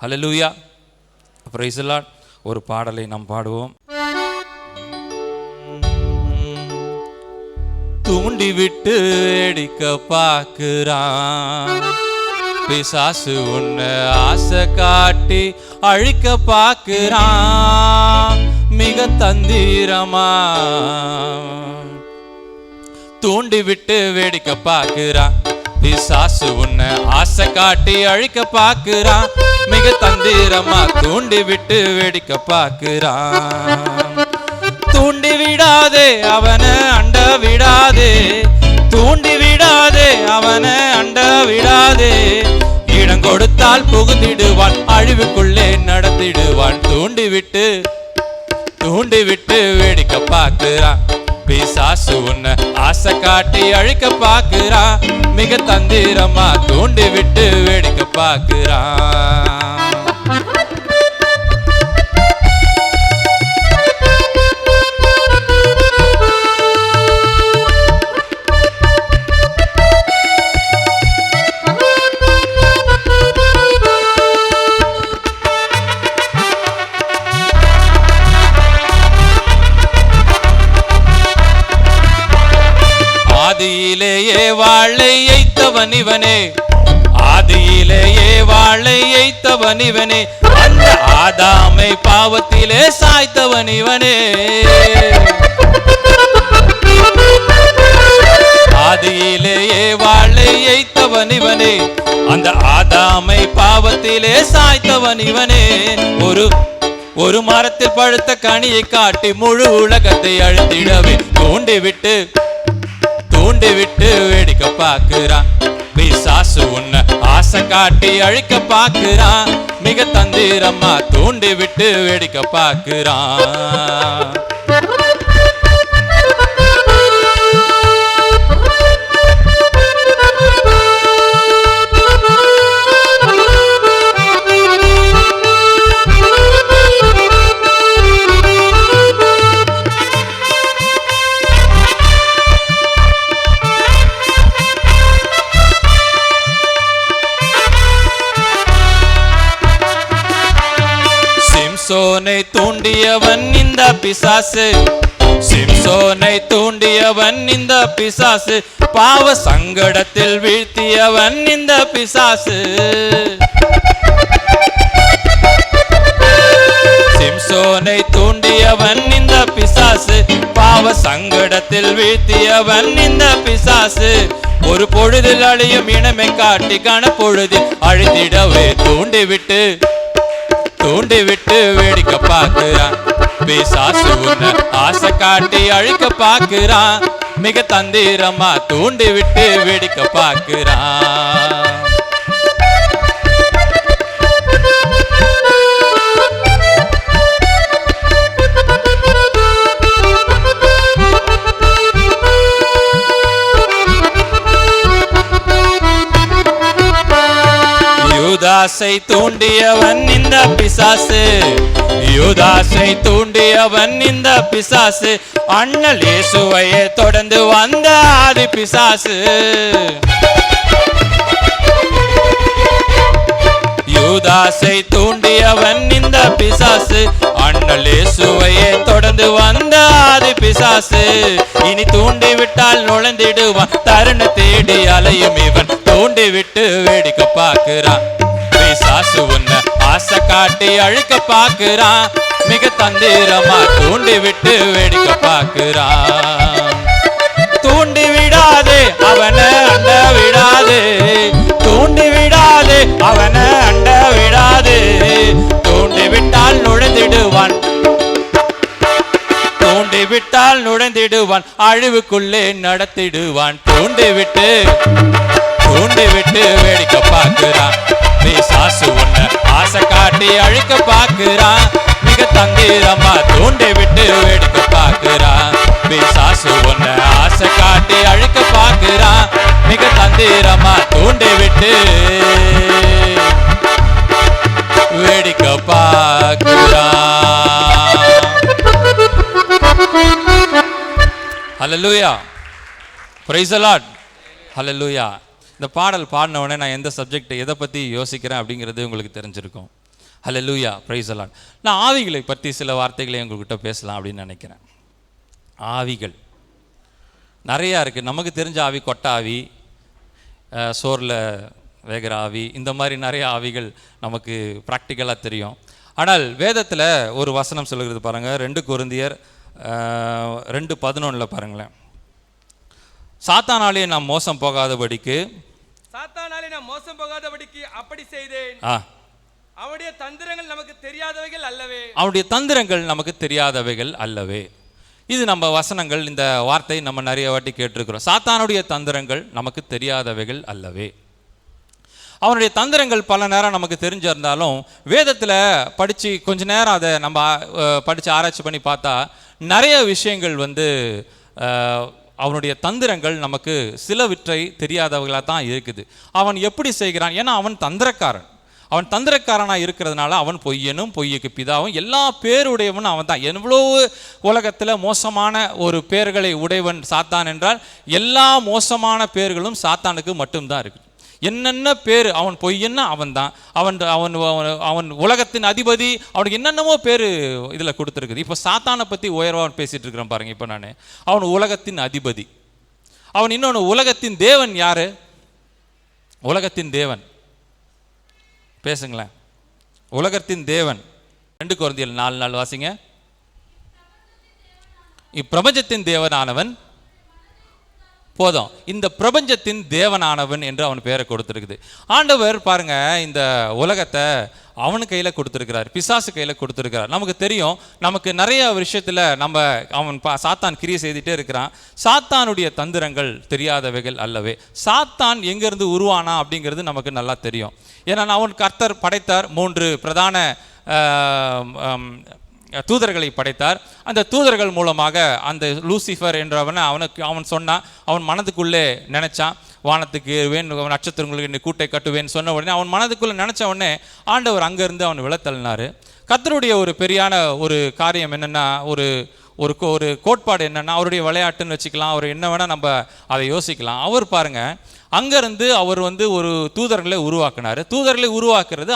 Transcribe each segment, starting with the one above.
Hallelujah, praise the Lord. ஒரு பாடலை நாம் பாடுவோம். தூண்டி விட்டு அடிக்க பார்க்கிறான் பிசாசு, உன்னை ஆசை காட்டி அழிக்க பார்க்கிறான் மிக தந்திரமா. தூண்டி விட்டு வேடிக்கை பார்க்கிறான் பிசாசு, உன்னை ஆசை காட்டி அழிக்க பார்க்கிறான் மிக தந்திரமா. தூண்டி விட்டு வேடிக்கை பார்க்கிறான். தூண்டி விடாதே அவனை அண்ட விடாதே, தூண்டி விடாதே அவனை அண்ட விடாதே. இடம் கொடுத்தால் புகுந்திடுவான், அழிவுக்குள்ளே நடத்திடுவான். தூண்டி விட்டு வேடிக்கை பார்க்கிறான் பிசாசு, உன்னை ஆசை காட்டி அழிக்க பார்க்கிறான் மிக தந்திரமா. தூண்டி விட்டு வேடிக்கை பார்க்கிறான். ஆதியிலேயே வாளை எய்த்தவன் இவனே, ஆதியிலேயே வாளை எய்த்தவன் இவனே. அந்த ஆதாமை பாவத்திலே சாய்த்தவன் இவனே. ஆதியிலேயே வாளை எய்த்தவன் இவனே, அந்த ஆதாமை பாவத்திலே சாய்த்தவன் இவனே. ஒரு மரத்தில் பழுத்த கனியை காட்டி முழு உலகத்தை அழித்திடவே தூண்டி விட்டு வேடிக்கை பார்க்கிறான் பிசாசு, உன்னை ஆசை காட்டி அழிக்க பார்க்கிறான் மிக தந்திரமா. தூண்டி விட்டு வேடிக்கை பார்க்கிறான். சிம்சோனை தூண்டியவன் இந்த பிசாசு, சிம்சோனை தூண்டியவன் இந்த பிசாசு. பாவ சங்கடத்தில் வீழ்த்தியவன் இந்த பிசாசு. சிம்சோனை தூண்டியவன் இந்த பிசாசு, பாவ சங்கடத்தில் வீழ்த்தியவன் இந்த பிசாசு. ஒரு பொழுதில் அழியும் இனமை காட்டி கனப்பொழுதில் அழித்திடவே தூண்டி விட்டு வேடிக்கை பார்க்கிறான் பிசாசு, உன்னை ஆசை காட்டி அழிக்க பார்க்கிறான் மிக தந்திரமா. தூண்டி விட்டு வேடிக்கை பார்க்கிறான். யூதாசை தூண்டியவன் இந்த பிசாசு, யூதாசை தூண்டியவன் இந்த பிசாசு. அண்ணல் இயேசுவையே தொடர்ந்து வந்த ஆதி பிசாசு. யூதாசை தூண்டியவன் இந்த பிசாசு, அண்ணல் இயேசுவையே தொடர்ந்து வந்த ஆதி பிசாசு. இனி தூண்டி விட்டால் நுழைந்திடுவான், தருண தேடி அலையும் இவன். தூண்டி விட்டு வேடிக்கை பார்க்கிறான் பிசாசு, உன்னை ஆசை காட்டி அழிக்க பார்க்கிறான் மிக தந்திரமா. தூண்டி விட்டு வேடிக்கை பார்க்கிறான். தூண்டி விடாதே அவனை அண்ட விடாதே, தூண்டி விடாதே அவனை அண்ட விடாதே. தூண்டி விட்டால் நுழைந்திடுவான், தூண்டி விட்டால் நுழைந்திடுவான், அழிவுக்குள்ளே நடத்திடுவான். தூண்டி விட்டு வேடிக்கை பார்க்கிறான் பிசாசு, உன்னை ஆசை காட்டி அழிக்க பார்க்கிறான் மிக தந்திரமா. தூண்டி விட்டு வேடிக்கை பார்க்கிறான் பிசாசு, உன்னை ஆசை காட்டி அழிக்க பார்க்கிறான் மிக தந்திரமா. தூண்டி விட்டு வேடிக்கை பார்க்கிறான். ஹல்லேலூயா, பிரைஸ் தி லார்ட், ஹல்லேலூயா. இந்த பாடல் பாடின உடனே நான் எந்த சப்ஜெக்ட் எதை பற்றி யோசிக்கிறேன் அப்படிங்கிறது உங்களுக்கு தெரிஞ்சிருக்கும். ஹல்லேலூயா, பிரைஸ் தி லார்ட். நான் ஆவிகளை பற்றி சில வார்த்தைகளை உங்கள்கிட்ட பேசலாம் அப்படின்னு நினைக்கிறேன். ஆவிகள் நிறையா இருக்குது. நமக்கு தெரிஞ்ச ஆவி கொட்டை ஆவி, சோறில் வேகிற ஆவி, இந்த மாதிரி நிறைய ஆவிகள் நமக்கு ப்ராக்டிக்கலாக தெரியும். ஆனால் வேதத்தில் ஒரு வசனம் சொல்லுகிறது பாருங்கள், 2 கொரிந்தியர் 2:11 பாருங்களேன். சாத்தானாலே நாம் மோசம் போகாதபடிக்கு அப்படி செய்தேன், அவருடைய தந்திரங்கள் நமக்கு தெரியாதவைகள் அல்லவே. அவருடைய தந்திரங்கள் நமக்கு தெரியாதவைகள் அல்லவே. இது நம்ம வசனங்கள், இந்த வார்த்தை நம்ம நிறைய வாட்டி கேட்டிருக்கிறோம். சாத்தானுடைய தந்திரங்கள் நமக்கு தெரியாதவைகள் அல்லவே. அவனுடைய தந்திரங்கள் பல நேரம் நமக்கு தெரிஞ்சிருந்தாலும் வேதத்தில் படித்து கொஞ்ச நேரம் அதை நம்ம படித்து ஆராய்ச்சி பண்ணி பார்த்தா நிறைய விஷயங்கள் அவனுடைய தந்திரங்கள் நமக்கு சிலவற்றை தெரியாதவர்களாக தான் இருக்குது. அவன் எப்படி செய்கிறான்? ஏன்னா அவன் தந்திரக்காரனாக இருக்கிறதுனால அவன் பொய்யனும் பொய்யுக்கு பிதாவும் எல்லா பேருடையவனும் அவன் தான். எவ்வளோ உலகத்தில் மோசமான ஒரு பேர்களை உடையவன் சாத்தான் என்றால் எல்லா மோசமான பேர்களும் சாத்தானுக்கு மட்டும்தான் இருக்குது. என்னென்ன பேர், அவன் பொய்யன்னா அவன் தான். அவன் அவன் அவன் உலகத்தின் அதிபதி, அவனுக்கு என்னென்னமோ பேர் இதில் கொடுத்துருக்குது. இப்போ சாத்தானை பற்றி உயர்வாக பேசிகிட்டு இருக்கிறேன் பாருங்கள். இப்போ நான் அவன் உலகத்தின் அதிபதி. அவன் இன்னொன்று உலகத்தின் தேவன். யார் உலகத்தின் தேவன்? பேசுங்களேன். உலகத்தின் தேவன் 2 கொரிந்தியர் 4 வாசிங்க. இப்பிரபஞ்சத்தின் தேவனானவன் போதும், இந்த பிரபஞ்சத்தின் தேவனானவன் என்று அவன் பேரை கொடுத்துருக்குது. ஆண்டவர் பாருங்க, இந்த உலகத்தை அவனு கையில் கொடுத்துருக்கிறார், பிசாசு கையில் கொடுத்துருக்கிறார். நமக்கு தெரியும், நமக்கு நிறைய விஷயத்தில் அவன் சாத்தான் கிரியை செய்துட்டே இருக்கிறான். சாத்தானுடைய தந்திரங்கள் தெரியாதவைகள் அல்லவே. சாத்தான் எங்கேருந்து உருவானா அப்படிங்கிறது நமக்கு நல்லா தெரியும். ஏன்னா அவன் கர்த்தர் படைத்தார், 3 பிரதான தூதர்களை படைத்தார். அந்த தூதர்கள் மூலமாக அந்த லூசிஃபர் என்றவனை அவன் சொன்னான். அவன் மனதுக்குள்ளே நினைச்சான், வானத்துக்கு ஏறுவேன், நட்சத்திரங்களுக்கு என்னை கூட்டை கட்டுவேன் சொன்ன உடனே அவன் மனதுக்குள்ளே நினச்ச உடனே ஆண்டவர் அங்கேருந்து அவன் விழத்தள்ளினார். கர்த்தருடைய ஒரு பெரியான ஒரு காரியம் என்னென்னா, ஒரு கோட்பாடு என்னென்னா, அவருடைய விளையாட்டுன்னு வச்சுக்கலாம், அவர் என்ன வேணால் நம்ம அதை யோசிக்கலாம். அவர் பாருங்கள், அங்கேருந்து அவர் ஒரு தூதர்களை உருவாக்கினார். தூதர்களை உருவாக்குறது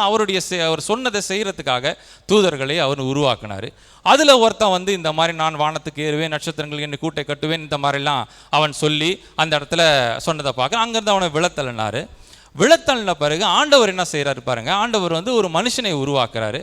அவர் சொன்னதை செய்கிறதுக்காக தூதர்களை அவர் உருவாக்கினார். அதில் ஒருத்தன் இந்த மாதிரி நான் வானத்துக்கு ஏறுவேன், நட்சத்திரங்களுக்கு என்னை கூட்டை கட்டுவேன், இந்த மாதிரிலாம் அவன் சொல்லி அந்த இடத்துல சொன்னதை பார்க்க அங்கேருந்து அவனை விழத்தள்ளினார். விழத்தள்ளின பிறகு ஆண்டவர் என்ன செய்கிறாரு பாருங்கள், ஆண்டவர் ஒரு மனுஷனை உருவாக்குறாரு.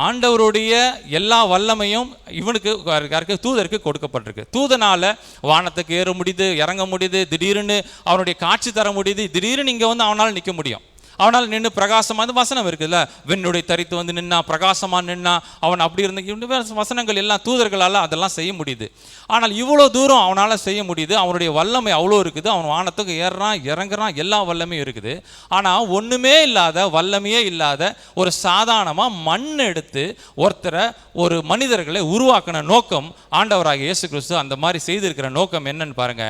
ஆண்டவருடைய எல்லா வல்லமையும் இவனுக்கு தூதருக்கு கொடுக்கப்பட்டிருக்கு. தூதனால வானத்துக்கு ஏற முடியுது, இறங்க முடியுது, திடீர்னு அவனுடைய காட்சி தர முடியுது, திடீர்னு இங்கே அவனால் நிற்க முடியும். அவனால் நின்று பிரகாசமாக, அந்த வசனம் இருக்குல்ல, வெண்ணுடை தரித்து நின்னா, பிரகாசமாக நின்னா, அவன் அப்படி இருந்த வசனங்கள் எல்லாம் தூதர்களால் அதெல்லாம் செய்ய முடியுது. ஆனால் இவ்வளோ தூரம் அவனால் செய்ய முடியுது. அவனுடைய வல்லமை அவ்வளோ இருக்குது. அவன் வானத்துக்கு ஏறுறான், இறங்குறான், எல்லா வல்லமையும் இருக்குது. ஆனால் ஒன்றுமே இல்லாத, வல்லமையே இல்லாத ஒரு சாதாரணமாக மண் எடுத்து ஒரு மனிதர்களை உருவாக்கின நோக்கம் ஆண்டவராக இயேசு கிறிஸ்து அந்த மாதிரி செய்திருக்கிற நோக்கம் என்னன்னு பாருங்க.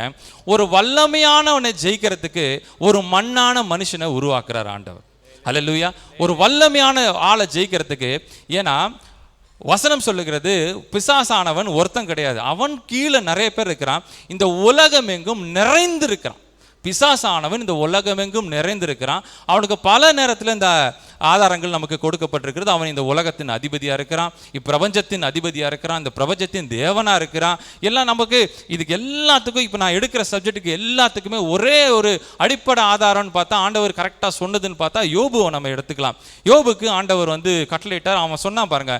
ஒரு வல்லமையானவனை ஜெயிக்கிறதுக்கு ஒரு மண்ணான மனுஷனை உருவாக்குறார் ஆண்டவர். ஹல்லேலூயா. ஒரு வல்லமையான ஆளை ஜெயிக்கிறதுக்கு, ஏன்னா வசனம் சொல்லுகிறது, பிசாசானவன் ஒருத்தன் கிடையாது, அவன் கீழே நிறைய பேர் இருக்கிறான். இந்த உலகம் எங்கும் நிறைந்திருக்கிறான். பிசாசானவன் இந்த உலகமெங்கும் நிறைந்திருக்கிறான். அவனுக்கு பல நேரத்தில் இந்த ஆதாரங்கள் நமக்கு கொடுக்கப்பட்டிருக்கிறது. அவன் இந்த உலகத்தின் அதிபதியாக இருக்கிறான், இப்பிரபஞ்சத்தின் அதிபதியாக இருக்கிறான், இந்த பிரபஞ்சத்தின் தேவனாக இருக்கிறான். எல்லாம் நமக்கு இதுக்கு எல்லாத்துக்கும், இப்போ நான் எடுக்கிற சப்ஜெக்ட்டுக்கு எல்லாத்துக்குமே ஒரே ஒரு அடிப்படை ஆதாரம்னு பார்த்தா, ஆண்டவர் கரெக்டாக சொன்னதுன்னு பார்த்தா யோபுவை நம்ம எடுத்துக்கலாம். யோபுக்கு ஆண்டவர் கட்டளையிட்டார். அவன் சொன்னான் பாருங்க,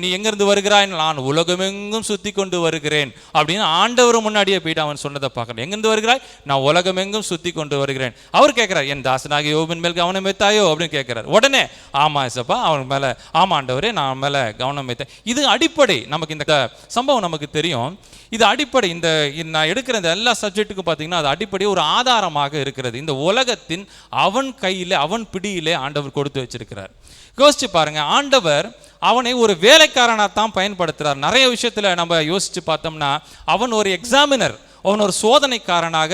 நீ எங்கேருந்து வருகிறாய்? நான் உலகமெங்கும் சுற்றி கொண்டு வருகிறேன் அப்படின்னு ஆண்டவர் முன்னாடியே போயிட்டு அவன் சொன்னதை பார்க்கணும். எங்கேருந்து வருகிறாய்? நான் உலகமெங்கும் சுத்தி கொண்டு வருகிறேன். அவர் கேட்கிறார், என் தாசனாக யோபின் மேல் கவனம் வைத்தாயோ அப்படின்னு கேட்கிறார். உடனே ஆமா ஏசப்பா, அவன் மேல, ஆமா ஆண்டவரே நான் மேல கவனம் வைத்தேன். இது அடிப்படை. நமக்கு இந்த சம்பவம் நமக்கு தெரியும். இது அடிப்படை. இந்த நான் எடுக்கிற இந்த எல்லா சப்ஜெக்ட்டுக்கும் பார்த்தீங்கன்னா அது அடிப்படை ஒரு ஆதாரமாக இருக்கிறது. இந்த உலகத்தின் அவன் கையில், அவன் பிடியிலே ஆண்டவர் கொடுத்து வச்சிருக்கிறார். யோசிச்சு பாருங்க, ஆண்டவர் அவனை ஒரு வேலைக்காரனாக தான் பயன்படுத்துகிறார். நிறைய விஷயத்தில் நம்ம யோசிச்சு பார்த்தோம்னா, அவன் ஒரு எக்ஸாமினர், அவன் ஒரு சோதனைக்காரனாக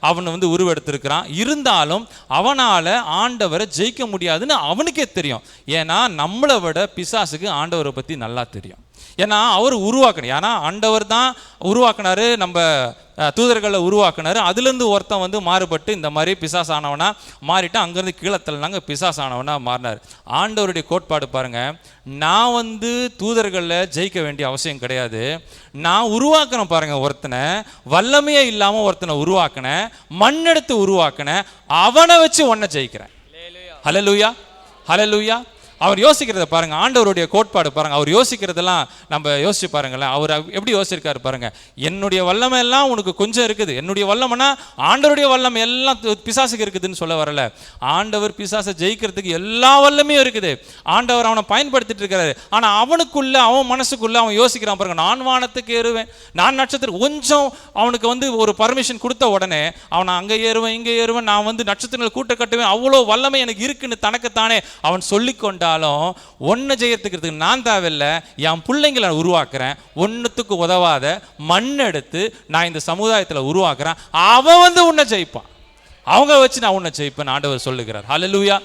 அவன் உருவெடுத்திருக்கிறான். இருந்தாலும் அவனால் ஆண்டவரை ஜெயிக்க முடியாதுன்னு அவனுக்கே தெரியும். ஏன்னா நம்மளை விட பிசாசுக்கு ஆண்டவரை பற்றி நல்லா தெரியும். ஏன்னா அவர் உருவாக்கணும். ஏன்னா ஆண்டவர் தான் உருவாக்குனாரு, நம்ம தூதர்களை உருவாக்குனாரு. அதுலேருந்து ஒருத்தன் வந்து மாறுபட்டு இந்த மாதிரி பிசாசானவனா மாறிட்டு அங்கேருந்து கீழத்தல்னாங்க பிசாசானவனா மாறினார். ஆண்டவருடைய கோட்பாடு பாருங்க, நான் வந்து தூதர்களில் ஜெயிக்க வேண்டிய அவசியம் கிடையாது. நான் உருவாக்கினேன் பாருங்க, ஒருத்தனை வல்லமையே இல்லாமல் ஒருத்தனை உருவாக்கினேன், மண்ணெடுத்து உருவாக்கினேன், அவனை வச்சு ஒன்றை ஜெயிக்கிறேன். ஹல்லேலூயா, ஹல்லேலூயா. அவர் யோசிக்கிறத பாருங்க, ஆண்டவருடைய கோட்பாடு பாருங்க. அவர் யோசிக்கிறதெல்லாம் நம்ம யோசிச்சு பாருங்களேன். அவர் எப்படி யோசிச்சிருக்காரு பாருங்க. என்னுடைய வல்லமை எல்லாம் உனக்கு கொஞ்சம் இருக்குது. என்னுடைய வல்லமைனா ஆண்டவருடைய வல்லமை எல்லாம் பிசாசுக்கு இருக்குதுன்னு சொல்ல வரல. ஆண்டவர் பிசாசை ஜெயிக்கிறதுக்கு எல்லா வல்லமையும் இருக்குது. ஆண்டவர் அவனை பயன்படுத்திட்டு இருக்காரு. ஆனா அவனுக்குள்ள, அவன் மனசுக்குள்ள அவன் யோசிக்கிறான் பாருங்க, நான் வானத்துக்கு ஏறுவேன், நான் நட்சத்திரம். கொஞ்சம் அவனுக்கு வந்து ஒரு பர்மிஷன் கொடுத்த உடனே அவன் அங்கே ஏறுவேன், இங்கே ஏறுவேன், நான் வந்து நட்சத்திரங்களை கூட்ட கட்டுவேன், அவ்வளோ வல்லமை எனக்கு இருக்குன்னு தனக்குத்தானே அவன் சொல்லிக்கொண்டா ஒன்ன ஜெயத்துக்கு நான் தேவையில்லை, என் பிள்ளைங்களை உருவாக்குறேன், ஒன்னுத்துக்கு உதவாத மண் எடுத்து நான் இந்த சமுதாயத்தில் உருவாக்குறேன், அவன் வந்து உன்னை ஜெயிப்பான், அவங்க வச்சு நான் உன்னை ஜெயிப்பேன் ஆண்டவர் சொல்லுகிறார். ஹல்லேலூயா,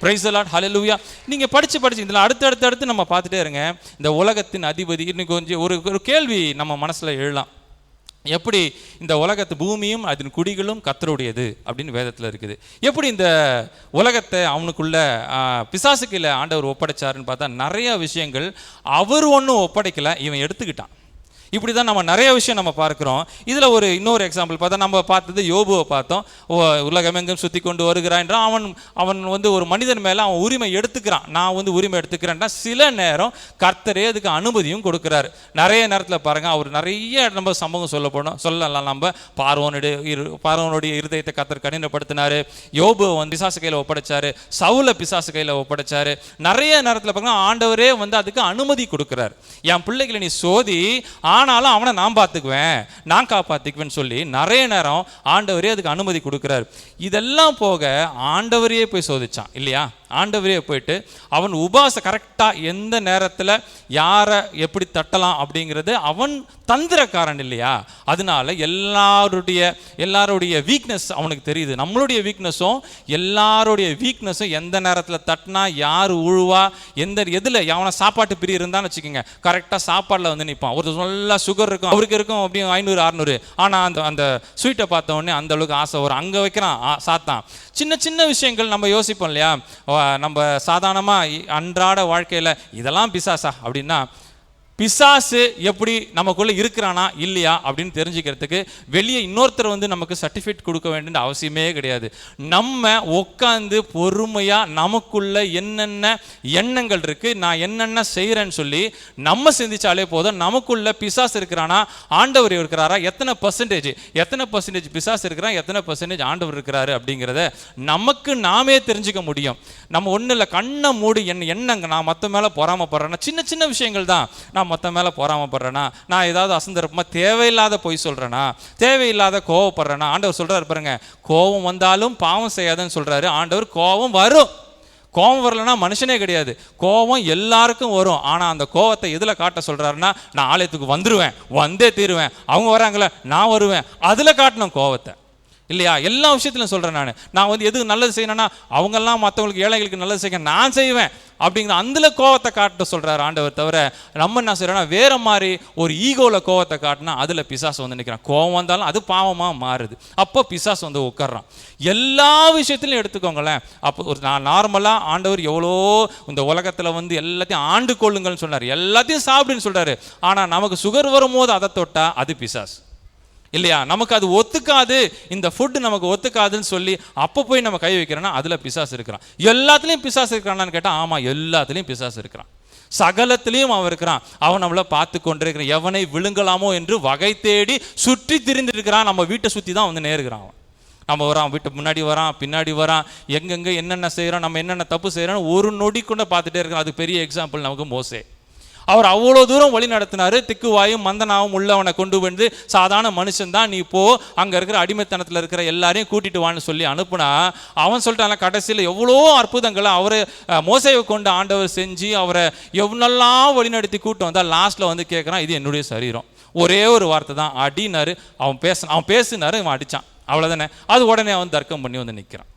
பிரைஸ் தி லார்ட், ஹல்லேலூயா. நீங்க படிச்சு இதில் அடுத்து நம்ம பார்த்துட்டே இருங்க. இந்த உலகத்தின் அதிபதி, இன்னைக்கு கொஞ்சம் ஒரு கேள்வி நம்ம மனசுல எழலாம். எப்படி இந்த உலகத்து பூமியும் அதன் குடிகளும் கர்த்தருடையது அப்படின்னு வேதத்தில் இருக்குது. எப்படி இந்த உலகத்தை அவனுக்குள்ள பிசாசுக்கு ஆண்டவர் ஒப்படைச்சாருன்னு பார்த்தா நிறைய விஷயங்கள் அவர் ஒன்றும் ஒப்படைக்கல, இவன் எடுத்துக்கிட்டான். இப்படி தான் நம்ம நிறைய விஷயம் நம்ம பார்க்குறோம். இதில் இன்னொரு எக்ஸாம்பிள் பார்த்தா, நம்ம பார்த்தது யோபுவை பார்த்தோம். உலகமெங்கும் சுற்றி கொண்டு வருகிறான் என்றால் அவன் வந்து ஒரு மனிதன் மேலே அவன் உரிமை எடுத்துக்கிறான். நான் வந்து உரிமை எடுத்துக்கிறேன்னா சில நேரம் கர்த்தரே அதுக்கு அனுமதியும் கொடுக்குறாரு. நிறைய நேரத்தில் பாருங்கள், அவர் நிறைய நம்ம சம்பவம் சொல்லலாம். நம்ம பார்வோனுடைய இருதயத்தை கர்த்தர் கடினப்படுத்தினார். யோபுவை வந்து பிசாசு கையில் ஒப்படைச்சாரு, சவுலை பிசாசு கையில் ஒப்படைச்சாரு. நிறைய நேரத்தில் பார்த்தீங்கன்னா ஆண்டவரே வந்து அதுக்கு அனுமதி கொடுக்குறாரு. என் பிள்ளைகளை நீ சோதி, ஆனாலும் அவனை நான் பார்த்துக்குவேன், நான் காப்பாற்றிக்குவேன்னு சொல்லி நிறைய நேரம் ஆண்டவரே அதுக்கு அனுமதி கொடுக்குறாரு. இதெல்லாம் போக ஆண்டவரையே போய் சோதிச்சான் இல்லையா? ஆண்டவரே போயிட்டு அவன் கரெக்டாக எந்த நேரத்தில் யாரை எப்படி தட்டலாம் அப்படிங்கிறது அவன் தந்திரக்காரன் இல்லையா? அதனால எல்லாருடைய வீக்னஸ் அவனுக்கு தெரியுது. நம்மளுடைய வீக்னஸும் எல்லாருடைய வீக்னஸும் எந்த நேரத்தில் தட்டினா யார் உழுவா, எதில் அவனை சாப்பாட்டு பிரி இருந்தான்னு வச்சுக்கோங்க, கரெக்டாக சாப்பாடில் வந்து நிற்பான். ஒரு நல்லா சுகர் இருக்கும், அவருக்கு இருக்கும் அப்படியும் 500-600, ஆனால் அந்த ஸ்வீட்டை பார்த்த உடனே அந்த அளவுக்கு ஆசை வரும், அங்கே வைக்கிறான் சாத்தான். சின்ன சின்ன விஷயங்கள் நம்ம யோசிப்போம் இல்லையா? நம்ம சாதாரணமாக அன்றாட வாழ்க்கையில் இதெல்லாம் பிசாசா அப்படின்னா, பிசாசு எப்படி நமக்குள்ளே இருக்கிறானா இல்லையா அப்படின்னு தெரிஞ்சுக்கிறதுக்கு வெளியே இன்னொருத்தர் வந்து நமக்கு சர்டிஃபிகேட் கொடுக்க வேண்டிய அவசியமே கிடையாது. நம்ம உட்காந்து பொறுமையாக நமக்குள்ள என்னென்ன எண்ணங்கள் இருக்குது, நான் என்னென்ன செய்கிறேன்னு சொல்லி நம்ம சிந்திச்சாலே போதும். நமக்குள்ள பிசாசு இருக்கிறானா ஆண்டவர் இருக்கிறாரா, எத்தனை பர்சன்டேஜ் பிசாசு இருக்கிறான், எத்தனை பர்சன்டேஜ் ஆண்டவர் இருக்கிறாரு அப்படிங்கிறத நமக்கு நாமே தெரிஞ்சுக்க முடியும். நம்ம ஒன்றும் இல்லை, கண்ணை மூடி என்னங்க நான் மற்ற மேலே பொறாமப்படுறேன்னா, சின்ன சின்ன விஷயங்கள் தான். நான் மற்ற மேலே பொறாமப்படுறேன்னா, நான் ஏதாவது அசந்தரப்பமாக தேவையில்லாத பொய் சொல்கிறேன்னா, தேவையில்லாத கோவப்படுறேன்னா, ஆண்டவர் சொல்கிறாரு பாருங்க, கோபம் வந்தாலும் பாவம் செய்யாதுன்னு சொல்கிறாரு ஆண்டவர். கோபம் வரும், கோபம் வரலன்னா மனுஷனே கிடையாது. கோபம் எல்லாருக்கும் வரும். ஆனால் அந்த கோபத்தை எதில் காட்ட சொல்கிறாருன்னா, நான் ஆலயத்துக்கு வந்துடுவேன், வந்தே தீருவேன், அவங்க வராங்களே நான் வருவேன், அதில் காட்டணும் கோபத்தை இல்லையா? எல்லா விஷயத்திலும் சொல்கிறேன். நான் வந்து எதுக்கு நல்லது செய்யணும்னா, அவங்கெல்லாம் மற்றவங்களுக்கு ஏழைகளுக்கு நல்லது செய்ய நான் செய்வேன் அப்படிங்கிற அதில் கோவத்தை காட்ட சொல்கிறார் ஆண்டவர். தவிர நம்ம என்ன செய்கிறோன்னா வேறு மாதிரி ஒரு ஈகோவில் கோவத்தை காட்டினா அதில் பிசாசு வந்து நிற்கிறான். கோவம் வந்தாலும் அது பாவமாக மாறுது. அப்போ பிசாசு வந்து உட்கார்றான். எல்லா விஷயத்திலையும் எடுத்துக்கோங்களேன். அப்போ நான் நார்மலாக ஆண்டவர் எவ்வளோ இந்த உலகத்தில் வந்து எல்லாத்தையும் ஆண்டு கொள்ளுங்கள்னு சொன்னார், எல்லாத்தையும் சாப்பிடுன்னு சொல்கிறாரு. ஆனால் நமக்கு சுகர் வரும்போது அதை தொட்டால் அது பிசாசு இல்லையா? நமக்கு அது ஒத்துக்காது, இந்த ஃபுட்டு நமக்கு ஒத்துக்காதுன்னு சொல்லி அப்போ போய் நம்ம கை வைக்கிறோன்னா அதில் பிசாசு இருக்கிறான். எல்லாத்துலேயும் பிசாசு இருக்கிறான்னு கேட்டால் ஆமாம், எல்லாத்துலேயும் பிசாசு இருக்கிறான். சகலத்திலையும் அவன் இருக்கிறான். அவன் நம்மளை பார்த்து கொண்டிருக்கிறான். எவனை விழுங்கலாமோ என்று வகை தேடி சுற்றி திரிந்துட்டு இருக்கிறான். நம்ம வீட்டை சுற்றி தான் வந்து நேருகிறான். அவன் நம்ம வரான், வீட்டு முன்னாடி வரான், பின்னாடி வரான், எங்கெங்கே என்னென்ன செய்கிறோம், நம்ம என்னென்ன தப்பு செய்கிறோன்னு ஒரு நொடி கொண்டு பார்த்துட்டே இருக்கிறோம். அது பெரிய எக்ஸாம்பிள் நமக்கு மோசே. அவர் அவ்வளோ தூரம் வழி நடத்தினார். திக்குவாயும் மந்தனாவும் உள்ளவனை கொண்டு வந்து, சாதாரண மனுஷன்தான், நீ போ அங்கே இருக்கிற அடிமைத்தனத்தில் இருக்கிற எல்லாரையும் கூட்டிட்டு வான்னு சொல்லி அனுப்புனா, அவன் சொல்லிட்டான் கடைசியில் எவ்வளோ அற்புதங்களை அவரை மோசேவை கொண்டு ஆண்டவர் செஞ்சு அவரை எவ்வளோலாம் வழி நடத்தி கூட்டம் வந்தால் லாஸ்ட்டில் வந்து கேட்குறான், இது என்னுடைய சரீரம். ஒரே ஒரு வார்த்தை தான் அடினாரு. அவன் பேசினாரு, இவன் அடித்தான், அவ்வளோதானே. அது உடனே அவன் தர்க்கம் பண்ணி வந்து நிற்கிறான்.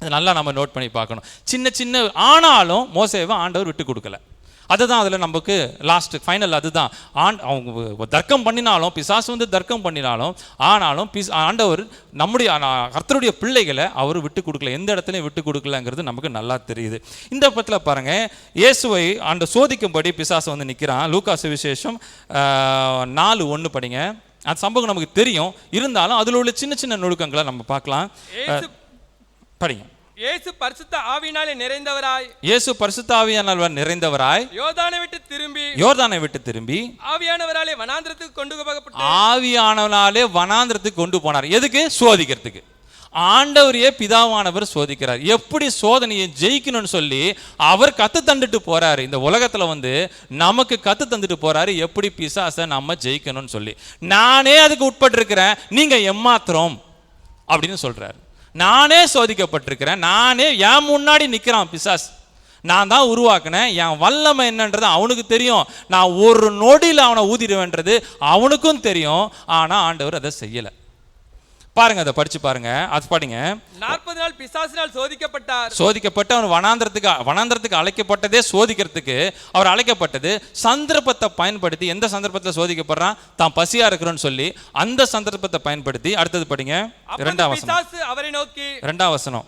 அது நல்லா நம்ம நோட் பண்ணி பார்க்கணும். சின்ன ஆனாலும் மோசேவை ஆண்டவர் விட்டு கொடுக்கல. அதுதான் அதில் நமக்கு லாஸ்ட் ஃபைனல். அதுதான் அவங்க தர்க்கம் பண்ணினாலும், பிசாசு வந்து தர்க்கம் பண்ணினாலும், ஆனாலும் ஆண்டவர் நம்முடைய கர்த்தருடைய பிள்ளைகளை அவர் விட்டு கொடுக்கல, எந்த இடத்துலையும் விட்டு கொடுக்கலங்கிறது நமக்கு நல்லா தெரியுது. இந்த படத்தில் பாருங்க, இயேசுவை அந்த சோதிக்கும்படி பிசாசு வந்து நிற்கிறான். லூக்கா சுவிசேஷம் 4:1 படிங்க. அந்த சம்பவம் நமக்கு தெரியும், இருந்தாலும் அதில் உள்ள சின்ன சின்ன நுணுக்கங்களை நம்ம பார்க்கலாம். படிங்க. இயேசு பரிசுத்த ஆவியினாலே நிறைந்தவராய், இயேசு பரிசுத்த ஆவியானவர் நிறைந்தவராய் யோர்தானை விட்டு திரும்பி ஆவியானவராலே வனாந்திரத்துக்கு கொண்டு போகப்பட்டார். ஆவியானவராலே வனாந்திரத்துக்கு கொண்டு போனார். எதுக்கு? சோதிக்கிறதுக்கு. ஆண்டவரையே பிதாவானவர் சோதிக்கிறார். எப்படி சோதனையை ஜெயிக்கணும்னு சொல்லி அவர் கத்து தந்துட்டு போறாரு. இந்த உலகத்துல வந்து நமக்கு கத்து தந்துட்டு போறாரு, எப்படி பிசாசை நம்ம ஜெயிக்கணும்னு சொல்லி. நானே அதுக்கு உட்பட்டிருக்கிறேன், நீங்க எம்மாத்திரம் அப்படின்னு சொல்றாரு. நானே சோதிக்கப்பட்டிருக்கிறேன், நானே என் முன்னாடி நிற்கிறான் பிசாஸ், நான் தான் உருவாக்கினேன், என் வல்லமை என்னன்றது அவனுக்கு தெரியும், நான் ஒரு நொடியில் அவனை ஊதிடுவேன்றது அவனுக்கும் தெரியும். ஆனால் ஆண்டவர் அதை செய்யலை. பாருங்க, அதை படிச்சு பாருங்க. அது படிங்க. 40 நாள் பிசாசினால் சோதிக்கப்பட்டார். சோதிக்கப்பட்டு அவன் வனாந்திரத்துக்கு அழைக்கப்பட்டதே சோதிக்கிறதுக்கு அவர் அழைக்கப்பட்டது. சந்தர்ப்பத்தை பயன்படுத்தி, எந்த சந்தர்ப்பத்தில் சோதிக்கப்படுறான்? தான் பசியா இருக்கிறோன்னு சொல்லி அந்த சந்தர்ப்பத்தை பயன்படுத்தி. அடுத்தது படிங்க, 2ஆம் வசனம். பிசாசு அவரை நோக்கி, 2ஆம் வசனம்,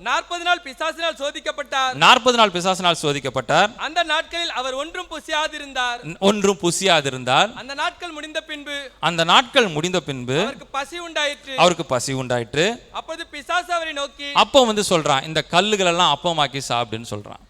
40 நாள் பிசாசினால் சோதிக்கப்பட்டார். 40 நாள் பிசாசினால் சோதிக்கப்பட்டார். அந்த நாட்களில் அவர் ஒன்றும் புசியாதிருந்தார். அந்த நாட்கள் முடிந்த பின்பு அவருக்கு பசி உண்டாயிற்று. அப்போது பிசாசு அவரை நோக்கி, அப்போ வந்து சொல்றான், இந்த கல்லுகள் எல்லாம் அப்பமாக்கி சாப்பிடுன்னு சொல்றான்.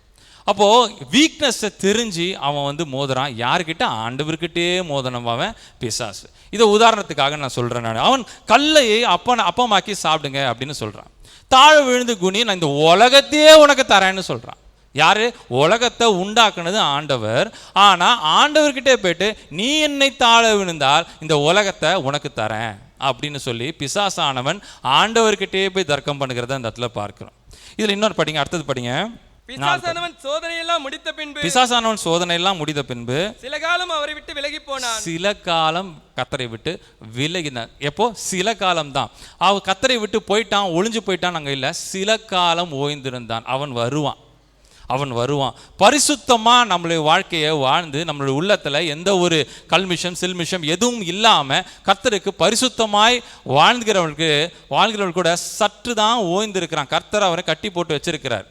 அப்போ வீக்னஸை தெரிஞ்சு அவன் வந்து மோதுறான். யாருக்கிட்ட? ஆண்டவர்கிட்டே மோதனம் அவன் பிசாசு. இதை உதாரணத்துக்காக நான் சொல்றேன். அவன் கல்லையை அப்பமாக்கி சாப்பிடுங்க அப்படின்னு சொல்றான். தாழ விழுந்து குனி, நான் இந்த உலகத்தையே உனக்கு தரேன்னு சொல்றான். யாரு? உலகத்தை உண்டாக்குனது ஆண்டவர். ஆனா ஆண்டவர்கிட்டே போயிட்டு, நீ என்னை தாழ விழுந்தால் இந்த உலகத்தை உனக்கு தரேன் அப்படின்னு சொல்லி பிசாசானவன் ஆண்டவர்கிட்டே போய் தர்க்கம் பண்ணுகிறத அந்த இடத்துல பார்க்கிறோம். இதுல இன்னொரு படிங்க, அடுத்தது படிங்க. பிசாசானவன் சோதனை எல்லாம் முடித்த பின்பு சில காலம் அவரை விட்டு விலகி போனான். சில காலம் கர்த்தரை விட்டு விலகினான். எப்போ? சில காலம் தான். அவன் கர்த்தரை விட்டு போயிட்டான், ஒளிஞ்சு போயிட்டான் அங்க இல்ல, சில காலம் ஓய்ந்திருந்தான். அவன் வருவான் பரிசுத்தமா நம்மளுடைய வாழ்க்கையை வாழ்ந்து, நம்மளுடைய உள்ளத்துல எந்த ஒரு கல்மிஷம் சில்மிஷம் எதுவும் இல்லாம கர்த்தருக்கு பரிசுத்தமாய் வாழ்கிறவர்கள் கூட சற்று தான் ஓய்ந்திருக்கிறான். கர்த்தர் அவரை கட்டி போட்டு வச்சிருக்கிறார்.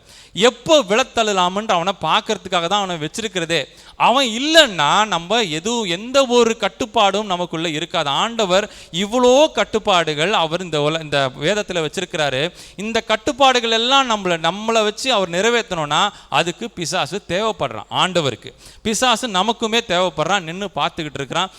எப்போ விழத்தள்ளலாமன்ற அவனை பார்க்கறதுக்காக தான் அவனை வச்சிருக்கிறதே. அவன் இல்லைன்னா நம்ம எந்த ஒரு கட்டுப்பாடும் நமக்குள்ள இருக்காது. ஆண்டவர் இவ்வளோ கட்டுப்பாடுகள் அவர் இந்த வேதத்தில் வச்சிருக்கிறாரு. இந்த கட்டுப்பாடுகள் எல்லாம் நம்மளை வச்சு அவர் நிறைவேற்றணும்னா அதுக்கு பிசாசு தேவைப்படுறான். ஆண்டவருக்கு பிசாசு நமக்குமே தேவைப்படுறான். நின்று பார்த்துக்கிட்டு இருக்கிறான்.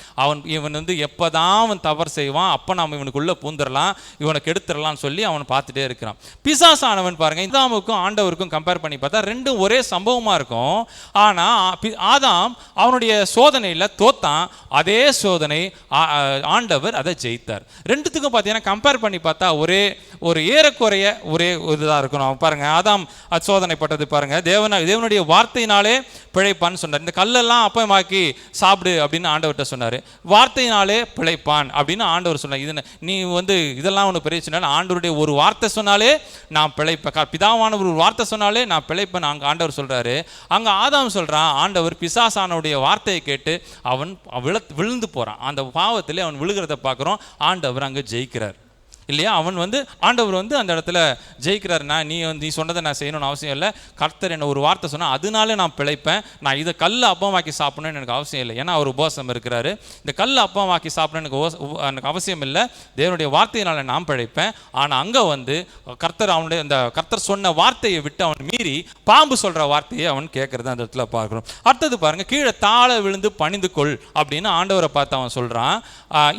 இவன் வந்து எப்போதான் அவன் தவறு செய்வான், அப்போ நம்ம இவனுக்குள்ள பூந்துடலாம், இவனை கெடுத்துடலாம்னு சொல்லி அவன் பார்த்துட்டே இருக்கிறான். பிசாசானவன் பாருங்க, இதாமுக்கும் ஆண்டவருக்கும் கம்பேர் பண்ணி பார்த்தா ரெண்டும் ஒரே சம்பவமா இருக்கும். ஆனா ஆதாம் அவனுடைய சோதனையில தோத்தான், அதே சோதனை ஆண்டவர் அதை ஜெயித்தார். ரெண்டுத்துக்கும் பார்த்தீங்கன்னா கம்பேர் பண்ணி பார்த்தா ஒரு ஏறக்குறைய ஒரே இதுதான் இருக்கணும். பாருங்க, ஆதாம் சோதனைப்பட்டது பாருங்க, தேவனுடைய வார்த்தையினாலே பிழைப்பான்னு சொன்னார். இந்த கல்லெல்லாம் அப்பமாக்கி சாப்பிடு அப்படின்னு ஆண்டவர்கிட்ட சொன்னார். வார்த்தையினாலே பிழைப்பான் அப்படின்னு ஆண்டவர் சொன்னார். இது நீ வந்து இதெல்லாம் ஒன்று பெரிய சொன்னால், ஆண்டவருடைய ஒரு வார்த்தை சொன்னாலே நான் பிழைப்பேன், பிதாவானவர் ஒரு வார்த்தை சொன்னாலே நான் பிழைப்பேன் அங்கே ஆண்டவர் சொல்றாரு. அங்கே ஆதாம் சொல்றான், ஆண்டவர் பிசாசானுடைய வார்த்தையை கேட்டு அவன் விழுந்து போறான். அந்த பாவத்திலே அவன் விழுகிறத பார்க்குறோம். ஆண்டவர் அங்கே ஜெயிக்கிறார் இல்லையா? அவன் வந்து ஆண்டவர் வந்து அந்த இடத்துல ஜெயிக்கிறாருன்னா, நீ சொன்னதை நான் செய்யணும்னு அவசியம் இல்லை. கர்த்தர் என்ன ஒரு வார்த்தை சொன்னால் அதனாலே நான் பிழைப்பேன். நான் இதை கல் அப்பமாக்கி சாப்பிடணும்னு எனக்கு அவசியம் இல்லை, ஏன்னா அவர் உபவாசம் இருக்கிறாரு. இந்த கல் அப்பமாக்கி சாப்பிடணும் எனக்கு அவசியம் இல்லை, தேவனுடைய வார்த்தையினால நான் பிழைப்பேன். ஆனால் அங்கே வந்து கர்த்தர் சொன்ன வார்த்தையை விட்டு அவன் மீறி பாம்பு சொல்கிற வார்த்தையை அவன் கேட்கறது அந்த இடத்துல பார்க்குறோம். அடுத்தது பாருங்க, கீழே தாழ விழுந்து பணிந்து கொள் அப்படின்னு ஆண்டவரை பார்த்து அவன் சொல்கிறான்.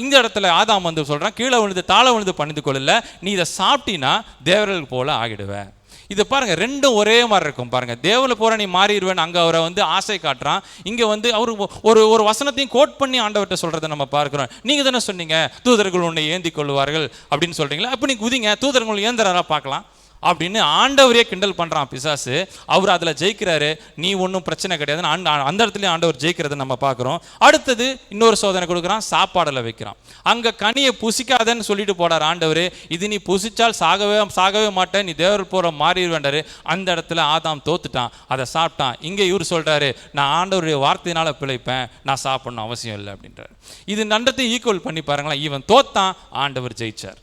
இந்த இடத்துல ஆதாம் வந்து சொல்கிறான், கீழே விழுந்து தாழ விழுந்து பணிந்து கொள்ள, நீ இதை சாப்பிட்டீன்னா தேவர்கள் போல ஆகிடுவேன். இது பாருங்க, ரெண்டும் ஒரே மாதிரி இருக்கும். பாருங்க, தேவல போற நீ மாறிடுவேன் அங்க அவரை வந்து ஆசை காட்டுறான். இங்க வந்து அவரு ஒரு வசனத்தையும் கோட் பண்ணி ஆண்டவர்கிட்ட சொல்றதை நம்ம பார்க்கிறோம். நீங்க தானே சொன்னீங்க தூதர்கள் உன்னை ஏந்தி கொள்வார்கள் அப்படின்னு சொல்றீங்களா, அப்ப நீ குதிங்க, தூதர்கள் ஏந்தரா பார்க்கலாம் அப்படின்னு ஆண்டவரே கிண்டல் பண்ணுறான் பிசாசு. அவர் அதில் ஜெயிக்கிறாரு. நீ ஒன்றும் பிரச்சனை கிடையாதுன்னு அந்த இடத்துலையும் ஆண்டவர் ஜெயிக்கிறத நம்ம பார்க்குறோம். அடுத்தது இன்னொரு சோதனை கொடுக்குறான், சாப்பாடில் வைக்கிறான். அங்கே கனியை புசிக்காதன்னு சொல்லிட்டு போடார் ஆண்டவர். இது நீ புசிச்சால் சாகவே மாட்டேன், நீ தேவர் போகிற மாறி வேண்டாரு. அந்த இடத்துல ஆதாம் தோத்துட்டான், அதை சாப்பிட்டான். இங்கே இவர் சொல்கிறாரு, நான் ஆண்டவருடைய வார்த்தையினால் பிழைப்பேன், நான் சாப்பிடணும் அவசியம் இல்லை அப்படின்றார். இது ரெண்டத்தையும் ஈக்குவல் பண்ணி பாருங்களேன். இவன் தோத்தான், ஆண்டவர் ஜெயிச்சார்.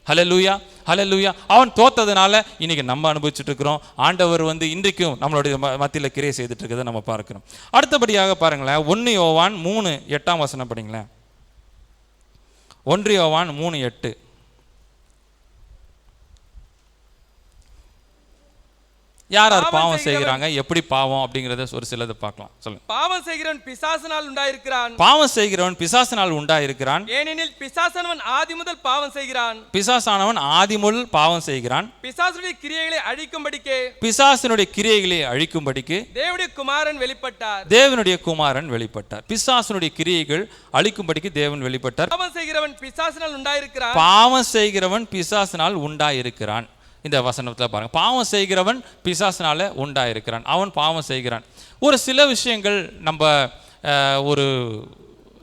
ஹல்லேலூயா, ஹல்லேலூயா. அவன் தோத்ததுனால இன்னைக்கு நம்ம அனுபவிச்சுட்டு இருக்கிறோம். ஆண்டவர் இன்றைக்கும் நம்மளுடைய மத்தியில் கிரியை செய்துட்டு இருக்கிறத நம்ம பார்க்கிறோம். அடுத்தபடியாக பாருங்களேன், 1 யோவான் 3:8 படிங்களேன். 1 யோவான் 3:8. யார் பாவம் செய்கிறாங்க, எப்படி பாவம் அப்படிங்கறத ஒரு சிலதை பார்க்கலாம். சொல்லுங்க. பாவம் செய்கிறவன் பிசாசினால் உண்டாயிருக்கிறான். பாவம் செய்கிறவன் பிசாசினால் உண்டாயிருக்கிறான். ஏனெனில் பிசாசானவன் ஆதி முதல் பாவம் செய்கிறான். பிசாசானவன் ஆதி முதல் பாவம் செய்கிறான். பிசாசுடைய கிரியைகளை அழிக்கும்படிக்கு பிசாசினுடைய கிரியைகளை அழிக்கும்படிக்கு தேவனுடைய குமாரன் வெளிப்பட்டார். தேவனுடைய குமாரன் வெளிப்பட்டார். பிசாசினுடைய கிரியைகள் அழிக்கும்படிக்கு தேவன் வெளிப்பட்டார். பாவம் செய்கிறவன் பிசாசினால் உண்டாயிருக்கிறான். பாவம் செய்கிறவன் பிசாசினால் உண்டாயிருக்கிறான். இந்த வசனத்தில் பாருங்க, பாவம் செய்கிறவன் பிசாசினால உண்டாயிருக்கிறான். அவன் பாவம் செய்கிறான். ஒரு சில விஷயங்கள்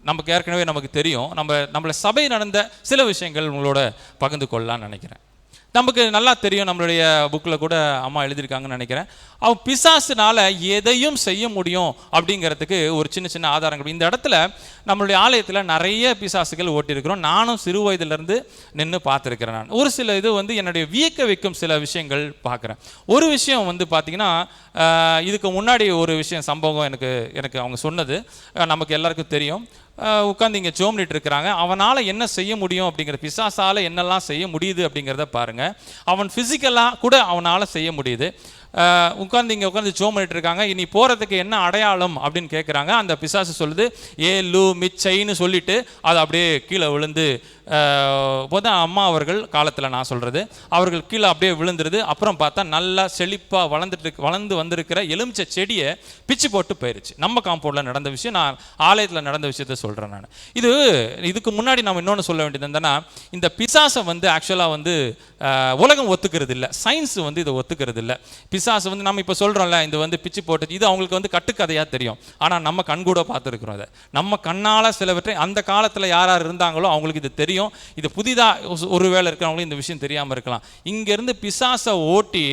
நமக்கு ஏற்கனவே நமக்கு தெரியும். நம்மள சபை நடந்த சில விஷயங்கள் உங்களோட பகிர்ந்து கொள்ளலாம்னு நினைக்கிறேன். நமக்கு நல்லா தெரியும், நம்மளுடைய புக்கில் கூட அம்மா எழுதியிருக்காங்கன்னு நினைக்கிறேன். அவன் பிசாசுனால எதையும் செய்ய முடியும் அப்படிங்கிறதுக்கு ஒரு சின்ன சின்ன ஆதாரங்கள். இந்த இடத்துல நம்மளுடைய ஆலயத்தில் நிறைய பிசாசுகள் ஓட்டியிருக்கிறோம். நானும் சிறு வயதிலிருந்து நின்று பார்த்துருக்கிறேன். நான் ஒரு சில என்னுடைய வியக்க வைக்கும் சில விஷயங்கள் பார்க்குறேன். ஒரு விஷயம் பார்த்தீங்கன்னா, இதுக்கு முன்னாடி ஒரு விஷயம் சம்பவம் எனக்கு அவங்க சொன்னது நமக்கு எல்லாருக்கும் தெரியும். உட்காந்து இங்கே ஜோம்னிட்டு இருக்கிறாங்க. அவனால் என்ன செய்ய முடியும் அப்படிங்கிற, பிசாசால் என்னெல்லாம் செய்ய முடியுது அப்படிங்கிறத பாருங்கள். அவன் ஃபிசிக்கலாக கூட அவனால் செய்ய முடியுது. உட்காந்து ஜோம் பண்ணிட்டு இருக்காங்க. இனி போகிறதுக்கு என்ன அடையாளம் அப்படின்னு கேட்குறாங்க. அந்த பிசாசு சொல்லுது ஏலு மிச்சைன்னு சொல்லிட்டு அது அப்படியே கீழே விழுந்து போதான் அம்மா அவர்கள் காலத்தில் நான் சொல்கிறது, அவர்கள் கீழே அப்படியே விழுந்துருது. அப்புறம் பார்த்தா நல்லா செழிப்பாக வளர்ந்து வந்திருக்கிற எலுமிச்சை செடியை பிச்சு போட்டு போயிடுச்சு. நம்ம காம்பவுண்டில் நடந்த விஷயம், நான் ஆலயத்தில் நடந்த விஷயத்த சொல்கிறேன். நான் இதுக்கு முன்னாடி நம்ம இன்னொன்று சொல்ல வேண்டியது என்னன்னா, இந்த பிசாசை ஆக்சுவலாக உலகம் ஒத்துக்கிறது இல்லை, சயின்ஸ் இதை ஒத்துக்கிறது இல்லை. பிசாசு நம்ம இப்போ சொல்கிறோம்ல, இது பிச்சு போட்டு இது அவங்களுக்கு கட்டுக்கதையாக தெரியும். ஆனால் நம்ம கண்கூட பார்த்துருக்குறோம். அதை நம்ம கண்ணால் சிலவற்றை அந்த காலத்தில் யார் இருந்தாங்களோ அவங்களுக்கு இது தெரியும். இது புதிதாக ஒரு வேளை இருக்கிறவங்களும் இந்த விஷயம் தெரியாமல் இருக்கலாம். இங்கேருந்து பிசாசை ஓட்டி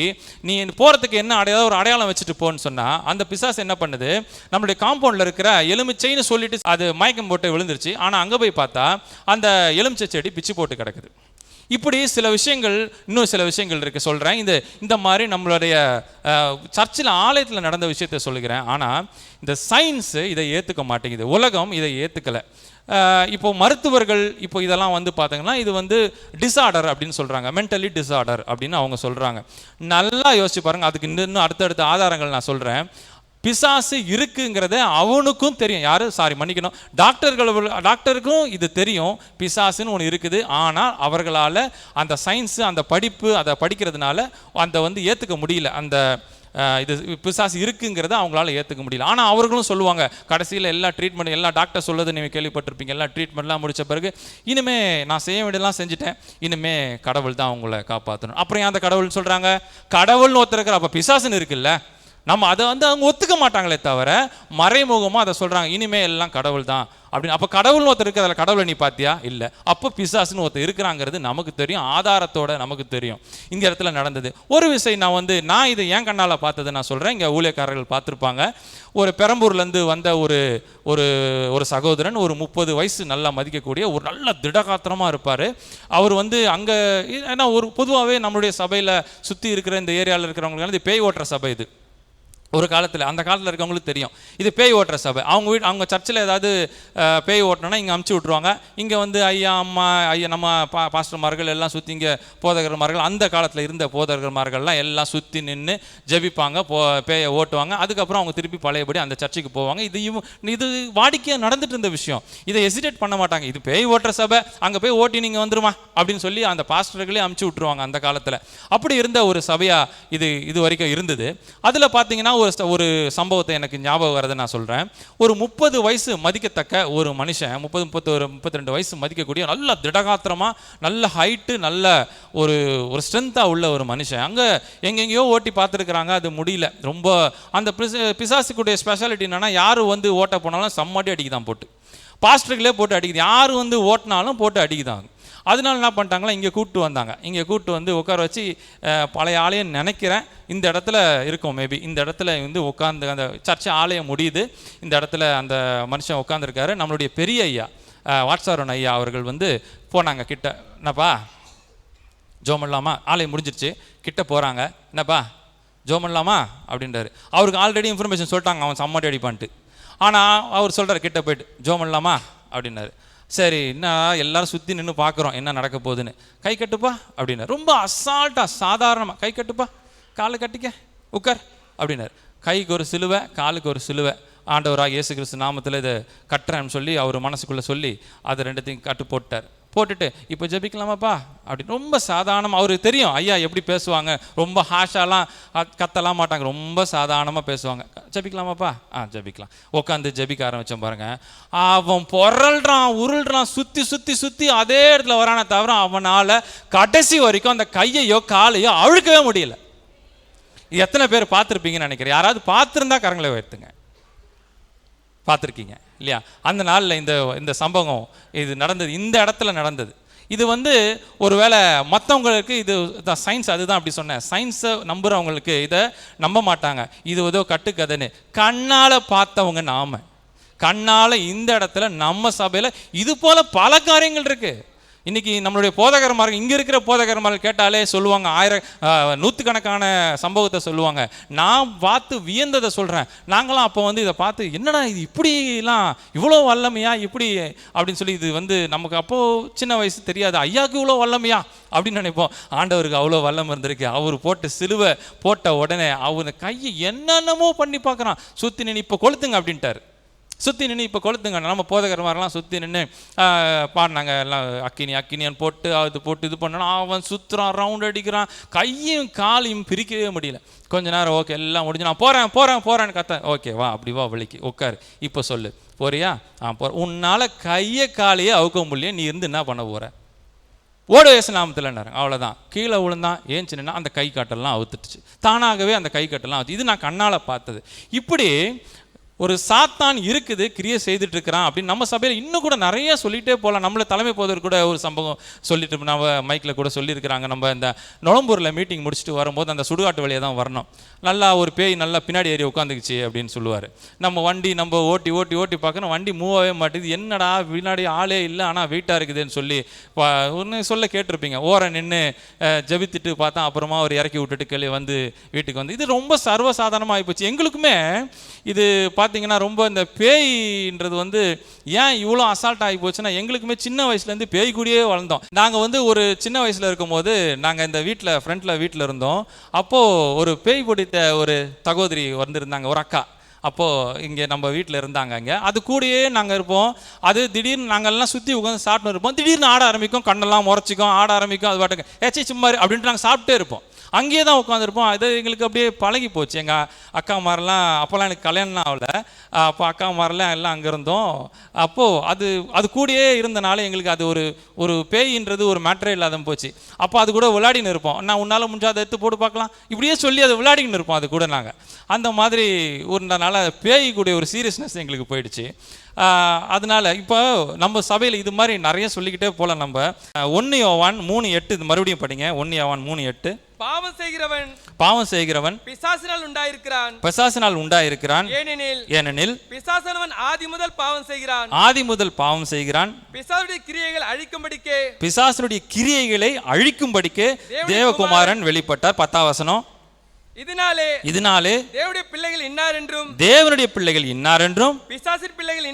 நீ போகிறதுக்கு என்ன ஒரு அடையாளம் வச்சுட்டு போன்னு சொன்னால், அந்த பிசாசு என்ன பண்ணுது, நம்மளுடைய காம்பவுண்டில் இருக்கிற எலுமிச்சைன்னு சொல்லிட்டு அது மயக்கம் போட்டு விழுந்துருச்சு. ஆனால் அங்கே போய் பார்த்தா அந்த எலுமிச்சை செடி பிச்சு போட்டு கிடக்குது. இப்படி சில விஷயங்கள், இன்னும் சில விஷயங்கள் இருக்குது சொல்கிறேன். இந்த மாதிரி நம்மளுடைய சர்ச்சில் ஆலயத்தில் நடந்த விஷயத்தை சொல்லுகிறேன். ஆனால் இந்த சயின்ஸு இதை ஏற்றுக்க மாட்டேங்குது, உலகம் இதை ஏற்றுக்கலை. இப்போ மருத்துவர்கள் இப்போ இதெல்லாம் பார்த்தீங்கன்னா இது டிஸார்டர் அப்படின்னு சொல்கிறாங்க, மென்டலி டிஸார்டர் அப்படின்னு அவங்க சொல்கிறாங்க. நல்லா யோசிச்சு பாருங்கள். அதுக்கு இன்னும் அடுத்தடுத்த ஆதாரங்கள் நான் சொல்கிறேன். பிசாசு இருக்குங்கிறத அவனுக்கும் தெரியும். மன்னிக்கணும், டாக்டருக்கும் இது தெரியும், பிசாசுன்னு ஒன்று இருக்குது. ஆனால் அவர்களால் அந்த சயின்ஸு, அந்த படிப்பு, அதை படிக்கிறதுனால அந்த ஏற்றுக்க முடியல. அந்த இது பிசாசு இருக்குங்கிறத அவங்களால ஏற்றுக்க முடியல. ஆனால் அவர்களும் சொல்லுவாங்க, கடைசியில் எல்லா ட்ரீட்மெண்ட், எல்லா டாக்டர் சொல்லுறது நீங்கள் கேள்விப்பட்டிருப்பீங்க, எல்லா ட்ரீட்மெண்ட்லாம் முடித்த பிறகு இனிமே நான் செய்ய வேண்டியதெல்லாம் செஞ்சுட்டேன், இனிமே கடவுள் தான் அவங்கள காப்பாற்றணும். அப்புறம் ஏன் அந்த கடவுள்னு சொல்கிறாங்க? கடவுள்னு ஒருத்தர் இருக்கிற, அப்போ பிசாசுன்னு இருக்குல்ல, நம்ம அதை அவங்க ஒத்துக்க மாட்டாங்களே தவிர மறைமுகமாக அதை சொல்கிறாங்க, இனிமே எல்லாம் கடவுள் தான் அப்படின்னு. அப்போ கடவுள்னு ஒருத்தர் இருக்கிற, அதில் கடவுளை நீ பார்த்தியா? இல்லை. அப்போ பிசாசுன்னு ஒருத்தர் இருக்கிறாங்கிறது நமக்கு தெரியும், ஆதாரத்தோட நமக்கு தெரியும். இந்த இடத்துல நடந்தது ஒரு விஷயம். நான் இதை ஏன் கண்ணால் பார்த்ததை நான் சொல்கிறேன். இங்கே ஊழியக்காரர்கள் பார்த்துருப்பாங்க. ஒரு பெரம்பூர்லேருந்து வந்த ஒரு சகோதரன், ஒரு 30 வயசு நல்லா மதிக்கக்கூடிய ஒரு நல்ல திடகாத்திரமாக இருப்பார். அவர் அங்கே ஏன்னா பொதுவாகவே நம்மளுடைய சபையில் சுற்றி இருக்கிற இந்த ஏரியாவில் இருக்கிறவங்களுக்கு பேய் ஓட்டுற சபை இது. ஒரு காலத்தில், அந்த காலத்தில் இருக்கவங்களுக்கு தெரியும் இது பேய் ஓட்டுற சபை. அவங்க சர்ச்சில் ஏதாவது பேய் ஓட்டணும்னா இங்கே அமுச்சு விட்ருவாங்க. இங்கே ஐயா அம்மா ஐயா நம்ம பாஸ்டர்மார்கள் எல்லாம் சுற்றி, இங்கே போதகர்மார்கள், அந்த காலத்தில் இருந்த போதகர்மார்கள்லாம் எல்லாம் சுற்றி நின்று ஜெபிப்பாங்க, பேயை ஓட்டுவாங்க. அதுக்கப்புறம் அவங்க திருப்பி பழையபடி அந்த சர்ச்சுக்கு போவாங்க. இது வாடிக்கையாக நடந்துட்டு இருந்த விஷயம். இதை ஹெசிடேட் பண்ண மாட்டாங்க. இது பேய் ஓட்டுற சபை, அங்கே போய் ஓட்டி நீங்கள் வந்துருமா அப்படின்னு சொல்லி அந்த பாஸ்டர்களே அமுச்சு விட்ருவாங்க அந்த காலத்தில். அப்படி இருந்த ஒரு சபையாக இது வரைக்கும் இருந்தது. அதில் பார்த்தீங்கன்னா நான் ஒரு சம்பவத்தை எனக்கு ஞாபகம் வரதை நான் சொல்கிறேன். ஒரு 30 வயசு மதிக்கத்தக்க ஒரு மனுஷன், 32 வயசு மதிக்கக்கூடிய நல்ல திடகாத்திரமாக, நல்ல ஹைட்டு, நல்ல ஒரு ஸ்ட்ரென்த்தாக உள்ள ஒரு மனுஷன். அங்கே எங்கெங்கேயோ ஓட்டி பார்த்துருக்குறாங்க, அது முடியல. ரொம்ப அந்த பிசாசுக்குடைய ஸ்பெஷாலிட்டி என்னென்னா, யார் வந்து ஓட்ட போனாலும் செம்மாட்டி அடிக்குதான், போட்டு பாஸ்டர்களே போட்டு அடிக்குது, யார் வந்து ஓட்டினாலும் போட்டு அடிக்குதாங்க. அதனால என்ன பண்ணிட்டாங்களா, இங்கே கூப்பிட்டு வந்தாங்க. இங்கே கூப்பிட்டு வந்து உட்கார வச்சு, பழைய ஆலயம் நினைக்கிறேன் இந்த இடத்துல இருக்கும், மேபி இந்த இடத்துல வந்து உட்காந்து அந்த சர்ச்சை ஆலயம் முடியுது, இந்த இடத்துல அந்த மனுஷன் உட்காந்துருக்காரு. நம்மளுடைய பெரிய ஐயா வாட்சாரன் ஐயா அவர்கள் வந்து போனாங்க கிட்ட. என்னப்பா ஜோம் பண்ணலாமா, ஆலயம் முடிஞ்சிருச்சு, கிட்ட போகிறாங்க. என்னப்பா ஜோம் பண்ணலாமா அப்படின்றாரு. அவருக்கு ஆல்ரெடி இன்ஃபர்மேஷன் சொல்லிட்டாங்க அவன் சம்மாட்டி அடிப்பான்ட்டு. ஆனால் அவர் சொல்கிறார் கிட்ட போய்ட்டு ஜோம் பண்ணலாமா அப்படின்னாரு. சரி, என்ன எல்லாரும் சுற்றி நின்று பார்க்குறோம் என்ன நடக்க போகுதுன்னு. கை கட்டுப்பா அப்படின்னாரு. ரொம்ப அசால்ட்டாக சாதாரணமாக கை கட்டுப்பா, காலை கட்டிக்க, உட்கார் அப்படின்னாரு. கைக்கு ஒரு சிலுவை, காலுக்கு ஒரு சிலுவை. ஆண்டவராக இயேசு கிறிஸ்து நாமத்தில் இதை கட்டுறேன்னு சொல்லி அவர் மனசுக்குள்ளே சொல்லி அதை ரெண்டுத்தையும் கட்டு போட்டார். போட்டுட்டு இப்போ ஜெபிக்கலாமாப்பா அப்படின்னு ரொம்ப சாதாரணமாக, அவருக்கு தெரியும் ஐயா எப்படி பேசுவாங்க, ரொம்ப ஹாஷாலாம் கத்தலாம் மாட்டாங்க, ரொம்ப சாதாரணமாக பேசுவாங்க. ஜெபிக்கலாமாப்பா, ஜெபிக்கலாம். உட்காந்து ஜெபிக்க ஆரம்பித்தோம் பாருங்க. அவன் பொறல்றான், உருள்றான், சுற்றி சுற்றி சுற்றி அதே இடத்துல வரானே தவிர அவனால் கடைசி வரைக்கும் அந்த கையையோ காலையோ அழுக்கவே முடியல. எத்தனை பேர் பார்த்துருப்பீங்கன்னு நினைக்கிறேன். யாராவது பார்த்துருந்தா கரங்களை உயர்த்துங்க. பார்த்துருக்கீங்க இல்லையா? அந்த நாளில் இந்த சம்பவம் இது நடந்தது, இந்த இடத்துல நடந்தது. இது வந்து ஒருவேளை மற்றவங்களுக்கு இது சயின்ஸ், அதுதான் அப்படி சொன்னேன், சயின்ஸை நம்புகிறவங்களுக்கு இதை நம்ப மாட்டாங்க. இது ஏதோ கட்டுக்கதைன்னு. கண்ணால் பார்த்தவங்க நாம, கண்ணால் இந்த இடத்துல நம்ம சபையில் இது போல் பல காரியங்கள் இருக்குது. இன்றைக்கி நம்மளுடைய போதகர்மார்கள், இங்கே இருக்கிற போதகர்மார்கள் கேட்டாலே சொல்லுவாங்க, நூற்றுக்கணக்கான சம்பவத்தை சொல்லுவாங்க. நான் பார்த்து வியந்ததை சொல்கிறேன். நாங்களாம் அப்போ வந்து இதை பார்த்து என்னடா இது இப்படிலாம் இவ்வளோ வல்லமையா இப்படி அப்படின்னு சொல்லி, இது வந்து நமக்கு அப்போது சின்ன வயசு தெரியாது, ஐயாவுக்கு இவ்வளோ வல்லமையா அப்படின்னு நினைப்போம். ஆண்டவருக்கு அவ்வளோ வல்லம் இருந்திருக்கு. அவர் போட்டு சிலுவை போட்ட உடனே அவர் கையை என்னென்னமோ பண்ணி பார்க்குறான். சுற்றி நின்று இப்போ கொளுத்துங்க அப்படின்ட்டார். சுற்றி நின்று இப்போ கொளுத்துங்க. நம்ம போதகர் மாதிரிலாம் சுற்றி நின்று பாடினாங்க எல்லாம், அக்கினியான்னு போட்டு அது போட்டு இது பண்ணணும். அவன் சுற்றுறான், ரவுண்ட் அடிக்கிறான், கையும் காலையும் பிரிக்கவே முடியல. கொஞ்ச நேரம் ஓகே எல்லாம் முடிஞ்சு, நான் போகிறேன்னு கத்த. ஓகே வா, அப்படி வா, வலிக்கு உட்காரு, இப்போ சொல்லு, போறியா? உன்னால் கையை காலையே அவுக்க முடியல, நீ இருந்து என்ன பண்ண போகிற? ஓட வயசு நாமத்தில்னாரு. அவ்வளோதான். கீழே விழுந்தான், ஏஞ்சி நின்னா அந்த கை காட்டெல்லாம் அவுத்துட்டுச்சு. தானாகவே அந்த கை காட்டெல்லாம் அவுத்து. இது நான் கண்ணால் பார்த்தது. இப்படி ஒரு சாத்தான் இருக்குது, கிரியை செய்துட்டு இருக்கிறான் அப்படின்னு நம்ம சபையில் இன்னும் கூட நிறைய சொல்லிகிட்டே போகலாம். நம்மளை தலைமை போதர் கூட ஒரு சம்பவம் சொல்லிட்டு நம்ம மைக்கில் கூட சொல்லியிருக்கிறாங்க. நம்ம இந்த நுளம்பூரில் மீட்டிங் முடிச்சுட்டு வரும்போது அந்த சுடுகாட்டு வழியாக தான் வரணும். நல்லா ஒரு பேய் நல்லா பின்னாடி ஏறி உட்காந்துக்குச்சு அப்படின்னு சொல்லுவார். நம்ம வண்டி நம்ம ஓட்டி பார்க்கணும், வண்டி மூவ் ஆகவே மாட்டேது. என்னடா பின்னாடி ஆளே இல்லை ஆனால் வெயிட்டாக இருக்குதுன்னு சொல்லி ஒன்று சொல்ல கேட்டிருப்பீங்க. ஓர நின்று ஜபித்துட்டு பார்த்தா அப்புறமா அவர் இறக்கி விட்டுட்டு கிளி வந்து வீட்டுக்கு வந்து, இது ரொம்ப சர்வசாதாரணமாக ஆகிப்போச்சு. எங்களுக்குமே இது பார்த்தீங்கன்னா ரொம்ப இந்த பேய்ன்றது வந்து ஏன் இவ்வளோ அசால்ட் ஆகி போச்சுன்னா, எங்களுக்குமே சின்ன வயசுலேருந்து பேய் கூடயே வளர்ந்தோம். நாங்கள் வந்து ஒரு சின்ன வயசில் இருக்கும்போது நாங்கள் இந்த ஃப்ரண்ட்டில் வீட்டில் இருந்தோம். அப்போது ஒரு பேய் பிடித்த ஒரு சகோதரி வந்திருந்தாங்க, ஒரு அக்கா. அப்போது இங்கே நம்ம வீட்டில் இருந்தாங்க. இங்கே அது கூடயே நாங்கள் இருப்போம். அது திடீர்னு நாங்கள்லாம் சுற்றி உட்காந்து சாப்பிட்டு இருப்போம். திடீர்னு ஆட ஆரம்பிக்கும், கண்ணெல்லாம் முறைச்சிக்கும், ஆட ஆரம்பிக்கும். அது பாட்டுக்கு ஏச்சி சும்மா அப்படின்ட்டு நாங்கள் சாப்பிட்டே இருப்போம். அங்கேயே தான் உட்காந்துருப்போம். அது எங்களுக்கு அப்படியே பழகி போச்சு. எங்கள் அக்காமாரெலாம் அப்போல்லாம் எனக்கு கல்யாணம் ஆகலை. அப்போ அக்காமாரெலாம் எல்லாம் அங்கே இருந்தோம். அப்போது அது கூடயே இருந்தனால எங்களுக்கு அது ஒரு பேயின்றது ஒரு மேட்டரே இல்லாத போச்சு. அப்போ அது கூட விளையாடின்னு இருப்போம். நான் உன்னால் முடிஞ்சால் எடுத்து போட்டு பார்க்கலாம் இப்படியே சொல்லி அதை விளையாடின்னு இருப்போம். அது கூட நாங்கள் அந்த மாதிரி இருந்தனால பேய் கூட ஒரு சீரியஸ்னஸ் எங்களுக்கு போயிடுச்சு. அதனால இப்போ நம்ம சபையில் இது மாதிரி நிறைய சொல்லிக்கிட்டே போகலாம். நம்ம 1 யோவான் 3:8 இது மறுபடியும் படிங்க. 1 யோவான் 3:8. பாவம் செய்கிறவன் பிசாசினால் உண்டாயிருக்கிறான். ஏனெனில் பிசாசானவன் ஆதி முதல் பாவம் செய்கிறான். பிசாசுடைய கிரியைகளை அழிக்கும்படிக்கே தேவகுமாரன் வெளிப்பட்டார். 10ஆம் வசனம். இதனாலே தேவனுடைய பிள்ளைகள் இன்னார் என்றும் பிசாசின் பிள்ளைகள்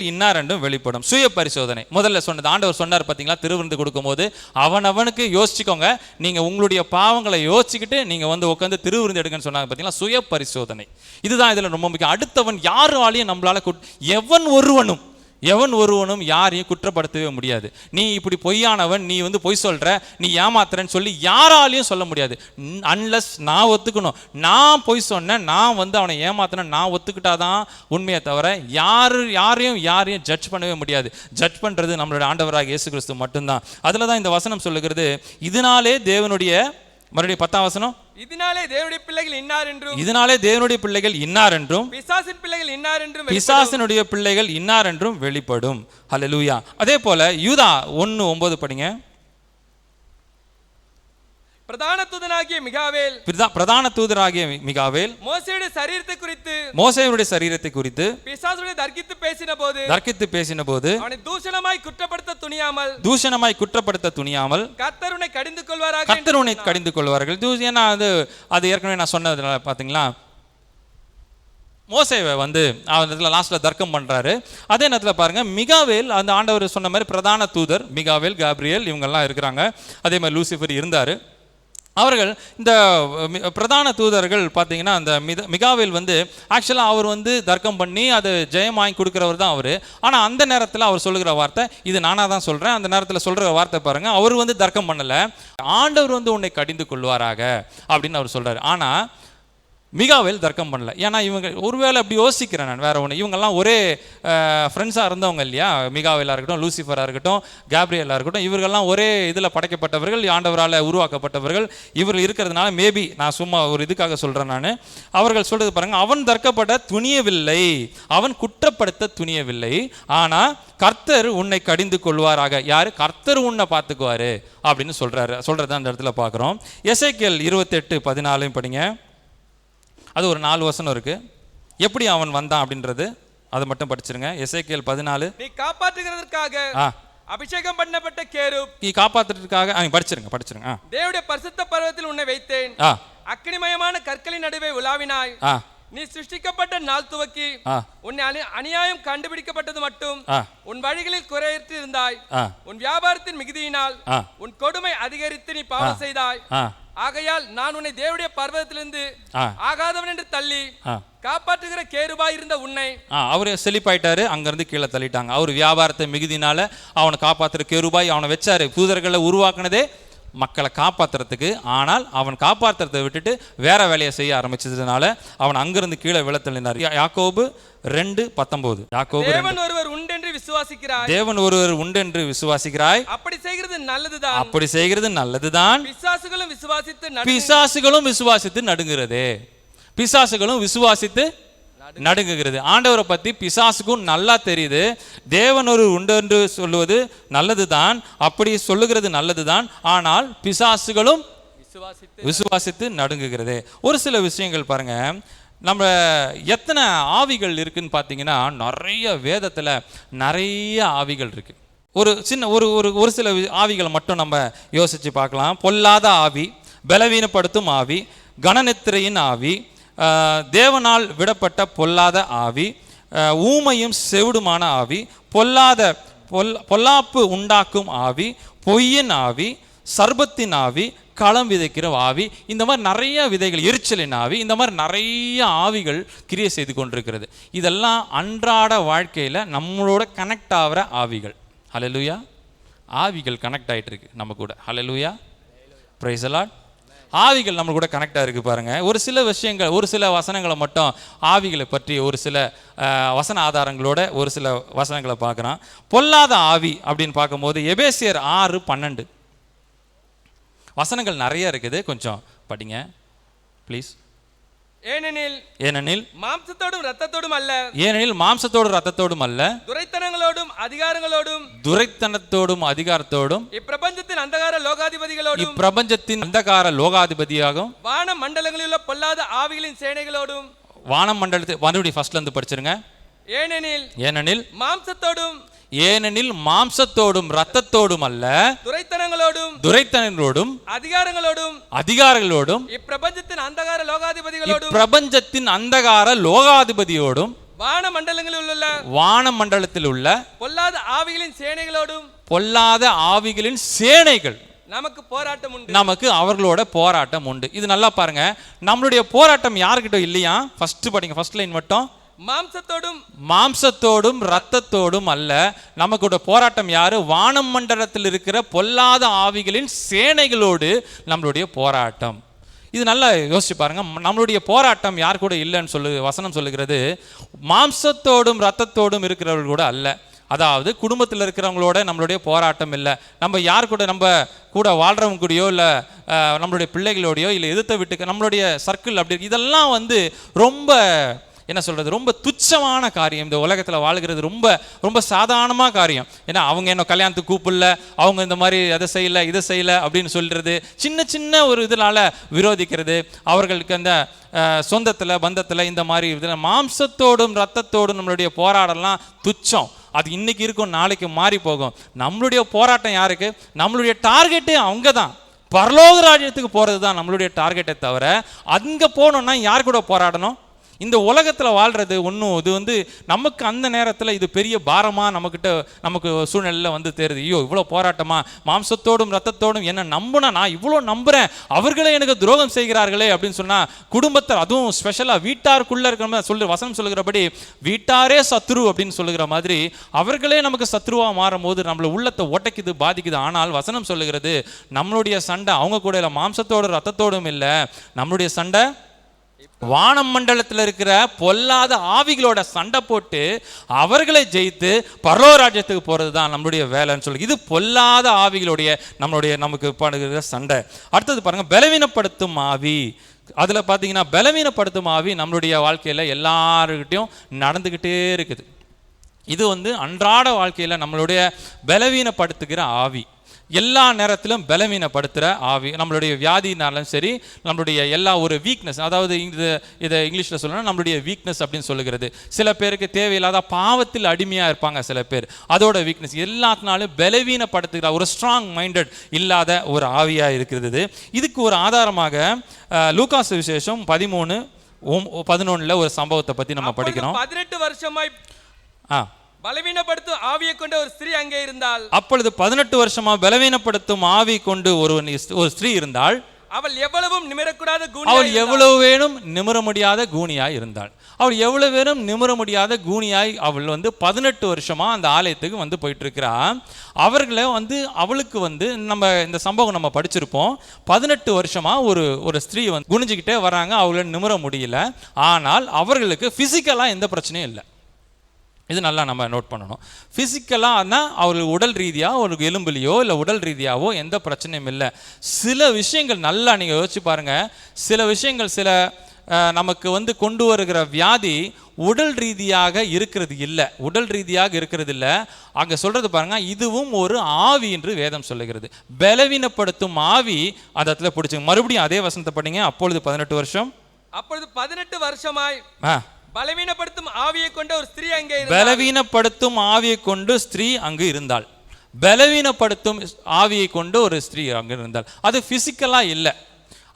இன்னார் என்றும் வெளிப்படும். சுய பரிசோதனை முதல்ல சொன்னது ஆண்டவர் சொன்னார் பார்த்தீங்களா, திருவிருந்து கொடுக்கும்போது அவனவனுக்கு யோசிச்சுக்கோங்க. நீங்க உங்களுடைய பாவங்களை யோசிச்சுக்கிட்டு நீங்க வந்து உட்காந்து திருவிருந்து எடுங்கன்னு சொன்னாங்க பார்த்தீங்களா. சுய பரிசோதனை இதுதான் இதுல ரொம்ப முக்கியம். அடுத்தவன் யாராலையும் நம்மளால எவன் ஒருவனும் எவன் ஒருவனும் யாரையும் குற்றப்படுத்தவே முடியாது. நீ இப்படி பொய்யானவன், நீ பொய் சொல்ற, நீ ஏமாத்துறன்னு சொல்லி யாராலையும் சொல்ல முடியாது. அன்லஸ் நான் ஒத்துக்கணும், நான் பொய் சொன்னேன், நான் அவனை ஏமாத்தினேன், நான் ஒத்துக்கிட்டாதான் உண்மையை தவிர யாரையும் ஜட்ஜ் பண்ணவே முடியாது. ஜட்ஜ் பண்றது நம்மளுடைய ஆண்டவராக இயேசு கிறிஸ்து மட்டும்தான். அதுல தான் இந்த வசனம் சொல்லுகிறது, இதனாலே தேவனுடைய, மறுபடியும் 10ஆம் வசனம், இதனாலே தேவனுடைய பிள்ளைகள் இன்னார் என்றும், இதனாலே தேவனுடைய பிள்ளைகள் இன்னார் என்றும், பிசாசின் பிள்ளைகள் இன்னார் என்றும், பிசாசினுடைய பிள்ளைகள் இன்னார் என்றும் வெளிப்படும். ஹல்லேலூயா. அதே போல யூதா 1:9 படிங்க. பிரதான தூதனாகிய மிகாவேல், பிரதான தூதராகிய மிகாவேல் மோசேயுடைய சரீரத்தை குறித்து பிசாசுடைய தர்க்கித்து பேசின போது அவனை தூஷணமாய் குற்றப்படுத்த துணியாமல் கர்த்தர் உன்னை கடிந்து கொள்வார்கள். ஏன்னா அது ஏற்கனவே நான் சொன்னதுனால பாத்தீங்களா, மோசேவை லாஸ்ட்ல தர்க்கம் பண்றாரு. அதே நேரத்தில் பாருங்க, மிகாவேல் அந்த ஆண்டவர் சொன்ன மாதிரி பிரதான தூதர் மிகாவேல், காப்ரியேல் இவங்கெல்லாம் இருக்கிறாங்க. அதே மாதிரி லூசிஃபர் இருந்தாரு. அவர்கள் இந்த பிரதான தூதர்கள் பார்த்தீங்கன்னா, அந்த மிகாவேல் ஆக்சுவலாக அவர் தர்க்கம் பண்ணி அது ஜெயம் வாங்கி கொடுக்குறவர் தான் அவர். ஆனால் அந்த நேரத்தில் அவர் சொல்லுகிற வார்த்தை, இது நானாக தான் சொல்கிறேன், அந்த நேரத்தில் சொல்கிற வார்த்தை பாருங்கள், அவர் தர்க்கம் பண்ணலை, ஆண்டவர் உன்னை கடிந்து கொள்வாராக அப்படின்னு அவர் சொல்கிறார். ஆனால் மிகாவேல் தர்க்கம் பண்ணல. ஏன்னா இவங்க ஒருவேளை அப்படி யோசிக்கிறேன் நான், வேற ஒன்று, இவங்கெல்லாம் ஒரே ஃப்ரெண்ட்ஸாக இருந்தவங்க இல்லையா, மிகாவேலாக இருக்கட்டும், லூசிஃபராக இருக்கட்டும், கேப்ரியலாக இருக்கட்டும், இவர்கள்லாம் ஒரே இதில் படைக்கப்பட்டவர்கள், ஆண்டவரால் உருவாக்கப்பட்டவர்கள். இவர்கள் இருக்கிறதுனால மேபி நான் சும்மா ஒரு இதுக்காக சொல்கிறேன் நான், அவர்கள் சொல்கிறது பாருங்க, அவன் தர்க்கப்பட துணியவில்லை, அவன் குற்றப்படுத்த துணியவில்லை, ஆனால் கர்த்தர் உன்னை கடிந்து கொள்வாராக. யாரு? கர்த்தர் உன்னை பார்த்துக்குவாரு அப்படின்னு சொல்றத அந்த இடத்துல பார்க்குறோம். எசேக்கியேல் 28:14 படிங்க. அது ஒரு 4 வசனம் இருக்கு. எப்படி அவன் வந்தான் அப்படின்றது அதை மட்டும் படிச்சிருங்க. எசேக்கியேல் 14. நீ காப்பாற்றுகிறதற்காக அபிஷேகம் பண்ணப்பட்ட கேருப், நீ காப்பாற்றுறதுக்காக படிச்சிருங்க. தேவனுடைய பரிசுத்த பர்வதத்தில் உன்னை வைத்தேன், அக்கினிமயமான கற்களின் நடுவே உலாவினாய், நீ சிருஷ்டிக்கப்பட்ட நாள் துவக்கி உன்னை அநியாயம் கண்டுபிடிக்கப்பட்டது மட்டும் உன் வழிகளில் குறைத்து இருந்தாய், உன் வியாபாரத்தின் மிகுதியினால் உன் கொடுமை அதிகரித்து நீ பாவம் செய்தாய், ஆகையால் நான் உன்னை தேவனுடைய பர்வதத்திலிருந்து ஆகாதவன் என்று தள்ளி காப்பாற்றுகிற கேருபாய் இருந்த உன்னை, அவரு செழிப்பாயிட்டாரு, அங்கிருந்து கீழே தள்ளிட்டாங்க. அவர் வியாபாரத்தை மிகுதினால அவனை காப்பாற்றுற கேருபாய் அவனை வச்சாரு. தூதர்களை உருவாக்குனதே மக்களை காப்பாற்றுறதுக்கு. ஆனால் அவன் காப்பாற்றுறதை விட்டுட்டு வேற வேலையை செய்ய ஆரம்பிச்சதுனால அவன் அங்கிருந்து கீழே விழத்தள்ளினார். யாக்கோபு 2:19. தேவன் ஒருவர் உண்டென்று விசுவாசிக்கிறாய், தேவன் ஒருவர் உண்டென்று விசுவாசிக்கிறாய், அப்படி செய்கிறது நல்லதுதான், அப்படி செய்கிறது நல்லதுதான், பிசாசுகளும் விசுவாசித்து நடுங்குகிறதே, பிசாசுகளும் விசுவாசித்து நடுங்குகிறது. ஆண்டவரை பத்தி பிசாசுக்கும் நல்லா தெரியுது. தேவன் ஒரு உண்டு என்று சொல்லுவது நல்லதுதான், அப்படி சொல்லுகிறது நல்லதுதான், ஆனால் பிசாசுகளும் விசுவாசித்து நடுங்குகிறது. ஒரு சில விஷயங்கள் பாருங்க, நம்ம எத்தனை ஆவிகள் இருக்குன்னு பார்த்தீங்கன்னா, நிறைய வேதத்தில் நிறைய ஆவிகள் இருக்கு. ஒரு சில ஆவிகளை மட்டும் நம்ம யோசிச்சு பார்க்கலாம். பொல்லாத ஆவி, பலவீனப்படுத்தும் ஆவி, கனநித்திரையின் ஆவி, தேவனால் விடப்பட்ட பொல்லாத ஆவி, ஊமையும் செவிடுமான ஆவி, பொல்லாப்பு உண்டாக்கும் ஆவி, பொய்யின் ஆவி, சர்பத்தின் ஆவி, களம் விதைக்கிற ஆவி, இந்த மாதிரி நிறைய விதைகள், எரிச்சலின் ஆவி, இந்த மாதிரி நிறைய ஆவிகள் கிரியை செய்து கொண்டிருக்கிறது. இதெல்லாம் அன்றாட வாழ்க்கையில் நம்மளோட கனெக்ட் ஆகிற ஆவிகள். ஹல்லேலூயா. ஆவிகள் கனெக்ட் ஆகிட்டு இருக்கு நம்ம கூட. ஹல்லேலூயா, பிரைஸ் தி லார்ட். ஆவிகள் நம்ம கூட கனெக்டாக இருக்குது பாருங்கள். ஒரு சில விஷயங்கள், ஒரு சில வசனங்களை மட்டும் ஆவிகளை பற்றி ஒரு சில வசன ஆதாரங்களோட ஒரு சில வசனங்களை பார்க்குறோம். பொல்லாத ஆவி அப்படின்னு பார்க்கும்போது எபேசியர் 6:12 வசனங்கள் நிறைய இருக்குது, கொஞ்சம் படிங்க ப்ளீஸ். ஏனெனில் மாம்சத்தோடும் இரத்தத்தோடும் அல்ல, ஏனெனில் மாம்சத்தோடும் இரத்தத்தோடும் அல்ல, துரைத்தனங்களோடும் அதிகாரத்தோடும் இப்பிரபஞ்சத்தின் அந்தகார லோகாதிபதியாகும் வான மண்டலங்களில் உள்ள பொல்லாத ஆவிகளின் சேனைகளோடும், வான மண்டலத்தை மறுபடியும் ஃபர்ஸ்ட்ல இருந்து படிச்சிருங்க. ஏனெனில் மாம்சத்தோடும் இரத்தத்தோடும் அல்ல, துரைத்தனங்களோடும் அதிகாரங்களோடும் இப்பிரபஞ்சத்தின் அந்தகார லோகாதிபதியோடும் வான மண்டலத்தில் உள்ள பொல்லாத ஆவிகளின் சேனைகள் நமக்கு போராட்டம் உண்டு, நமக்கு அவர்களோட போராட்டம் உண்டு. இது நல்லா பாருங்க, நம்மளுடைய போராட்டம் யாருக்கிட்ட இல்லையா? ஃபர்ஸ்ட் படிங்க, ஃபர்ஸ்ட் லைன் மட்டும். மாம்சத்தோடும் இரத்தத்தோடும் அல்ல. நமக்கு போராட்டம் யாரு? வானம் மண்டலத்தில் இருக்கிற பொல்லாத ஆவிகளின் சேனைகளோடு நம்மளுடைய போராட்டம். இது நல்லா யோசிச்சு பாருங்க. நம்மளுடைய போராட்டம் யார் கூட இல்லைன்னு வசனம் சொல்லுகிறது. மாம்சத்தோடும் இரத்தத்தோடும் இருக்கிறவர்கள் கூட அல்ல. அதாவது குடும்பத்தில் இருக்கிறவங்களோட நம்மளுடைய போராட்டம் இல்லை. நம்ம யார் கூட, நம்ம கூட வாழ்கிறவங்க கூடயோ இல்லை நம்மளுடைய பிள்ளைகளோடையோ இல்லை எதிர்த்த வீட்டுக்கு நம்மளுடைய சர்க்கிள் அப்படி இதெல்லாம் ரொம்ப என்ன சொல்கிறது, ரொம்ப துச்சமான காரியம். இந்த உலகத்தில் வாழ்கிறது ரொம்ப ரொம்ப சாதாரணமான காரியம். ஏன்னா அவங்க என்ன கல்யாணத்துக்கு கூப்பிடல, அவங்க இந்த மாதிரி அதை செய்யலை இதை செய்யலை அப்படின்னு சொல்கிறது, சின்ன சின்ன ஒரு இதனால் விரோதிக்கிறது, அவர்களுக்கு அந்த சொந்தத்தில் பந்தத்தில் இந்த மாதிரி இதில் மாம்சத்தோடும் இரத்தத்தோடும் நம்மளுடைய போராடலாம் துச்சம். அது இன்னைக்கு இருக்கும், நாளைக்கு மாறி போகும். நம்மளுடைய போராட்டம் யாருக்கு? நம்மளுடைய டார்கெட்டு அவங்க தான். பரலோக ராஜ்யத்துக்கு போகிறது தான் நம்மளுடைய டார்கெட்டை தவிர அங்கே போனோம்னா யார் கூட போராடணும்? இந்த உலகத்தில் வாழ்கிறது ஒன்றும் இது நமக்கு அந்த நேரத்தில் இது பெரிய பாரமாக நமக்கு சூழ்நிலையில் தேருது. ஐயோ இவ்வளோ போராட்டமா, மாம்சத்தோடும் இரத்தத்தோடும் என்ன நம்புனா, நான் இவ்வளோ நம்புகிறேன், அவர்களே எனக்கு துரோகம் செய்கிறார்களே அப்படின்னு சொன்னால் குடும்பத்தை, அதுவும் ஸ்பெஷலாக வீட்டாருக்குள்ளே இருக்கிற வசனம் சொல்லுகிறபடி வீட்டாரே சத்ரு அப்படின்னு சொல்லுகிற மாதிரி அவர்களே நமக்கு சத்ருவாக மாறும் போது நம்மளை உள்ளத்தை ஒட்டைக்குது, பாதிக்குது. ஆனால் வசனம் சொல்லுகிறது நம்மளுடைய சண்டை அவங்க கூட இல்லை, மாம்சத்தோடும் இரத்தத்தோடும் இல்லை. நம்மளுடைய சண்டை வானம் மண்டலத்தில் இருக்கிற பொல்லாத ஆவிகளோட சண்டை போட்டு அவர்களை ஜெயித்து பரலோக ராஜ்யத்துக்கு போறது தான் நம்மளுடைய வேலைன்னு சொல்லி. இது பொல்லாத ஆவிகளுடைய நமக்கு பண்ணுகிற சண்டை. அடுத்தது பாருங்க, பலவீனப்படுத்தும் ஆவி. அதில் பார்த்தீங்கன்னா பலவீனப்படுத்தும் ஆவி நம்மளுடைய வாழ்க்கையில் எல்லாருக்கிட்டையும் நடந்துக்கிட்டே இருக்குது. இது அன்றாட வாழ்க்கையில் நம்மளுடைய பலவீனப்படுத்துகிற ஆவி. எல்லா நேரத்திலும் பலவீனப்படுத்துகிற ஆவி. நம்மளுடைய வியாதினாலும் சரி, நம்மளுடைய எல்லா ஒரு வீக்னஸ், அதாவது இதை இங்கிலீஷில் சொல்லணும்னா நம்மளுடைய வீக்னஸ் அப்படின்னு சொல்லுகிறது. சில பேருக்கு தேவையில்லாத பாவத்தில் அடிமையாக இருப்பாங்க சில பேர், அதோட வீக்னஸ் எல்லாத்தினாலும் பலவீனப்படுத்துகிற ஒரு ஸ்ட்ராங் மைண்டட் இல்லாத ஒரு ஆவியாக இருக்கிறது. இதுக்கு ஒரு ஆதாரமாக லூக்கா சுவிசேஷம் 13:11 ஒரு சம்பவத்தை பற்றி நம்ம படிக்கிறோம். 18 வருஷமாய் பலவீனப்படுத்தும் ஆவியை கொண்ட ஒரு ஸ்திரீ அங்கே இருந்தாள். அப்பொழுது 18 வருஷமா பலவீனப்படுத்தும் ஆவி கொண்டு ஒரு ஸ்திரீ இருந்தாள். அவள் எவ்வளவும் நிமிரக்கூடாத அவள் எவ்வளவு வேணும் நிமிர முடியாத கூனியாய் இருந்தாள். அவள் எவ்வளவு வேணும் நிமிர முடியாத கூனியாய் அவள் 18 வருஷமா அந்த ஆலயத்துக்கு போயிட்டு இருக்கிறா. அவர்களை அவளுக்கு நம்ம இந்த சம்பவம் நம்ம படிச்சிருப்போம். 18 வருஷமா ஒரு ஸ்திரீ குனிஞ்சுக்கிட்டே வராங்க, அவளை நிமிர முடியல. ஆனால் அவர்களுக்கு பிசிக்கலா எந்த பிரச்சனையும் இல்லை. இது நல்லா நம்ம நோட் பண்ணணும். ஃபிசிக்கலாக அவர்கள் உடல் ரீதியாக ஒரு எலும்புலையோ இல்லை உடல் ரீதியாகவோ எந்த பிரச்சனையும் இல்லை. சில விஷயங்கள் நல்லா நீங்கள் யோசிச்சு பாருங்கள். சில விஷயங்கள் நமக்கு கொண்டு வருகிற வியாதி உடல் ரீதியாக இருக்கிறது இல்லை, உடல் ரீதியாக இருக்கிறது இல்லை. அங்கே சொல்கிறது பாருங்க, இதுவும் ஒரு ஆவி என்று வேதம் சொல்லுகிறது. பலவீனப்படுத்தும் ஆவி அந்த இடத்துல பிடிச்சிங்க. மறுபடியும் அதே வசனத்தை படிங்க. அப்பொழுது 18 வருஷம், அப்பொழுது 18 வருஷமாய் பலவீனப்படுத்தும் ஆவியை கொண்ட ஒரு ஸ்திரீ அங்கே இருந்தாள். பலவீனப்படுத்தும் ஆவியை கொண்டு ஸ்திரீ அங்கு இருந்தாள். பலவீனப்படுத்தும் ஆவியை கொண்டு ஒரு ஸ்திரீ அங்கு இருந்தாள். அது பிசிக்கலா இல்லை,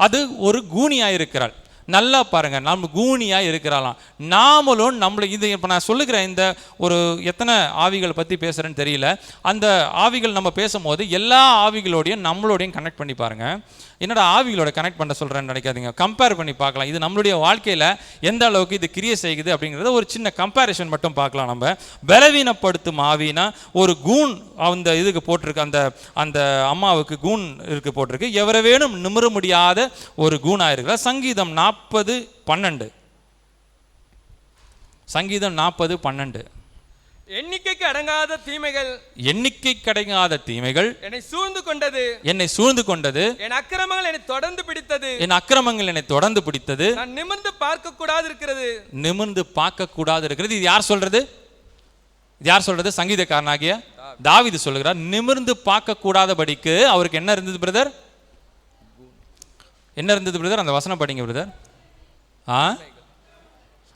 அது ஒரு கூனியா இருக்கிறாள். நல்லா பாருங்க, நம்ம கூனியா இருக்கிறாளாம். நாமளும் இது இப்போ நான் சொல்லுகிறேன், இந்த ஒரு எத்தனை ஆவிகள் பற்றி பேசுகிறேன்னு தெரியல. அந்த ஆவிகள் நம்ம பேசும்போது எல்லா ஆவிகளோடையும் நம்மளோடையும் கனெக்ட் பண்ணி பாருங்க. என்னோட ஆவிகளோட கனெக்ட் பண்ண சொல்கிறேன்னு நினைக்காதீங்க, கம்பேர் பண்ணி பார்க்கலாம். இது நம்மளுடைய வாழ்க்கையில் எந்த அளவுக்கு இது கிரியை செய்யுது அப்படிங்கிறத ஒரு சின்ன கம்பேரிஷன் மட்டும் பார்க்கலாம். நம்ம பலவீனப்படுத்தும் ஆவினா ஒரு கூன் அந்த இதுக்கு போட்டிருக்கு, அந்த அம்மாவுக்கு கூன் இருக்கு போட்டிருக்கு. எவரை வேணும் நிமிர முடியாத ஒரு கூனாக இருக்கிற. சங்கீதம் 40:12, சங்கீதம் 40:12. எண்ணிக்கைக்கு அடங்காத தீமைகள், எண்ணிக்கைக்கு அடங்காத தீமைகள் என்னை சூழ்ந்து கொண்டது, என்னை சூழ்ந்து கொண்டது. என் அக்கிரமங்கள் என்னை தொடர்ந்து பிடித்தது, என் அக்கிரமங்கள் என்னை தொடர்ந்து பிடித்தது. நான் நிமிர்ந்து பார்க்க கூடாது இருக்கிறது, நிமிர்ந்து பார்க்க கூடாது இருக்கிறது. இது யார் சொல்றது? யார் சொல்றது? சங்கீதக்காரனாகிய தாவீது சொல்லுகிறார். நிமிர்ந்து பார்க்க கூடாதபடிக்கு அவருக்கு என்ன இருந்தது பிரதர்? என்ன இருந்தது பிரதர்? அந்த வசனம் படிங்க பிரதர்.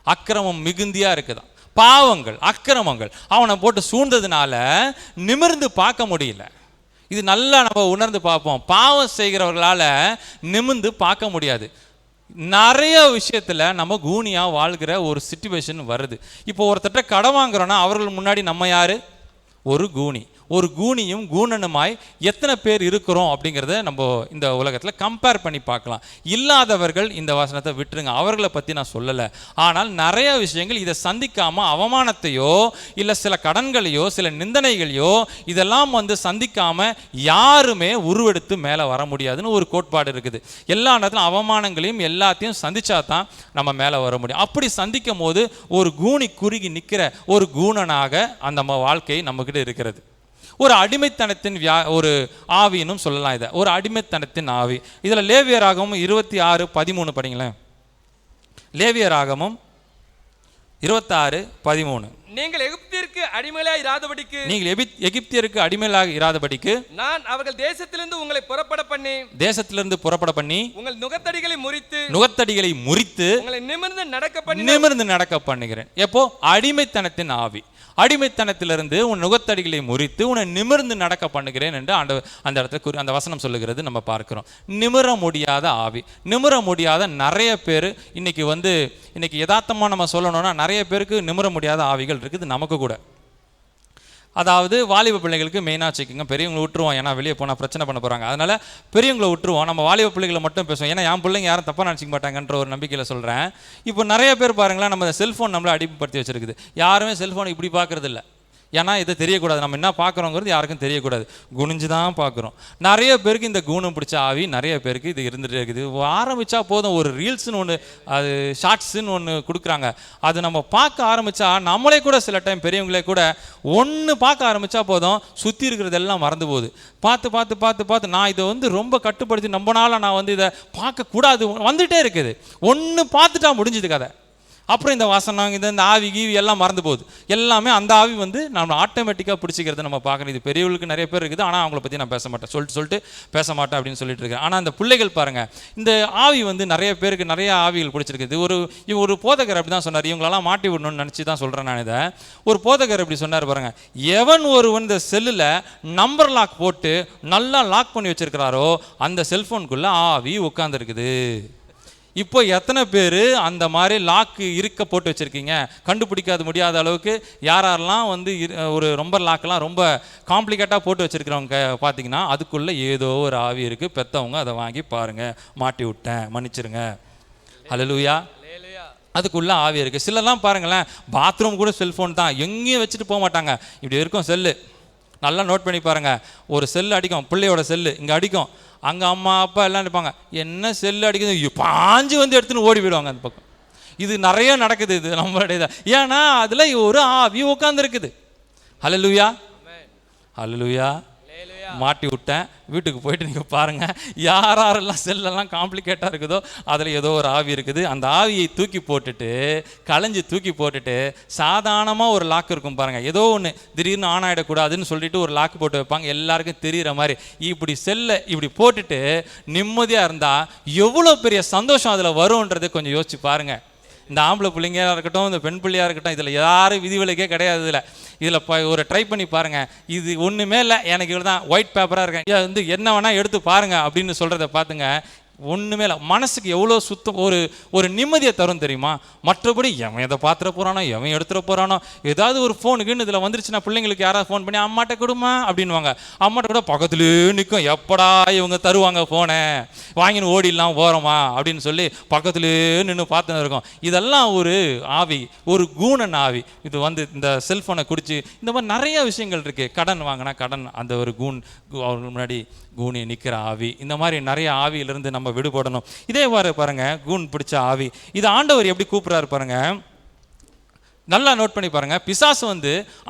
அக்கிரமம் மிகுந்தியா இருக்குதான், பாவங்கள் அக்கிரமங்கள் அவனை போட்டு சூழ்ந்ததுனால நிமிர்ந்து பார்க்க முடியல. இது நல்லா நம்ம உணர்ந்து பார்ப்போம். பாவம் செய்கிறவர்களால நிமிர்ந்து பார்க்க முடியாது. நிறைய விஷயத்துல நம்ம கூனியா வாழ்கிற ஒரு சிச்சுவேஷன் வருது. இப்போ ஒருத்தட்ட கடன் வாங்குறோன்னா அவர்கள் முன்னாடி நம்ம யாரு? ஒரு கூனி. ஒரு கூனியும் கூணனுமாய் எத்தனை பேர் இருக்கிறோம் அப்படிங்கிறத நம்ம இந்த உலகத்தில் கம்பேர் பண்ணி பார்க்கலாம். இல்லாதவர்கள் இந்த வசனத்தை விட்டுருங்க, அவர்களை பற்றி நான் சொல்லலை. ஆனால் நிறைய விஷயங்கள் இதை சந்திக்காமல் அவமானத்தையோ இல்லை சில கடன்களையோ சில நிந்தனைகளையோ இதெல்லாம் வந்து சந்திக்காமல் யாருமே உருவெடுத்து மேலே வர முடியாதுன்னு ஒரு கோட்பாடு இருக்குது. எல்லா நேரத்திலும் அவமானங்களையும் எல்லாத்தையும் சந்திச்சா தான் நம்ம மேலே வர முடியும். அப்படி சந்திக்கும் போது ஒரு கூனி குறுகி நிற்கிற ஒரு கூணனாக அந்த வாழ்க்கை நம்மகிட்ட இருக்கிறது. ஒரு அடிமைத்தனத்தின் ஒரு ஆவின்னு சொல்லலாம். இதை ஒரு அடிமைத்தனத்தின் ஆவி. இதில் லேவியராகமும் 26:13 படிங்களேன். லேவியராகமும் 26:13. நீங்கள் எகிப்தியருக்கு அடிமையாக இராதபடிக்கு நான் அவர்கள் தேசத்திலிருந்து உங்களை புறப்பட பண்ணி உங்கள் நுகத்தடிகளை முறித்து உங்களை நிமிர்ந்து நடக்க பண்ணுகிறேன். எப்போ? அடிமைத்தனத்தின் ஆவி. அடிமைத்தனத்திலிருந்து உன் நுகத்தடிகளை முறித்து உன்னை நிமிர்ந்து நடக்க பண்ணுகிறேன் என்று அந்த இடத்துல அந்த வசனம் சொல்லுகிறது நம்ம பார்க்கிறோம். நிமிர முடியாத ஆவி, நிமிர முடியாத நிறைய பேர் இன்னைக்கு யதார்த்தமாக நம்ம சொல்லணும்னா நிறைய பேருக்கு நிமிர முடியாத ஆவிகள் இருக்குது நமக்கு கூட. அதாவது வாலிப பிள்ளைகளுக்கு மெயினாக வச்சுக்கோங்க, பெரியவங்களை விட்டுருவோம், ஏன்னா வெளியே போனால் பிரச்சனை பண்ண போகிறாங்க, அதனால் பெரியவங்களை விட்டுருவோம், நம்ம வாலிப பிள்ளைகளை மட்டும் பேசுவோம், ஏன்னா என் பிள்ளைங்க யாரும் தப்பாக நினச்சிக்க மாட்டாங்கன்ற ஒரு நம்பிக்கையில் சொல்கிறேன். இப்போ நிறைய பேர் பாருங்களேன், நம்ம செல்ஃபோன் நம்மளை அடிமைப்படுத்தி வச்சுருக்குது. யாருமே செல்ஃபோனை இப்படி பார்க்குறது இல்லை, ஏன்னா இதை தெரியக்கூடாது, நம்ம என்ன பார்க்குறோங்கிறது யாருக்கும் தெரியக்கூடாது, குனிஞ்சு தான் பார்க்குறோம். நிறைய பேருக்கு இந்த கூணம் பிடிச்ச ஆவி நிறைய பேருக்கு இது இருந்துகிட்டே இருக்குது. ஆரம்பித்தா போதும், ஒரு ரீல்ஸ்னு ஒன்று, அது ஷார்ட்ஸுன்னு ஒன்று கொடுக்குறாங்க, அது நம்ம பார்க்க ஆரம்பித்தா நம்மளே கூட சில டைம் பெரியவங்களே கூட ஒன்று பார்க்க ஆரம்பித்தா போதும், சுற்றி இருக்கிறதெல்லாம் மறந்து போகுது. பார்த்து நான் இதை ரொம்ப கட்டுப்படுத்தி ரொம்ப நாளாக நான் இதை பார்க்கக்கூடாது வந்துகிட்டே இருக்குது. ஒன்று பார்த்துட்டா முடிஞ்சுது கதை. அப்புறம் இந்த வாசனம் இந்த ஆவி கீவி எல்லாம் மறந்து போகுது. எல்லாமே அந்த ஆவி நம்ம ஆட்டோமேட்டிக்காக பிடிச்சிக்கிறத நம்ம பார்க்குறோம். இது பெரியவர்களுக்கு நிறைய பேர் இருக்குது, ஆனால் அவங்கள பற்றி நான் பேச மாட்டேன், சொல்லிட்டு பேச மாட்டேன் அப்படின்னு சொல்லிட்டு இருக்கேன். ஆனால் அந்த பிள்ளைகள் பாருங்கள், இந்த ஆவி நிறைய பேருக்கு நிறைய ஆவிகள் பிடிச்சிருக்குது. ஒரு போதகர் அப்படி தான் சொன்னார், இவங்களெல்லாம் மாட்டி விடணும்னு நினச்சி தான் சொல்கிறேன் நான் இதை. ஒரு போதகர் அப்படி சொன்னார் பாருங்கள், எவன் ஒருவன் இந்த செல்லில் நம்பர் லாக் போட்டு நல்லா லாக் பண்ணி வச்சிருக்கிறாரோ அந்த செல்ஃபோனுக்குள்ளே ஆவி உட்காந்துருக்குது. இப்போ எத்தனை பேர் அந்த மாதிரி லாக்கு இருக்க போட்டு வச்சுருக்கீங்க, கண்டுபிடிக்காத முடியாத அளவுக்கு யாரெல்லாம் ஒரு ரொம்ப லாக்கெல்லாம் ரொம்ப காம்ப்ளிகேட்டாக போட்டு வச்சுருக்கிறவங்க பார்த்தீங்கன்னா அதுக்குள்ளே ஏதோ ஒரு ஆவி இருக்குது. பெற்றவங்க அதை வாங்கி பாருங்கள், மாட்டி விட்டேன் மன்னிச்சிருங்க. ஹல்லேலூயா. அதுக்குள்ளே ஆவி இருக்குது. சிலர்லாம் பாருங்களேன், பாத்ரூம் கூட செல்ஃபோன் தான், எங்கேயும் வச்சுட்டு போக மாட்டாங்க, இப்படி இருக்கும் செல்லு. நல்லா நோட் பண்ணி பாருங்கள், ஒரு செல்லு அடிக்கும், பிள்ளையோட செல்லு இங்கே அடிக்கும், அங்கே அம்மா அப்பா எல்லாம் இருப்பாங்க, என்ன செல்லு அடிக்குது, பாஞ்சு எடுத்துன்னு ஓடி போயிடுவாங்க அந்த பக்கம். இது நிறைய நடக்குது, இது நம்மளுடைய. ஏன்னா அதில் ஒரு ஆவி உட்காந்துருக்குது. ஹல்லேலூயா, ஹல்லேலூயா. மாட்டி விட்டேன். வீட்டுக்கு போயிட்டு நீங்கள் பாருங்கள், யாரெல்லாம் செல்லெல்லாம் காம்ப்ளிகேட்டாக இருக்குதோ அதில் ஏதோ ஒரு ஆவி இருக்குது. அந்த ஆவியை தூக்கி போட்டுட்டு சாதாரணமாக ஒரு லாக் இருக்கும் பாருங்கள், ஏதோ ஒன்று திடீர்னு ஆன் ஆகிடக்கூடாதுன்னு சொல்லிட்டு ஒரு லாக் போட்டு வைப்பாங்க, எல்லாருக்கும் தெரிகிற மாதிரி. இப்படி செல்லை இப்படி போட்டுட்டு நிம்மதியாக இருந்தால் எவ்வளோ பெரிய சந்தோஷம் அதில் வரும்ன்றது கொஞ்சம் யோசிச்சு பாருங்கள். இந்த ஆம்பளை பிள்ளைங்களாக இருக்கட்டும், இந்த பெண் பிள்ளையாக இருக்கட்டும், இதில் யாரும் விதிவிலக்கே கிடையாது. இதில் ஒரு ட்ரை பண்ணி பாருங்கள், இது ஒன்றுமே இல்லை, எனக்கு இவ்வளோ தான், ஒயிட் பேப்பராக இருக்கேன், என்ன வேணால் எடுத்து பாருங்கள் அப்படின்னு சொல்கிறத பார்த்துங்க. ஒன்றுமே இல்லை, மனசுக்கு எவ்வளோ சுத்தம், ஒரு நிம்மதியை தரும் தெரியுமா. மற்றபடி எவன் எதை பார்த்துட போகிறானோ, எவன் எடுத்துகிட்டு போகிறானோ, ஏதாவது ஒரு ஃபோனுக்குன்னு இதில் வந்துருச்சுன்னா பிள்ளைங்களுக்கு யாராவது ஃபோன் பண்ணி அம்மாட்ட கொடுமா அப்படின்வாங்க. அம்மாட்ட கூட பக்கத்துலேயே நிற்கும், எப்படா இவங்க தருவாங்க ஃபோனை, வாங்கின்னு ஓடிடலாம் போகிறோமா அப்படின்னு சொல்லி பக்கத்துலேயே நின்று பார்த்துன்னு இருக்கும். இதெல்லாம் ஒரு ஆவி, ஒரு கூணன் ஆவி. இது இந்த செல்ஃபோனை குடிச்சு இந்த மாதிரி நிறைய விஷயங்கள் இருக்குது. கடன் வாங்கினா கடன், அந்த ஒரு அவங்களுக்கு முன்னாடி கூனி நிற்கிற ஆவி. இந்த மாதிரி நிறைய ஆவியிலிருந்து நம்ம விடுபடணும். இதே மாதிரி பாருங்க, கூன் பிடிச்ச ஆவி, இது ஆண்டவர் எப்படி கூப்பிட்றாரு பாருங்க, நல்லா நோட் பண்ணி பாருங்க. பிசாசு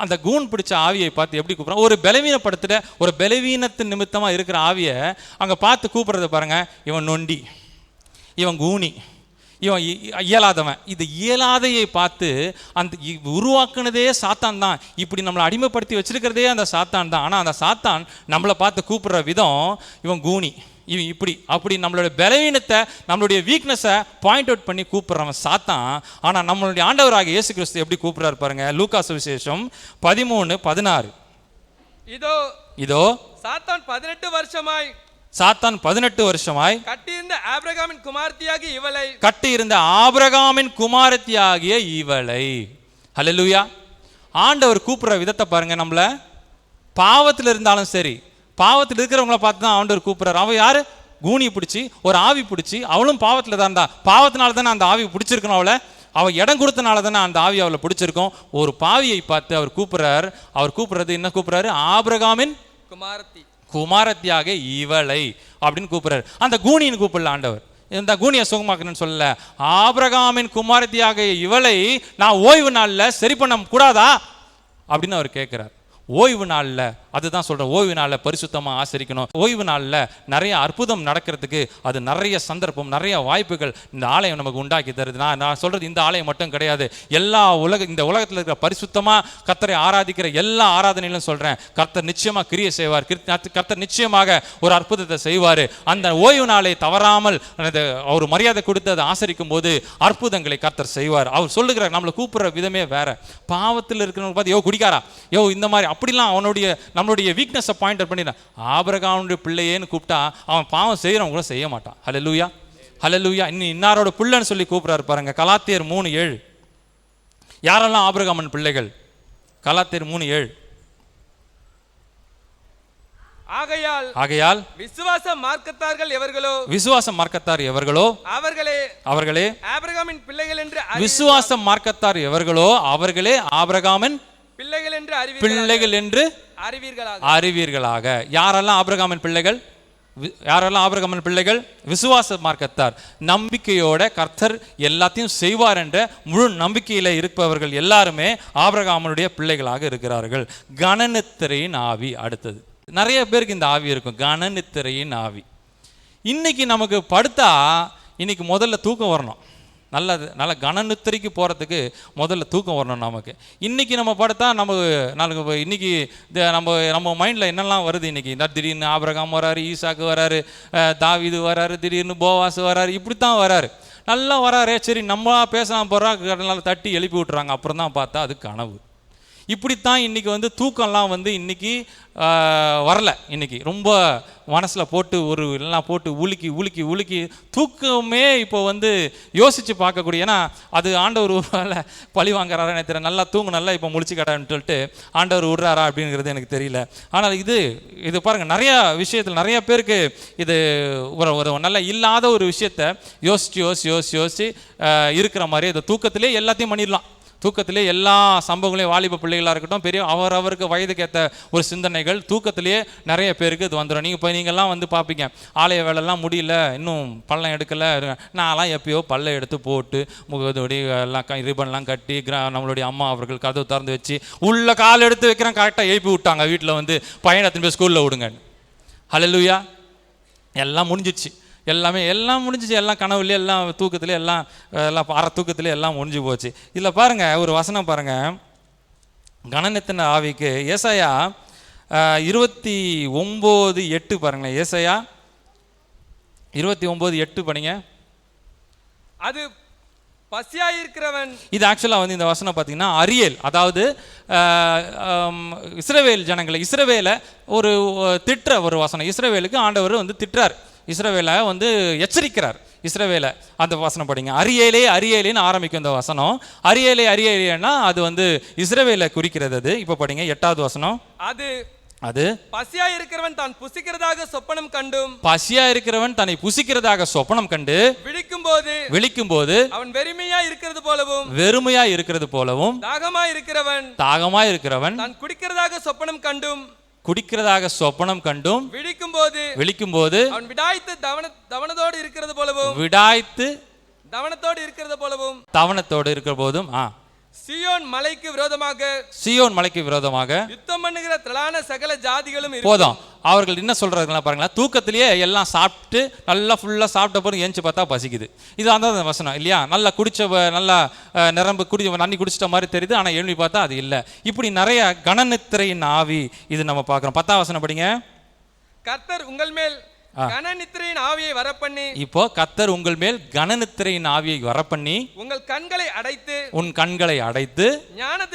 அந்த கூன் பிடிச்ச ஆவியை பார்த்து எப்படி கூப்பிட்றான், ஒரு பலவீனப்படுத்துகிற, ஒரு பலவீனத்தின் நிமித்தமாக இருக்கிற ஆவியை அங்கே பார்த்து கூப்பிட்றத பாருங்க. இவன் நொண்டி, இவன் கூனி, இவன் இயலாதவன். இது இயலாதையை பார்த்து அந்த உருவாக்குனதே சாத்தான் தான், இப்படி நம்மளை அடிமைப்படுத்தி வச்சிருக்கிறதே அந்த சாத்தான் தான். ஆனால் அந்த சாத்தான் நம்மளை பார்த்து கூப்பிடுற விதம், இவன் கூனி, இவன் இப்படி அப்படி, நம்மளுடைய பலவீனத்தை நம்மளுடைய வீக்னஸை பாயிண்ட் அவுட் பண்ணி கூப்பிட்றவன் சாத்தான். ஆனால் நம்மளுடைய ஆண்டவராக இயேசு கிறிஸ்து எப்படி கூப்பிட்றாரு பாருங்க. லூக்கா சுவிசேஷம் 13:16. இதோ சாத்தான் 18 வருஷமாய் கட்டியிருந்த ஆபிரகாமின் குமாரத்தியாகிய இவளை. ஹல்லேலூயா. ஆண்டவர் கூப்பிடுற விதத்தை பாருங்க. நம்மள பாவத்தில் இருந்தாலும் சரி, பாவத்தில் இருக்கிறவங்கள பார்த்து தான் ஆண்டவர் கூப்பிடுறாரு. அவன் யாரு? கூனியை பிடிச்சி ஒரு ஆவி பிடிச்சி, அவளும் பாவத்தில் தான் இருந்தா. பாவத்தினால தானே அந்த ஆவி பிடிச்சிருக்கணும். அவள் இடம் கொடுத்தனால தானே அந்த ஆவி அவளை பிடிச்சிருக்கும். ஒரு பாவியை பார்த்து அவர் கூப்பிடுறாரு. அவர் கூப்பிடுறது என்ன கூப்பிடுறாரு? ஆபிரகாமின் குமாரத்தியாக இவளை அப்படின்னு கூப்பிடுறாரு. அந்த கூனின்னு கூப்பிடல ஆண்டவர். இந்த கூனியை சுகமாக்கணும்னு சொல்லல. ஆபிரகாமின் குமாரத்தியாக இவளை நான் ஓய்வு நாளில் சரி பண்ண கூடாதா அப்படின்னு அவர் கேட்கிறார். ஓய்வு நாளில், அதுதான் சொல்கிறேன், ஓய்வு நாளில் பரிசுத்தமாக ஆசரிக்கணும். ஓய்வு நாளில் நிறைய அற்புதம் நடக்கிறதுக்கு அது நிறைய சந்தர்ப்பம், நிறைய வாய்ப்புகள் இந்த ஆலயம் நமக்கு உண்டாக்கி தருது. நான் சொல்கிறது இந்த ஆலயம் மட்டும் கிடையாது, எல்லா இந்த உலகத்தில் இருக்கிற பரிசுத்தமாக கர்த்தரை ஆராதிக்கிற எல்லா ஆராதனையிலும் சொல்கிறேன், கர்த்தர் நிச்சயமாக கிரியை செய்வார். கர்த்தர் நிச்சயமாக ஒரு அற்புதத்தை செய்வார். அந்த ஓய்வு நாளை தவறாமல் அவர் மரியாதை கொடுத்து அதை ஆசரிக்கும் போது அற்புதங்களை கர்த்தர் செய்வார். அவர் சொல்லுகிறார், நம்மளை கூப்பிடுற விதமே வேற. பாவத்தில் இருக்கிறவங்க பார்த்து யோ குடிக்காரா, யோ இந்த மாதிரி அப்படிலாம் நம்மளுடைய வீக்னஸை பாயிண்ட் அவுட் பண்ணிடுறான். ஆபிரகாமுடைய பிள்ளையேன்னு கூப்பிட்டா அவன் பாவம் செய்யறவங்க கூட செய்ய மாட்டான். ஹல்லேலூயா, ஹல்லேலூயா. இன்னாரோட பிள்ளைன்னு சொல்லி கூப்பிடுறாரு பாருங்க. கலாத்தியர் 3:7. யாரெல்லாம் ஆபிரகாமின் பிள்ளைகள்? கலாத்தியர் 3:7. ஆகையால் விசுவாச மார்க்கத்தார்கள் எவர்களோ அவர்களே ஆபிரகாமின் பிள்ளைகள் என்று விசுவாச மார்க்கத்தார் எவர்களோ அவர்களே ஆபிரகாமின் பிள்ளைகள் என்று அறிவீர்களாக. யாரெல்லாம் ஆபிரகாமின் பிள்ளைகள்? யாரெல்லாம் ஆபிரகாமின் பிள்ளைகள்? விசுவாச மார்க்கத்தார். நம்பிக்கையோட கர்த்தர் எல்லாத்தையும் செய்வார் என்ற முழு நம்பிக்கையில் இருப்பவர்கள் எல்லாருமே ஆபிரகாமனுடைய பிள்ளைகளாக இருக்கிறார்கள். கனநித்திரையின் ஆவி அடுத்தது. நிறைய பேருக்கு இந்த ஆவி இருக்கும், கனநித்திரையின் ஆவி. இன்னைக்கு நமக்கு படுத்தா இன்னைக்கு முதல்ல தூக்கம் வரணும். நல்ல கனநித்திரைக்கு போகிறதுக்கு முதல்ல தூக்கம் வரணும் நமக்கு. இன்றைக்கி நம்ம படுத்தா நாளைக்கு இன்றைக்கி நம்ம மைண்டில் என்னெல்லாம் வருது இன்றைக்கி? திடீர்னு ஆபிரகாம் வராரு, ஈசாக்கு வராரு, தாவீது வராரு, திடீர்னு போவாஸ் வராரு, இப்படி தான் வராரு. நல்லா வராரு, சரி நம்ம பேசலாம் போகிறா, நல்லா தட்டி எழுப்பி விட்டுறாங்க. அப்புறம் தான் பார்த்தா அது கனவு. இப்படித்தான் இன்றைக்கி தூக்கம்லாம் இன்றைக்கி வரல. இன்றைக்கி ரொம்ப மனசில் போட்டு எல்லாம் போட்டு உலுக்கி தூக்கமே இப்போ யோசித்து பார்க்கக்கூடிய. ஏன்னா அது ஆண்டவர் ஒரு வேலை பழி வாங்குறாரா எனக்கு தெரியல. நல்லா தூங்கு, நல்லா இப்போ முழிச்சு கட்டான்னு சொல்லிட்டு ஆண்டவர் விடுறாரா அப்படிங்கிறது எனக்கு தெரியல. ஆனால் இது பாருங்கள், நிறையா விஷயத்தில் நிறைய பேருக்கு இது ஒரு நல்ல இல்லாத ஒரு விஷயத்தை யோசித்து இருக்கிற மாதிரி இந்த தூக்கத்திலே எல்லாத்தையும் பண்ணிடலாம். தூக்கத்திலே எல்லா சம்பவங்களையும், வாலிப பிள்ளைகளாக இருக்கட்டும், பெரிய அவருக்கு வயதுக்கு ஏற்ற ஒரு சிந்தனைகள் தூக்கத்திலேயே நிறைய பேருக்கு இது வந்துடும். நீங்கள்லாம் பார்ப்பீங்க, ஆலய வேலைலாம் முடியல, இன்னும் பள்ளம் எடுக்கலை, நான்லாம் எப்பயோ பல்லை எடுத்து போட்டு முகத்தோடி எல்லாம் ரிப்பன்லாம் கட்டி நம்மளுடைய அம்மா அவர்கள் கதவு திறந்து வச்சு உள்ள கால் எடுத்து வைக்கிறேன், கரெக்டாக எழுப்பி விட்டாங்க. வீட்டில் பையனை போய் ஸ்கூலில் விடுங்க. ஹல்லேலூயா. எல்லாம் முடிஞ்சிச்சு, எல்லாம் முடிஞ்சிச்சு. எல்லாம் கனவுலேயே, எல்லாம் தூக்கத்திலே, எல்லாம் அரை தூக்கத்திலே எல்லாம் முடிஞ்சு போச்சு. இதில் பாருங்கள், ஒரு வசனம் பாருங்கள். கனநித்தின ஆவிக்கு ஏசாயா 29:8 பாருங்களேன். ஏசாயா 29:8 படிங்க. அது பசியாயிருக்கிறவன். இது ஆக்சுவலாக இந்த வசனம் பார்த்தீங்கன்னா அரியேல், அதாவது இஸ்ரவேல் ஜனங்களை, இஸ்ரவேலை ஒரு திட்டுற ஒரு வசனம். இஸ்ரவேலுக்கு ஆண்டவர் திட்டுறார், இஸ்ரவேலை எச்சரிக்கிறார். இஸ்ரவேலை அந்த வசனம் படிங்க. அரியேலேன்னு ஆரம்பிக்கும் இந்த வசனம். அரியேலேன்னா அது இஸ்ரவேலை குறிக்கிறது. அது இப்போ படிங்க 8வது வசனம். அது பசியா இருக்கிறவன் தான் புசிக்கிறதாக சொப்பனம் கண்டும், பசியா இருக்கிறவன் தன்னை புசிக்கிறதாக சொப்பனம் கண்டு விழிக்கும் போது அவன் வெறுமையா இருக்கிறது போலவும் தாகமா இருக்கிறவன் தான் குடிக்கிறதாக சொப்பனம் கண்டும் விழிக்கும் போது அவன் விடாய்த்து தவனத்தோடு இருக்கிறது போலவும் தவனத்தோடு இருக்கிற போதும் சீயோன் மலைக்கு விரோதமாக யுத்தம் பண்ணுகிற திரளான சகல ஜாதிகளும் போதும். அவர்கள் என்ன சொல்றாங்க பாருங்களேன், தூக்கத்திலேயே எல்லாம் சாப்பிட்டு நல்லா ஃபுல்லாக சாப்பிட்ட பிறகு ஏஞ்சி பார்த்தா பசிக்குது. இது அந்த வசனம் இல்லையா? நல்லா குடிச்ச, நல்லா நிரம்பு தண்ணி குடிச்சிட்ட மாதிரி தெரியுது, ஆனால் எழுப்பி பார்த்தா அது இல்லை. இப்படி நிறைய கனநித்திரையின் ஆவி இது நம்ம பார்க்குறோம். 10வது வசனம் படிங்க. கர்த்தர் உங்கள் மேல் கனநித்திரையின் ஆவியை வரப்பண்ணி, இப்போ கர்த்தர் உங்கள் மேல் கனநித்திரையின் ஆவியை வரப்பண்ணி உன் கண்களை அடைத்து ஞான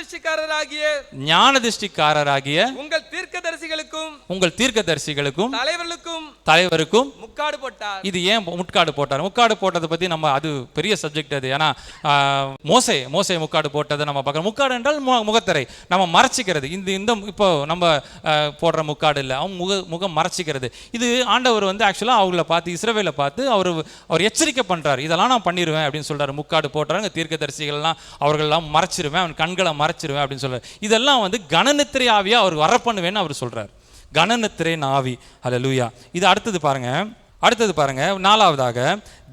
திருஷ்டிக்காரராகிய உங்கள் தீர்க்க தீர்க்கதரிசிகளுக்கும் தலைவருக்கும் முக்காடு போட்டார். இது ஏன் முட்காடு போட்டார்? முட்காடு போட்டதை பத்தி நம்ம அது பெரிய சப்ஜெக்ட் அது. ஏன்னா மோசே முட்காடு போட்டதை நம்ம பார்க்கறோம். முட்காடு என்றால் முகத்திரை, நம்ம மறைச்சிக்கிறது. இந்த இப்போ நம்ம போடுற முட்காடு இல்லை, அவங்க முகம் மறைச்சிக்கிறது. இது ஆண்டவர் வந்து ஆக்சுவலாக அவங்கள பார்த்து, இஸ்ரவேலை பார்த்து அவர் எச்சரிக்கை பண்றாரு. இதெல்லாம் நான் பண்ணிடுவேன் அப்படின்னு சொல்றாரு. முட்காடு போட்டுறாங்க, தீர்க்கதரிசிகள்லாம் அவர்களெல்லாம் மறைச்சிருவேன், அவன் கண்களை மறைச்சிருவேன் அப்படின்னு சொல்றாரு. இதெல்லாம் வந்து கனநித்திரை ஆவியா அவர் வர பண்ணுவேன்னு அவர் சொல்றாரு. கனநித்திரை ஆவி. ஹல்லேலூயா. இது அடுத்தது பாருங்க, நாலாவதாக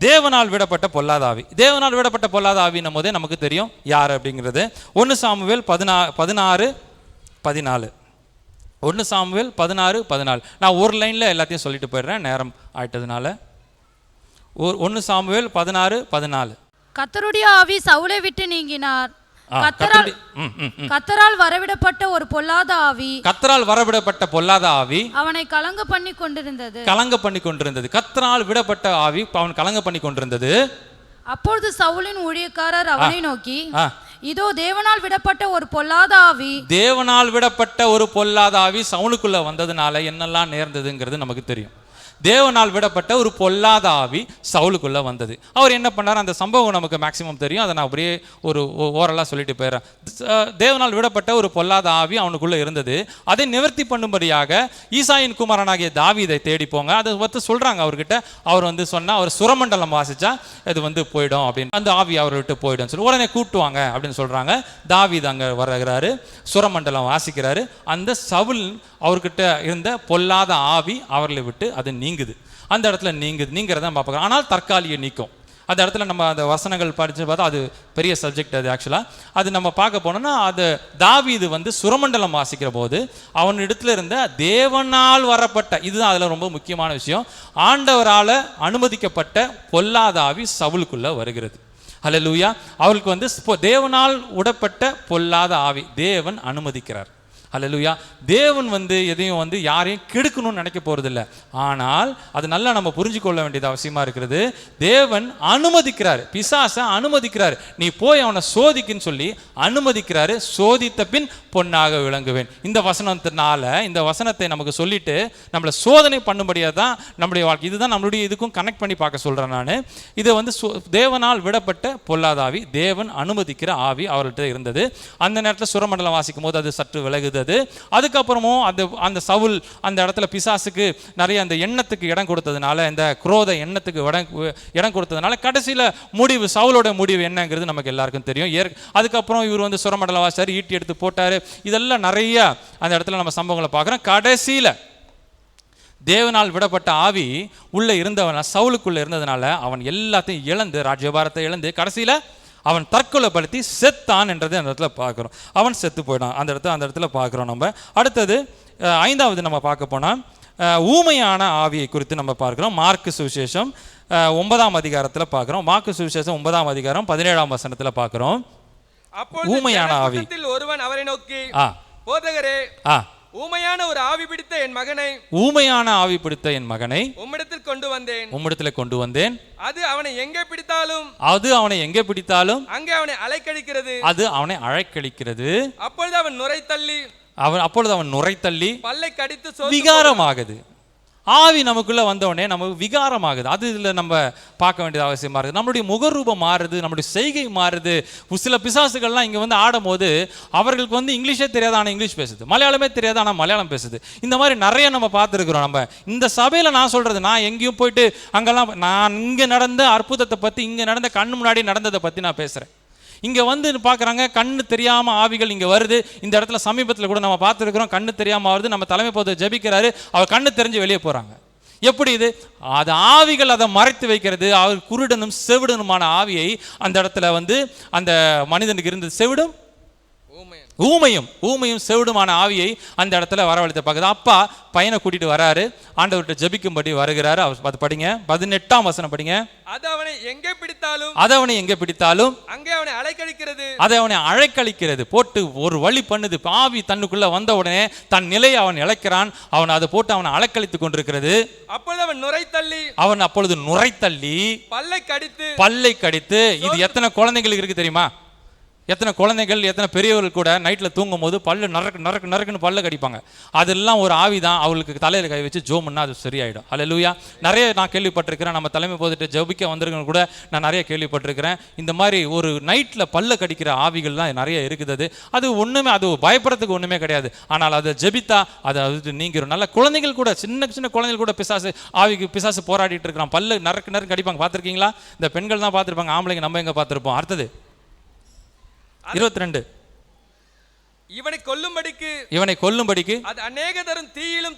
தேவனால் விடப்பட்ட பொல்லாத ஆவி. தேவனால் விடப்பட்ட பொல்லாத ஆவின்னும் போதே நமக்கு தெரியும் யார் அப்படிங்கிறது. 1 சாமுவேல் 16:14. 1 சாமுவேல் 16:14. நான் ஒரு லைன்ல எல்லாத்தையும் சொல்லிட்டு போயிடுறேன், நேரம் ஆயிட்டதுனால. 1 சாமுவேல் 16:14. கர்த்தருடைய ஆவி சவுலை விட்டு நீங்கினார். கர்த்தரால் வரவிடப்பட்ட ஒரு பொல்லாத ஆவி அவனை கலங்க பண்ணி கொண்டிருந்தது. கர்த்தரால் விடப்பட்ட ஆவி அவன் கலங்க பண்ணி கொண்டிருந்தது. அப்பொழுது சவுலின் ஊழியக்காரர் அவனை நோக்கி, இதோ தேவனால் விடப்பட்ட ஒரு பொல்லாத ஆவி சவுலுக்குள்ள வந்ததுனால என்னெல்லாம் நேர்ந்ததுங்கிறது நமக்கு தெரியும். தேவனால் விடப்பட்ட ஒரு பொல்லாத ஆவி சவுலுக்குள்ள வந்தது. அவர் என்ன பண்ணார்? அந்த சம்பவம் நமக்கு மேக்சிமம் தெரியும், அதை நான் அப்படியே ஒரு ஓரலாக சொல்லிட்டு போயிடுறேன். தேவனால் விடப்பட்ட ஒரு பொல்லாத ஆவி அவனுக்குள்ள இருந்தது. அதை நிவர்த்தி பண்ணும்படியாக ஈசாயின் குமாரனாகிய தாவீதை தேடி போங்க. அதை பற்றி சொல்றாங்க அவர்கிட்ட. அவர் வந்து சொன்னா, அவர் சுரமண்டலம் வாசிச்சா இது வந்து போயிடும் அப்படின்னு, அந்த ஆவி அவரை விட்டு போயிடும் சொல்லி உடனே கூட்டுவாங்க அப்படின்னு சொல்றாங்க. தாவீது அங்க வருகிறாரு, சுரமண்டலம் வாசிக்கிறாரு. அந்த சவுல் அவர்கிட்ட இருந்த பொல்லாத ஆவி அவர்களை விட்டு அது நீங்குது. அந்த இடத்துல நீங்கிறத பார்ப்போம். ஆனால் தற்காலிக நீக்கம். அந்த இடத்துல நம்ம அந்த வசனங்கள் படித்து பார்த்தா அது பெரிய சப்ஜெக்ட். அது ஆக்சுவலாக அது நம்ம பார்க்க போனோம்னா, அது தாவீது வந்து சுரமண்டலம் வாசிக்கிற போது அவன் இடத்துல இருந்த தேவனால் வரப்பட்ட, இதுதான் அதில் ரொம்ப முக்கியமான விஷயம், ஆண்டவரால் அனுமதிக்கப்பட்ட பொல்லாத ஆவி சவுலுக்குள்ள வருகிறது. ஹல்லேலூயா. அவருக்கு வந்து தேவனால் விடப்பட்ட பொல்லாத ஆவி தேவன் அனுமதிக்கிறார். ஹல்லேலூயா. தேவன் வந்து எதையும் வந்து யாரையும் கெடுக்கணும்னு நினைக்க போறதில்லை. ஆனால் அது நல்லா நம்ம புரிஞ்சுக்கொள்ள வேண்டியது அவசியமா இருக்கிறது. தேவன் அனுமதிக்கிறார், பிசாசை அனுமதிக்கிறார். நீ போய் அவனை சோதிக்குன்னு சொல்லி அனுமதிக்கிறாரு. சோதித்த பின் பொன்னாக விளங்குவேன். இந்த வசனத்தினால, இந்த வசனத்தை நமக்கு சொல்லிட்டு நம்மளை சோதனை பண்ணும்படியாக தான் நம்முடைய வாழ்க்கை. இதுதான் நம்மளுடைய இதுக்கும் கனெக்ட் பண்ணி பார்க்க சொல்றேன் நான். இதை வந்து தேவனால் விடப்பட்ட பொல்லாத ஆவி, தேவன் அனுமதிக்கிற ஆவி அவர்கிட்ட இருந்தது. அந்த நேரத்தில் சுரமண்டலம் வாசிக்கும் போது அது சற்று விலகுது. அதுக்கப்புறமும் அந்த சவுல் அந்த இடத்துல பிசாசுக்கு நிறைய அந்த எண்ணத்துக்கு இடம் கொடுத்ததுனால, இந்த குரோத எண்ணத்துக்கு இடம் கொடுத்ததுனால கடைசியில முடிவு, சவுலோட முடிவு என்னங்கிறது நமக்கு எல்லாருக்கும் தெரியும். அதுக்கப்புறம் இவர் வந்து சுரமண்டலம் வாசாரு, ஈட்டி எடுத்து போட்டாரு. இதெல்லாம் நிறைய அந்த இடத்துல நம்ம சம்பவங்களை பார்க்குறோம். கடைசியில தேவனால் விடப்பட்ட ஆவி உள்ள இருந்தவன், சவுலுக்குள்ள இருந்ததுனால அவன் எல்லாத்தையும் இழந்து, ராஜ்யபாரத்தை இழந்து கடைசியில அவன் தற்கொலைப்படுத்தி செத்தான் என்றதை அந்த இடத்துல பார்க்குறோம். அவன் செத்து போயிடான். அந்த இடத்துல பார்க்குறோம். நம்ம அடுத்தது 5வது நம்ம பார்க்க போனால் ஊமையான ஆவியை குறித்து நம்ம பார்க்குறோம். மார்க்கு சுவிசேஷம் 9ஆம் அதிகாரத்தில் பார்க்குறோம். மார்க்கு சுவிசேஷம் 9ஆம் அதிகாரம் 17ஆம் வசனத்தில் பார்க்குறோம். ஊமையான ஆவி. ஒருவன் அவரை நோக்கி, போதகரே, ஊமையான ஒரு ஆவி பிடித்த என் மகனை உம்மிடத்தில் கொண்டு வந்தேன். அது அவனை எங்கே பிடித்தாலும் அங்கே அவனை அலைக்கழிக்கிறது. அப்பொழுது அவன் நுரை தள்ளி பல்லை கடித்து விகாரமாகுது. ஆவி நமக்குள்ள வந்தோடனே நமக்கு விகாரமாகுது. அது இதில் நம்ம பார்க்க வேண்டியது அவசியமா இருக்குது. நம்மளுடைய முகரூபம் மாறுது, நம்மளுடைய செய்கை மாறுது. சில பிசாசுகள்லாம் இங்கே வந்து ஆடும்போது அவர்களுக்கு வந்து இங்கிலீஷே தெரியாது, ஆனால் இங்கிலீஷ் பேசுது. மலையாளமே தெரியாது, ஆனால் மலையாளம் பேசுது. இந்த மாதிரி நிறைய நம்ம பார்த்துருக்குறோம். நம்ம இந்த சபையில் நான் சொல்கிறது, நான் எங்கேயும் போயிட்டு அங்கெல்லாம் நான் இங்கே நடந்த அற்புதத்தை பற்றி, இங்கே நடந்த கண்ணு முன்னாடி நடந்ததை பற்றி நான் பேசுகிறேன். இங்கே வந்து பார்க்குறாங்க, கண்ணு தெரியாமல் ஆவிகள் இங்கே வருது. இந்த இடத்துல சமீபத்தில் கூட நம்ம பார்த்துருக்குறோம், கண்ணு தெரியாமல் வருது. நம்ம தலைமை போது ஜெபிக்கிறாரு, அவர் கண்ணு தெரிஞ்சு வெளியே போகிறாங்க. எப்படி இது? அது ஆவிகள் அதை மறைத்து வைக்கிறது. அவர் குருடனும் செவிடனுமான ஆவியை அந்த இடத்துல வந்து அந்த மனிதனுக்கு இருந்தது. செவிடும் ஊமையும் செவிடுமான ஆவியை அந்த இடத்துல வரவழைத்த பார்க்குது. அப்பா பையனை கூட்டிட்டு வராரு, ஆண்டவர்கிட்ட ஜெபிக்கும்படி வருகிறாரு. அது படிங்க, 18ஆம் வசனம் படிங்க. அது அவனை எங்கே பிடித்தாலும் அங்கே அவனை அழைக்கழிக்கிறது. போட்டு ஒரு வழி பண்ணுது. ஆவி தன்னுக்குள்ள வந்த உடனே தன் நிலையை அவன் இழக்கிறான். அவன் அதை போட்டு அவனை அலைக்கழித்துக் கொண்டிருக்கிறது. அப்பொழுது நுரை தள்ளி பல்லை கடித்து. இது எத்தனை குழந்தைகளுக்கு இருக்கு தெரியுமா? எத்தனை குழந்தைகள் எத்தனை பெரியவர்கள் கூட நைட்டில் தூங்கும் போது பல்லு நறுக்குன்னு பல்ல கடிப்பாங்க. அதெல்லாம் ஒரு ஆவி தான். அவளுக்கு தலையில் கை வச்சு ஜோம்னா அது சரியாயிடும். அல்லேலூயா. நிறைய நான் கேள்விப்பட்டிருக்கிறேன். நம்ம தலைமை போதுட்டு ஜெபிக்க வந்திருக்கவங்க கூட நான் நிறைய கேள்விப்பட்டிருக்கிறேன். இந்த மாதிரி ஒரு நைட்டில் பல்ல கடிக்கிற ஆவிகள்லாம் நிறைய இருக்குது. அது ஒன்றுமே, அது பயப்படுறதுக்கு ஒன்றுமே கிடையாது. ஆனால் அதை ஜெபித்தா அது நீங்கிரும். நல்ல குழந்தைகள் கூட, சின்ன சின்ன குழந்தைகள் கூட பிசாசு போராடிட்டு இருக்கிறான். பல்லு நறுக்கு கடிப்பாங்க. பார்த்துருக்கீங்களா? இந்த பெண்கள் தான் பார்த்துருப்பாங்க, ஆம்பளைங்க நம்ம எங்கே பார்த்துருப்போம். அடுத்தது 22. இவனை கொல்லும்படிக்கு அது அநேக தரம் தீயிலும்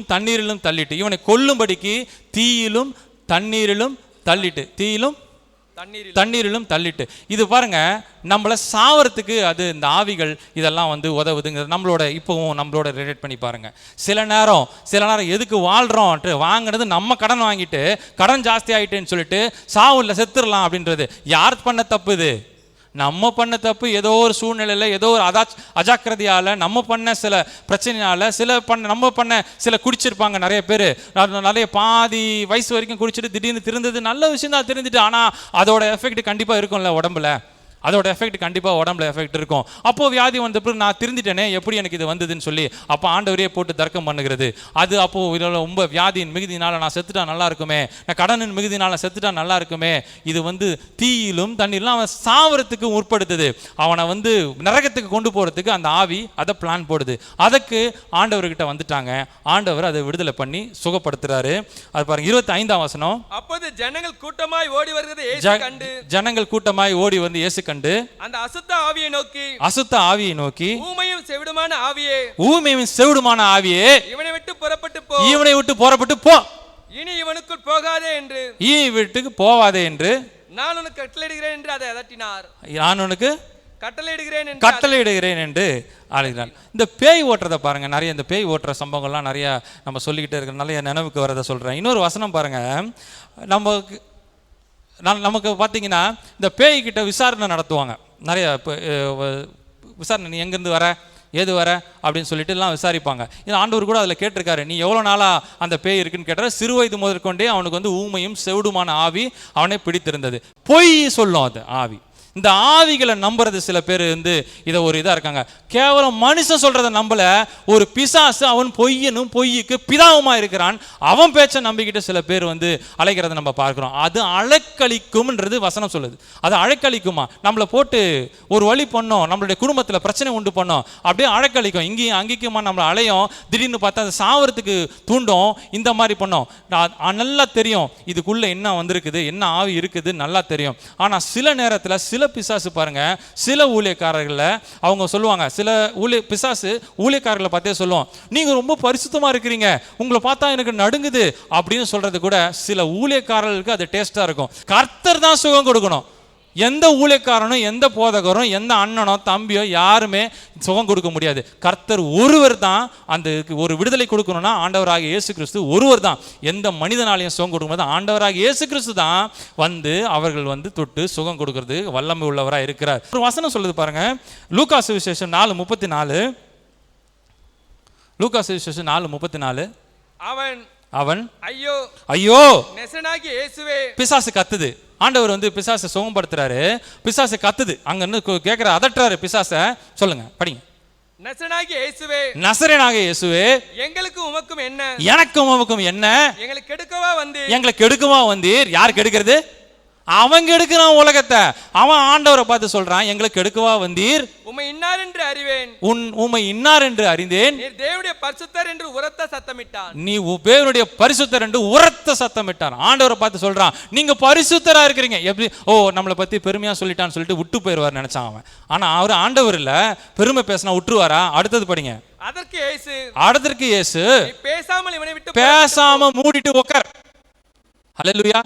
தண்ணீரிலும் தள்ளிட்டு இவனை கொல்லும்படிக்கு தீயிலும் தண்ணீரிலும் தள்ளிட்டு. இது பாருங்க, நம்மளை சாவறதுக்கு அது இந்த ஆவிகள் இதெல்லாம் வந்து உதவுதுங்கிறது நம்மளோட ரிலேட் பண்ணி பாருங்க. சில நேரம் எதுக்கு வாழ்றோம், வாங்கினது நம்ம கடன் வாங்கிட்டு கடன் ஜாஸ்தி ஆயிட்டேன்னு சொல்லிட்டு சாவுல செத்துடலாம் அப்படின்றது யார் பண்ண தப்பு? இது நம்ம பண்ண தப்பு. ஏதோ ஒரு சூழ்நிலையில், ஏதோ ஒரு அஜாக்கிரதையால், நம்ம பண்ண சில பிரச்சனையால், நம்ம பண்ண சில குடிச்சிருப்பாங்க. நிறைய பேர் நிறைய பாதி வயசு வரைக்கும் குடிச்சிட்டு திடீர்னு திருந்தது நல்ல விஷயம் தான், தெரிஞ்சுட்டு. ஆனால் அதோட எஃபெக்ட் கண்டிப்பாக இருக்கும்ல உடம்புல. அதோட எஃபெக்ட் கண்டிப்பாக உடம்புல எஃபெக்ட் இருக்கும். அப்போது வியாதி வந்த பிறகு நான் திருந்திட்டேனே, எப்படி எனக்கு இது வந்ததுன்னு சொல்லி அப்போ ஆண்டவரையே போட்டு தர்க்கம் பண்ணுகிறது. அது அப்போது ரொம்ப வியாதியின் மிகுதினால் நான் செத்துட்டா நல்லா இருக்குமே, நான் கடனின் மிகுதினால் செத்துட்டா நல்லா இருக்குமே. இது வந்து தீயிலும் தண்ணீரிலும் அவன் சாவறதுக்கு முற்படுத்துது. அவனை வந்து நரகத்துக்கு கொண்டு போகிறதுக்கு அந்த ஆவி அதை பிளான் போடுது. அதுக்கு ஆண்டவர்கிட்ட வந்துட்டாங்க. ஆண்டவர் அதை விடுதலை பண்ணி சுகப்படுத்துறாரு. அது பாருங்க 25ஆம் வசனம். அப்போது ஜனங்கள் கூட்டமாய் ஓடி வந்து இயேசு கண்டு அந்த அசுத்த ஆவியை நோக்கி ஊமையும் செவிடுமான ஆவியே இவனை விட்டு புறப்பட்டு போ, இனி இவனுக்குள் போகாதே என்று, வீட்டுக்கு போவாதே என்று நான் உனக்கு கட்டளையிடுகிறேன் என்று அதை அதட்டினார். நான் உனக்கு கட்டளையிடுகிறேன் என்று ஆளுகிறான். இந்த பேய் ஓட்டுறதை பாருங்க. நிறைய இந்த பேய் ஓட்டுற சம்பவங்கள்லாம் நிறைய நம்ம சொல்லிக்கிட்டே இருக்கிற நிறைய நினைவுக்கு வரதை சொல்றேன். இன்னொரு வசனம் பாருங்க. நமக்கு பார்த்தீங்கன்னா இந்த பேய்கிட்ட விசாரணை நடத்துவாங்க. நிறைய விசாரணை, நீ எங்கேருந்து வர, ஏது வர அப்படின்னு சொல்லிட்டு எல்லாம் விசாரிப்பாங்க. இது ஆண்டவர் கூட அதில் கேட்டிருக்காரு, நீ எவ்வளோ நாளாக அந்த பேய் இருக்குன்னு கேட்டார். சிறு வயது முதற்கொண்டே அவனுக்கு வந்து ஊமையும் செவிடுமான ஆவி அவனை பிடித்திருந்தது. பொய் சொல்லும் அது ஆவி. இந்த ஆவிகளை நம்புறது சில பேர் வந்து இதை ஒரு இதாக இருக்காங்க. கேவலம் மனுஷன் சொல்றதை நம்பல, ஒரு பிசாசு அவன் பொய்யனும் பொய்யுக்கு பிதாவுமா இருக்கிறான், அவன் பேச்சை நம்பிக்கிட்டு சில பேர் வந்து அழைக்கிறத நம்ம பார்க்கிறோம். அது அழைக்களிக்கும்ன்றது வசனம் சொல்லுது. அது அழைக்களிக்குமா? நம்மளை போட்டு ஒரு வழி பண்ணோம், நம்மளுடைய குடும்பத்தில் பிரச்சனை உண்டு பண்ணோம், அப்படியே அழைக்களிக்கும். இங்கேயும் அங்கேயுமா நம்மளை அலையும். திடீர்னு பார்த்தா அது சாவறதுக்கு தூண்டும். இந்த மாதிரி பண்ணோம். நல்லா தெரியும் இதுக்குள்ள என்ன வந்திருக்குது, என்ன ஆவி இருக்குது நல்லா தெரியும். ஆனால் சில நேரத்தில் சில பிசாசு பாருங்க, சில ஊழியக்காரர்கள் அவங்க சொல்லுவாங்க, சில பிசாசு ஊழியக்காரர்களை பார்த்தே சொல்லுவோம், நீங்க ரொம்ப பரிசுத்தமா இருக்கிறீங்க, உங்களை பார்த்தா எனக்கு நடுங்குது அப்படின்னு சொல்றது கூட சில ஊழியக்காரர்களுக்கு அது டேஸ்டா இருக்கும். கர்த்தர் தான் சுகம் கொடுக்கணும். எந்த ஊழியக்காரனும், எந்த போதகரும், எந்த அண்ணனோ தம்பியோ யாருமே சுகம் கொடுக்க முடியாது. கர்த்தர் ஒருவர் தான் அந்த ஒரு விடுதலை கொடுக்கணும்னா ஆண்டவராகிய இயேசு கிறிஸ்து ஒருவர் தான். எந்த மனிதனாலையும் சுகம் கொடுக்கும்போது ஆண்டவராகிய இயேசு கிறிஸ்து தான் வந்து அவர்கள் வந்து தொட்டு சுகம் கொடுக்கறது வல்லமை உள்ளவராக இருக்கிறார். ஒரு வசனம் சொல்லுது பாருங்க, லூக்கா சுவிசேஷம் 4:34. லூக்கா சுவிசேஷம் 4:34. அவன் ஐயோ நெசனாகிய இயேசுவே, பிசாசு கத்துது. ஆண்டவர் வந்து பிசாசை சுகப்படுத்துறாரு. பிசாசு கத்துது. அங்க இருந்து கேட்கிற அதட்டுறாரு பிசாசை. சொல்லுங்க, படிங்க. நசரேயனாகிய இயேசுவே, எங்களுக்கும் உமக்கும் என்ன, எனக்கும் உமக்கும் என்ன, எங்களை கெடுக்கவா வந்தீர். யார் கெடுக்கிறது? அவங்க எடுக்கிறான் உலகத்தை. அவன் ஆண்டவரை பார்த்து சொல்றான், எங்களுக்கு எடுக்கவா வந்தீர், உம்மை இன்னார் என்று அறிவேன், உம்மை இன்னார் என்று அறிந்தேன், நீர் தேவனுடைய பரிசுத்தர் என்று உரத்த சத்தமிட்டான். நீ தேவனுடைய பரிசுத்தர் என்று உரத்த சத்தமிட்டான். ஆண்டவரை பார்த்து சொல்றான், நீங்க பரிசுத்தரா இருக்கிறீங்க. எப்படி நம்மளை பத்தி பெருமையா சொல்லிட்டான்னு சொல்லிட்டு விட்டு போயிடுவார் நினைச்சான் அவன். ஆனா அவர் ஆண்டவர் இல்ல, பெருமை பேசினா விட்டுருவாரா? அடுத்தது படிங்க. அதற்கு இயேசு பேசாம மூடிட்டு உட்கார். ஹல்லேலூயா.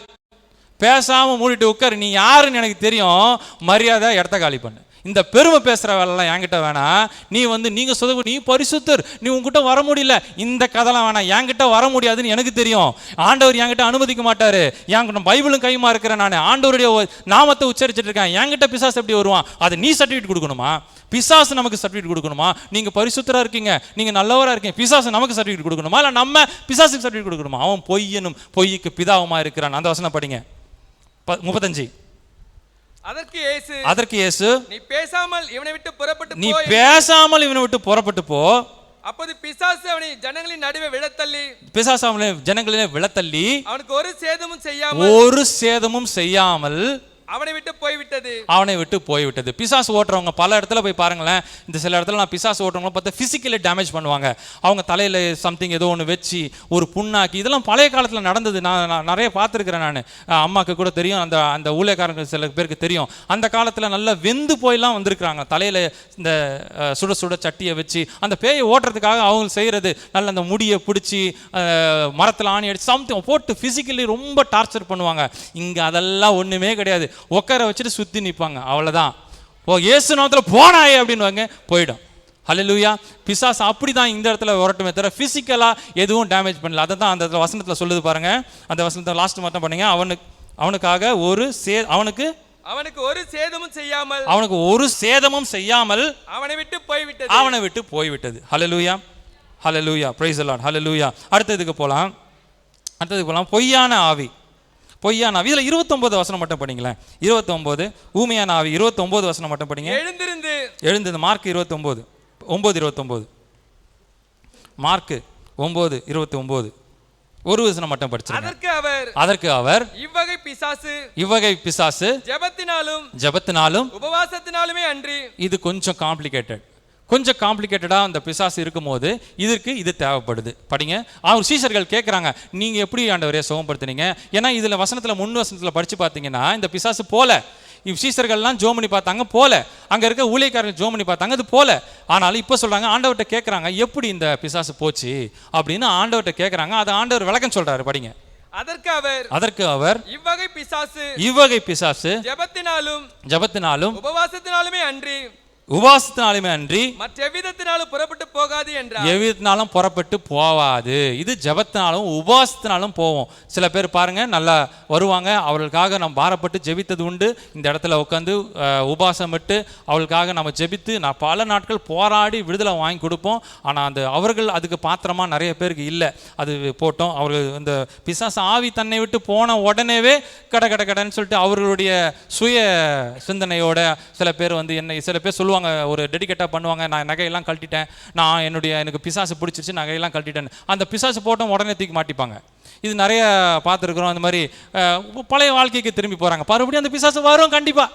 பேசாம மூடிட்டு உட்கார், நீ யாருன்னு எனக்கு தெரியும், மரியாதை இடத்த காலி பண்ணு. இந்த பெருமை பேசுற வேலைலாம் என்கிட்ட வேணாம். நீங்க சொல்ல நீ பரிசுத்தர், நீ உங்ககிட்ட வர முடியல, இந்த கதைலாம் வேணாம். என்கிட்ட வர முடியாதுன்னு எனக்கு தெரியும். ஆண்டவர் என்கிட்ட அனுமதிக்க மாட்டாரு. என்கிட்ட பைபிளும் கைமா இருக்கிறேன், நான் ஆண்டவருடைய நாமத்தை உச்சரிச்சுட்டு இருக்கேன். என்கிட்ட பிசாசு எப்படி வருவான்? அதை நீ சர்டிஃபிகேட் கொடுக்கணுமா? பிசாசு நமக்கு சர்டிஃபிகேட் கொடுக்கணுமா? நீங்க பரிசுத்தரா இருக்கீங்க, நீங்க நல்லவரா இருக்கீங்க, பிசாசு நமக்கு சர்டிஃபிகேட் கொடுக்கணுமா? இல்ல நம்ம பிசாசுக்கு சர்டிஃபிகேட் கொடுக்கணுமா? அவன் பொய்யனும் பொய்யுக்கு பிதாவுமா இருக்கிறான். அந்த வசனம் படிங்க. 35. அதற்கு இயேசு நீ பேசாமல் இவனை விட்டு புறப்பட்டு போ. அப்போது பிசாசு அவனை ஜனங்களின் நடுவே விழத்தள்ளி அவனுக்கு ஒரு சேதமும் செய்யாமல் அவனை விட்டு போய்விட்டது. பிசாசு ஓட்டுறவங்க பல இடத்துல போய் பாருங்களேன். இந்த சில இடத்துல நான் பிசாசு ஓட்டுறவங்க பார்த்தா பிசிக்கலி டேமேஜ் பண்ணுவாங்க. அவங்க தலையில சம்திங் ஏதோ ஒன்று வச்சு ஒரு புண்ணாக்கி, இதெல்லாம் பழைய காலத்தில் நடந்தது. நான் நிறைய பார்த்துருக்கிறேன். நான் அம்மாவுக்கு கூட தெரியும், அந்த ஊழியக்காரங்க சில பேருக்கு தெரியும். அந்த காலத்தில் நல்லா வெந்து போயெல்லாம் வந்திருக்கிறாங்க. தலையில இந்த சுட சுட சட்டியை வச்சு அந்த பேயை ஓட்டுறதுக்காக அவங்க செய்யறது, நல்ல அந்த முடியை பிடிச்சி மரத்தில் ஆணி அடிச்சு சம்திங் போட்டு பிசிக்கலி ரொம்ப டார்ச்சர் பண்ணுவாங்க. இங்கே அதெல்லாம் ஒன்றுமே கிடையாது. உட்கார வச்சுட்டு சுத்தி நிற்பாங்க, அவ்வளவுதான். இயேசு நாமத்துல போனாயே அப்படின்னுவாங்க, போயிடும். ஹல்லேலூயா. பிசாசு அப்படிதான் இந்த இடத்துல வரட்டுமே தவிர பிசிக்கலா எதுவும் டேமேஜ் பண்ணல. அதை தான் அந்த வசனத்துல சொல்லுது பாருங்க. அந்த வசனத்தை லாஸ்ட் மட்டும் பண்ணீங்க. அவனுக்கு ஒரு சேதமும் செய்யாமல் அவனை விட்டு போய்விட்டது. ஹல்லேலூயா, ஹல்லேலூயா, பிரைஸ் தி லார்ட், ஹல்லேலூயா. அடுத்ததுக்கு போலாம். பொய்யான ஆவி. இதுல 29 வசனம் மட்டும் படிங்களேன். 29 ஊமையான ஆவி 29 வசனம் மட்டும் படிங்க. எழுந்திருந்து மார்க் 29 மார்க் 9:29 ஒரு வசனம் மட்டும் படிச்சிருங்க. அதற்கு அவர் இவ்வகை பிசாசு ஜெபத்தினாலும் உபவாசத்தினாலுமே அன்றி. இது கொஞ்சம் காம்ப்ளிகேட்டடாக அந்த பிசாசு இருக்கும்போது இது தேவைப்படுது. படிங்க. அவர் சீஷர்கள் கேட்குறாங்க, நீங்கள் எப்படி ஆண்டவரே சுகப்படுத்துனீங்க? ஏன்னா இதில் வசனத்தில் முன் வசனத்தில் படித்து பார்த்தீங்கன்னா இந்த பிசாசு போல சீஷர்கள்லாம் ஜோம் பண்ணி பார்த்தாங்க, போல அங்கே இருக்க ஊழியக்காரர்கள் ஜோம் பண்ணி பார்த்தாங்க, அது போல. ஆனாலும் இப்போ சொல்கிறாங்க, ஆண்டவர்கிட்ட கேட்குறாங்க, எப்படி இந்த பிசாசு போச்சு அப்படின்னு ஆண்டவர்கிட்ட கேட்குறாங்க. அது ஆண்டவர் விளக்கம் சொல்கிறாரு. படிங்க. அதற்கு அவர் இவ்வகை பிசாசு ஜெபத்தினாலும் உபவாசத்தினாலுமே அன்றி மற்ற எவ்விதத்தினாலும் புறப்பட்டு போகாது என்றார். எவ்விதத்தினாலும் புறப்பட்டு போகாது. இது ஜெபத்தினாலும் உபவாசத்தினாலும் போவோம். சில பேர் பாருங்க, நல்லா வருவாங்க, அவர்களுக்காக நம்ம பாரப்பட்டு ஜெபித்தது உண்டு. இந்த இடத்துல உட்காந்து உபவாசம் விட்டு அவளுக்காக நம்ம ஜெபித்து பல நாட்கள் போராடி விடுதலை வாங்கி கொடுப்போம். ஆனால் அவர்கள் அதுக்கு பாத்திரமா நிறைய பேருக்கு இல்லை. அது போட்டோம். அவர்கள் இந்த பிசாசு ஆவி தன்னை விட்டு போன உடனேவே கடன்னு சொல்லிட்டு அவர்களுடைய சுய சிந்தனையோட சில பேர் சில பேர் சொல்லுவாங்க, ஒரு டெடிகேட்டா பண்ணுவாங்க, நான் நகையெல்லாம் கழட்டிட்டேன், நான் எனக்கு பிசாசு பிடிச்சிருச்சு, நகையெல்லாம் கழட்டிட்டேன். அந்த பிசாசு போட்டோம் உடனே தூக்கி மாட்டிப்பாங்க. இது நிறைய பார்த்துருக்குறோம். அந்த மாதிரி பழைய வாழ்க்கைக்கு திரும்பி போறாங்க. மறுபடியும் அந்த பிசாசு வரும், கண்டிப்பா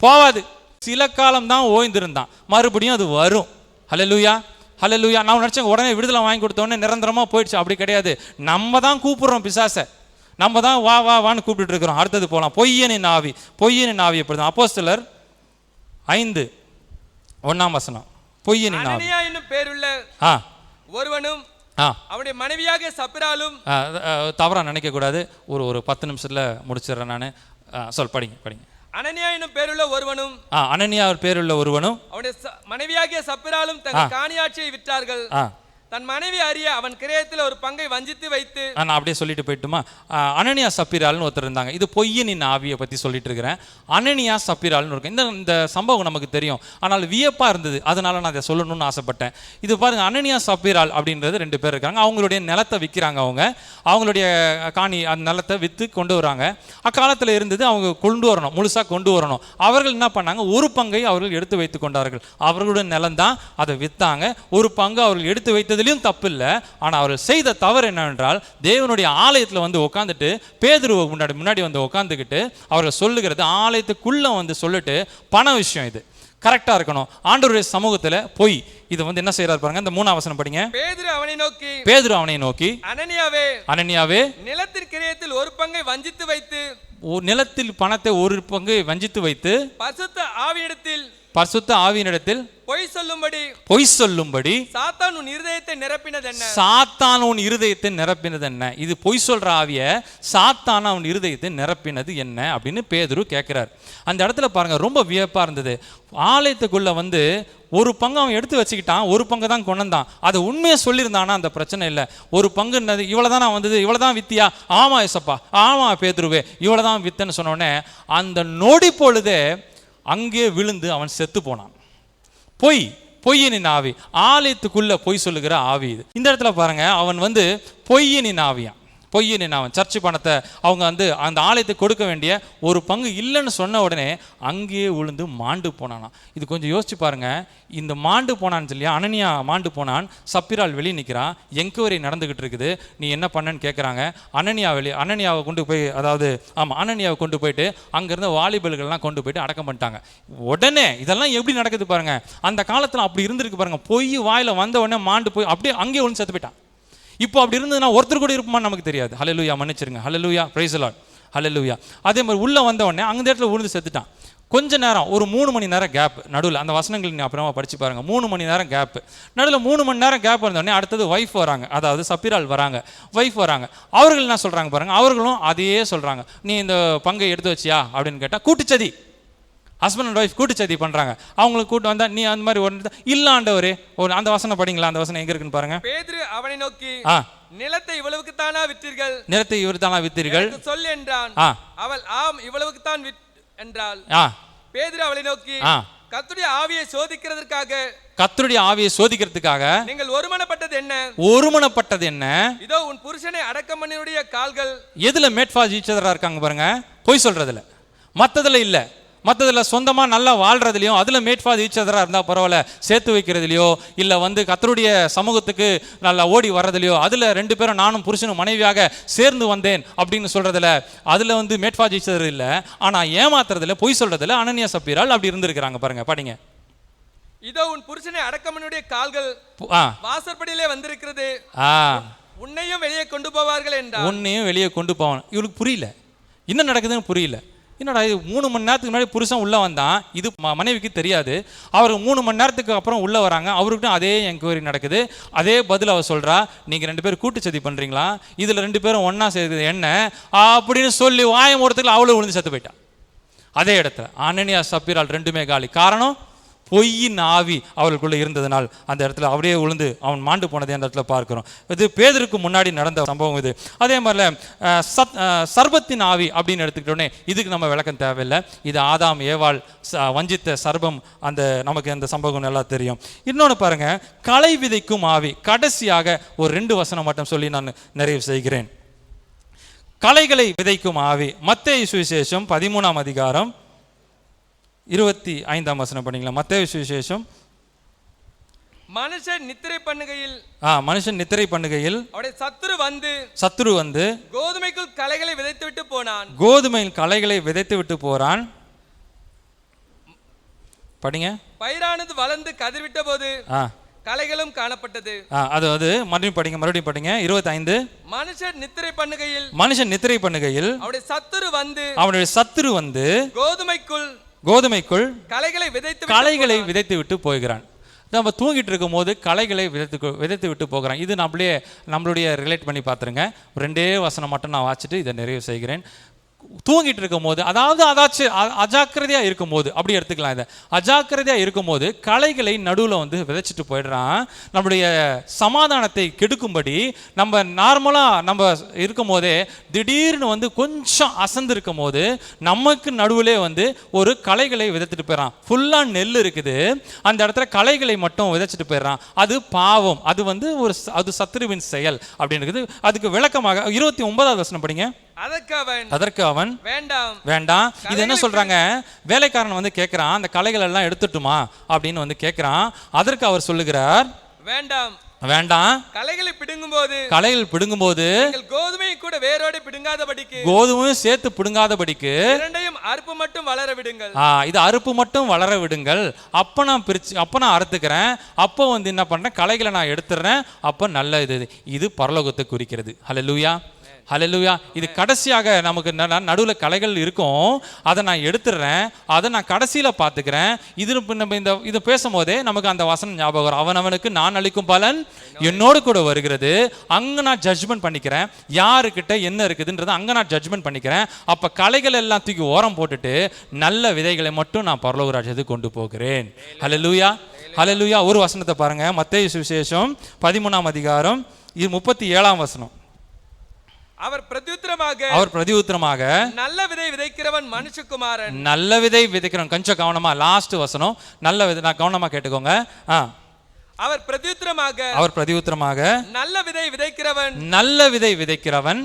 போவாது. சில காலம் தான் ஓய்ந்திருந்தான், மறுபடியும் அது வரும். ஹல்லேலூயா, ஹல்லேலூயா. நான் நினைச்சேன் உடனே விடுதலை வாங்கி கொடுத்தோடனே நிரந்தரமா போயிடுச்சு. அப்படி கிடையாது. நம்ம தான் கூப்பிடுறோம் பிசாசை, நம்ம தான் வான்னு கூப்பிட்டு இருக்கிறோம். அடுத்தது போலாம். பொய்யனின் ஆவி எப்படிதான்? அப்போஸ்தலர் 5:1 பொய்யனின் ஆவி. என்னும் பேருள்ள ஒருவனும் அவனுடைய மனைவியாக சப்பிராலும். தவறா நினைக்க கூடாது. ஒரு 10 நிமிஷத்துல முடிச்சிடுறேன் நான். படிங்க. அனனியா என்னும் பேருள்ள ஒருவனும் அவனுடைய மனைவியாகிய சப்பிராலும் தங்கள் காணியாட்சியை விற்றார்கள். தன் மனைவி அறிய அவன் கிரயத்தில் ஒரு பங்கை வஞ்சித்து வைத்து. நான் அப்படியே சொல்லிட்டு போயிட்டுமா? அனனியா சப்பிரால்னு ஒருத்தர் இருந்தாங்க. இது பொய்யனின் ஆவியை பற்றி சொல்லிட்டு இருக்கிறேன். அனனியா சப்பிரால்னு இருக்கு. இந்த சம்பவம் நமக்கு தெரியும், ஆனால் வியப்பாக இருந்தது, அதனால நான் அதை சொல்லணும்னு ஆசைப்பட்டேன். இது பாருங்க, அனனியா சப்பிரால் அப்படின்றது 2 பேர் இருக்காங்க. அவங்களுடைய நிலத்தை விற்கிறாங்க. அவங்களுடைய காணி அந்த நிலத்தை விற்று கொண்டு வராங்க. அக்காலத்தில் இருந்தது, அவங்க முழுசாக கொண்டு வரணும். அவர்கள் என்ன பண்ணாங்க, ஒரு பங்கை அவர்கள் எடுத்து வைத்து கொண்டார்கள். அவர்களுடைய நிலம் தான், அதை விற்றாங்க. ஒரு பங்கு அவர்கள் எடுத்து வைத்ததிலும் தப்பு இல்லை. ஆனால் அவர்கள் செய்த தவறு என்னவென்றால், தேவனுடைய ஆலயத்தில் உட்காந்துட்டு பேதுருவை முன்னாடி உட்காந்துக்கிட்டு அவர்கள் சொல்லுகிறது, ஆலயத்துக்குள்ள சொல்லிட்டு பண விஷயம் இது கரெக்டா இருக்கணும், ஆண்டவருடைய சமூகத்துல பொய். இது என்ன செய்யறாரு பாருங்க. இந்த 3ஆம் வசனம் படிங்க. பேதுரு அவனை நோக்கி அனனியாவே நிலத்தின் கிரயத்தில் ஒரு பங்கை வஞ்சித்து வைத்து, நிலத்தில் பணத்தை ஒரு பங்கு வஞ்சித்து வைத்து பரிசுத்த ஆவியினிடத்தில் பொய் சொல்லும்படி சாத்தான் உன் இருதயத்தை நிரப்பினது என்ன? இது பொய் சொல்ற ஆவிய சாத்தான் அவன் இருதயத்தை நிரப்பினது என்ன அப்படின்னு பேதுரு கேட்கிறார். அந்த இடத்துல பாருங்க, ரொம்ப வியப்பா இருந்தது. ஆலயத்துக்குள்ள ஒரு பங்கு அவன் எடுத்து வச்சுக்கிட்டான், ஒரு பங்கு தான் கொண்டான். அதை உண்மையை சொல்லியிருந்தானா அந்த பிரச்சனை இல்லை. ஒரு பங்கு இவ்வளவுதான் வந்தது, இவ்வளவுதான் வித்தியா? ஆமா ஏசப்பா, ஆமா பேதுருவே, இவ்வளவுதான் வித்தன்னு சொன்னோடனே அந்த நொடி பொழுதே அங்கே விழுந்து அவன் செத்து போனான். பொய்யனின் ஆவி, ஆலயத்துக்குள்ள பொய் சொல்லுகிற ஆவி இது. இந்த இடத்துல பாருங்க, அவன் பொய்யனின் ஆவியான். பொய்யின் அவன் சர்ச்சு பணத்தை அவங்க வந்து அந்த ஆலயத்துக்கு கொடுக்க வேண்டிய ஒரு பங்கு இல்லைன்னு சொன்ன உடனே அங்கேயே விழுந்து மாண்டு போனானா. இது கொஞ்சம் யோசிச்சு பாருங்க. இந்த மாண்டு போனான்னு சொல்லியா, அனனியா மாண்டு போனான், சப்பிரால் வெளியே நிற்கிறான், என்கொயரி நடந்துகிட்டு இருக்குது, நீ என்ன பண்ணன்னு கேட்குறாங்க. அனனியாவை கொண்டு போய், அதாவது ஆமாம் அனனியாவை கொண்டு போயிட்டு அங்கேருந்து வாலிபல்கள்லாம் கொண்டு போயிட்டு அடக்கம் பண்ணிட்டாங்க. உடனே இதெல்லாம் எப்படி நடக்குது பாருங்க. அந்த காலத்தில் அப்படி இருந்திருக்கு பாருங்க. பொய் வாயில் வந்த உடனே மாண்டு போய் அப்படியே அங்கேயே ஒன்று செத்து போயிட்டான். இப்போ அப்படி இருந்ததுன்னா ஒருத்தர் கூட இருப்போமான்னு நமக்கு தெரியாது. ஹல்லேலூயா, மன்னிச்சிருங்க. ஹல்லேலூயா, பிரைஸ் தி லார்ட், ஹல்லேலூயா. அதே மாதிரி உள்ளே வந்த உடனே அங்கே இடத்துல விழுந்து செத்துட்டான். கொஞ்ச நேரம், ஒரு 3 மணி நேரம் கேப் நடுவில். அந்த வசனங்கள் நீங்கள் அப்புறமா படித்து பாருங்க. 3 மணி நேரம் கேப் நடுவில். 3 மணி நேரம் கேப் இருந்தோடனே அடுத்தது ஒய்ஃப் வராங்க, அதாவது சப்பிரால் வராங்க, ஒய்ஃப் வராங்க. அவர்கள் என்ன சொல்கிறாங்க பாருங்க. அவர்களும் அதையே சொல்கிறாங்க. நீ இந்த பங்கை எடுத்து வச்சியா அப்படின்னு கேட்டால், கூட்டுச்சதி, ஹஸ்பண்ட் அண்ட் ஒய்ஃப் கூட்டுச்சதி பண்ணுறாங்க. அவங்களுக்கு கூட்டு வந்தால் நீ அந்த மாதிரி ஒரு இல்லை ஆண்டவரே, ஒரு அந்த வசனம் படிங்களா, அந்த வசனம் எங்கே இருக்குன்னு பாருங்க. பேதுரு அவனை நோக்கி, நிலத்தை இவ்வளவுக்கு தானா விற்றீர்கள், நிலத்தை இவர் தானா விற்றீர்கள் சொல் என்றான். அவள் ஆம் இவ்வளவுக்கு தான் என்றாள். பேதுரு அவளை நோக்கி, கர்த்தருடைய ஆவியை சோதிக்கிறதற்காக, கர்த்தருடைய ஆவியை சோதிக்கிறதுக்காக நீங்கள் ஒருமனப்பட்டது என்ன? ஒருமனப்பட்டது என்ன? இதோ உன் புருஷனை அடக்கம் பண்ணினுடைய கால்கள். எதுல மேட்ஃபாஸ் ஈச்சதரா இருக்காங்க பாருங்க. பொய் சொல்றதுல, மற்றதுல இல்லை. மற்றதில் சொந்தமாக நல்லா வாழ்றதுலையும் அதில் மேட்ஃபாஸ் ஈச்சதராக இருந்தால் பரவாயில்ல, சேர்த்து வைக்கிறதுலையோ இல்லை வந்து கர்த்தருடைய சமூகத்துக்கு நல்லா ஓடி வர்றதுலையோ, அதில் 2 பேரும் நானும் புருஷனும் மனைவியாக சேர்ந்து வந்தேன் அப்படின்னு சொல்கிறதுல அதில் வந்து மேட்ஃபாஸ் ஈச்சதர் இல்லை. ஆனால் ஏமாத்துறதுல, பொய் சொல்கிறதுல அனனியா சப்பீரால் அப்படி இருந்திருக்கிறாங்க பாருங்க. படிங்க. இதோ உன் புருஷனை அடக்கமனுடைய கால்கள் வாசற்படியிலே வந்திருக்கிறது, உன்னையும் வெளியே கொண்டு போவார்கள் என்றார். உன்னையும் வெளியே கொண்டு போவான். இவளுக்கு புரியல என்ன நடக்குதுன்னு புரியல. என்னடா இது, 3 மணி நேரத்துக்கு முன்னாடி புருஷன் உள்ளே வந்தான், இது மனைவிக்கு தெரியாது. அவர் 3 மணி நேரத்துக்கு அப்புறம் உள்ளே வராங்க, அவருக்கும் அதே என்கொயரி நடக்குது, அதே பதில் அவர் சொல்கிறா. நீங்கள் 2 பேரும் கூட்டுச்சதி பண்ணுறீங்களா, இதில் 2 பேரும் ஒன்றா சேர்க்குது என்ன அப்படின்னு சொல்லி வாயம் ஓரத்துக்குள்ள அவளும் விழுந்து செத்து போயிட்டான். அதே இடத்துல அனனியா சப்பீரால் 2மே காலி. காரணம், பொய்யின் ஆவி அவர்களுக்குள்ளே இருந்ததுனால் அந்த இடத்துல அப்படியே விழுந்து அவன் மாண்டு போனதை அந்த இடத்துல பார்க்குறோம். இது பேதருக்கு முன்னாடி நடந்த சம்பவம் இது. அதே மாதிரில சர்பத்தின் ஆவி அப்படின்னு எடுத்துக்கிட்டோன்னே இதுக்கு நம்ம விளக்கம் தேவையில்லை. இது ஆதாம் ஏவாள் வஞ்சித்த சர்பம், அந்த நமக்கு அந்த சம்பவம் நல்லா தெரியும். இன்னொன்று பாருங்க, களை விதைக்கும் ஆவி. கடைசியாக ஒரு 2 வசனம் மட்டும் சொல்லி நான் நிறைவு செய்கிறேன். களைகளை விதைக்கும் ஆவி. மத்தேயு சுவிசேஷம் 13ஆம் அதிகாரம் 25ஆம் வசனம் படிங்களா. மத்தேயு சுவிசேஷம். மனுஷன் நித்திரை பண்ணுகையில், மனுஷன் நித்திரை பண்ணுகையில் அவருடைய சத்துரு வந்து கோதுமைக்குள் களைகளை விதைத்து விட்டு போனான். கோதுமையில் களைகளை விதைத்து விட்டு போறான். படிங்க. பயிரானது வளர்ந்து கதிர்விட்ட போது களைகளும் காணப்பட்டது. அது மறுபடியும் படிங்க. 25. மனுஷன் நித்திரை பண்ணுகையில் அவருடைய சத்துரு வந்து கோதுமைக்குள் களைகளை விதைத்து விட்டு போகிறான். நம்ம தூங்கிட்டு இருக்கும் போது களைகளை விதைத்து விட்டு போகிறான். இது நம்மளுடைய ரிலேட் பண்ணி பார்த்துருங்க. 2 வசனம் மட்டும் நான் வாசிச்சுட்டு இதை நிறைவு செய்கிறேன். தூங்கிட்டு இருக்கும் போது, அதாவது அஜாக்கிரதையா இருக்கும் போது, அப்படி எடுத்துக்கலாம். இதை அஜாக்கிரதையா இருக்கும் போது களைகளை நடுவில் வந்து விதைச்சிட்டு போயிடுறான். நம்முடைய சமாதானத்தை கெடுக்கும்படி நம்ம நார்மலாக இருக்கும் போதே திடீர்னு வந்து கொஞ்சம் அசந்து இருக்கும் போது நமக்கு நடுவிலே வந்து ஒரு களைகளை விதைச்சிட்டு போயிடறான். ஃபுல்லாக நெல் இருக்குது, அந்த இடத்துல களைகளை மட்டும் விதைச்சிட்டு போயிடறான். அது பாவம், அது வந்து அது சத்துருவின் செயல் அப்படின்னு இருக்குது. அதுக்கு விளக்கமாக 29ஆவது வசனம் படிங்க. அதற்கு அவன் வேண்டாம். இது என்ன சொல்றாங்க, வேலைக்காரன் வந்து கேட்கிறான், அந்த களைகள் எல்லாம் எடுத்துட்டுமா அப்படின்னு வந்து கேட்கிறான். அதற்கு அவர் சொல்லுகிறார், வேண்டாம். களைகள் பிடுங்கும்போது கோதுமையை கூட வேரோடு பிடுங்காதபடிக்கு, கோதுமையும் சேர்த்து பிடுங்காதபடிக்கு இரண்டையும் அறுப்பு மட்டும் வளர விடுங்கள். இது அறுப்பு மட்டும் வளர விடுங்கள். அப்ப நான் அறுத்துக்கிறேன். அப்போ வந்து என்ன பண்றேன், களைகளை நான் எடுத்துறேன். அப்ப நல்ல இது பரலோகத்தை குறிக்கிறது. ஹல்லேலூயா, ஹல்லேலூயா. இது கடைசியாக நமக்கு நடுவில் களைகள் இருக்கும், அதை நான் எடுத்துடுறேன், அதை நான் கடைசியில் பார்த்துக்கிறேன். இது பேசும்போதே நமக்கு அந்த வசனம் ஞாபகம் வரும். அவனவனுக்கு நான் அளிக்கும் பலன் என்னோடு கூட வருகிறது. அங்கே நான் ஜட்ஜ்மெண்ட் பண்ணிக்கிறேன், யாருக்கிட்ட என்ன இருக்குதுன்றதை அங்கே நான் ஜட்ஜ்மெண்ட் பண்ணிக்கிறேன். அப்போ களைகள் எல்லாம் தூக்கி ஓரம் போட்டுட்டு நல்ல விதைகளை மட்டும் நான் பரலோக ராஜ்யத்துக்கு கொண்டு போகிறேன். ஹல்லேலூயா, ஹல்லேலூயா. ஒரு வசனத்தை பாருங்க, மத்தேயு சுவிசேஷம் 13ஆம் அதிகாரம் 37ஆம் வசனம். அவர் பிரதியுத்தரமாக நல்ல விதை விதைக்கிறவன் மனுஷகுமாரன். நல்ல விதை விதைக்கிறவன். கொஞ்சம் கவனமா லாஸ்ட் வசனம், நல்ல விதை, நான் கவனமா கேட்டுக்கோங்க. அவர் பிரதியுத்தரமாக நல்ல விதை விதைக்கிறவன்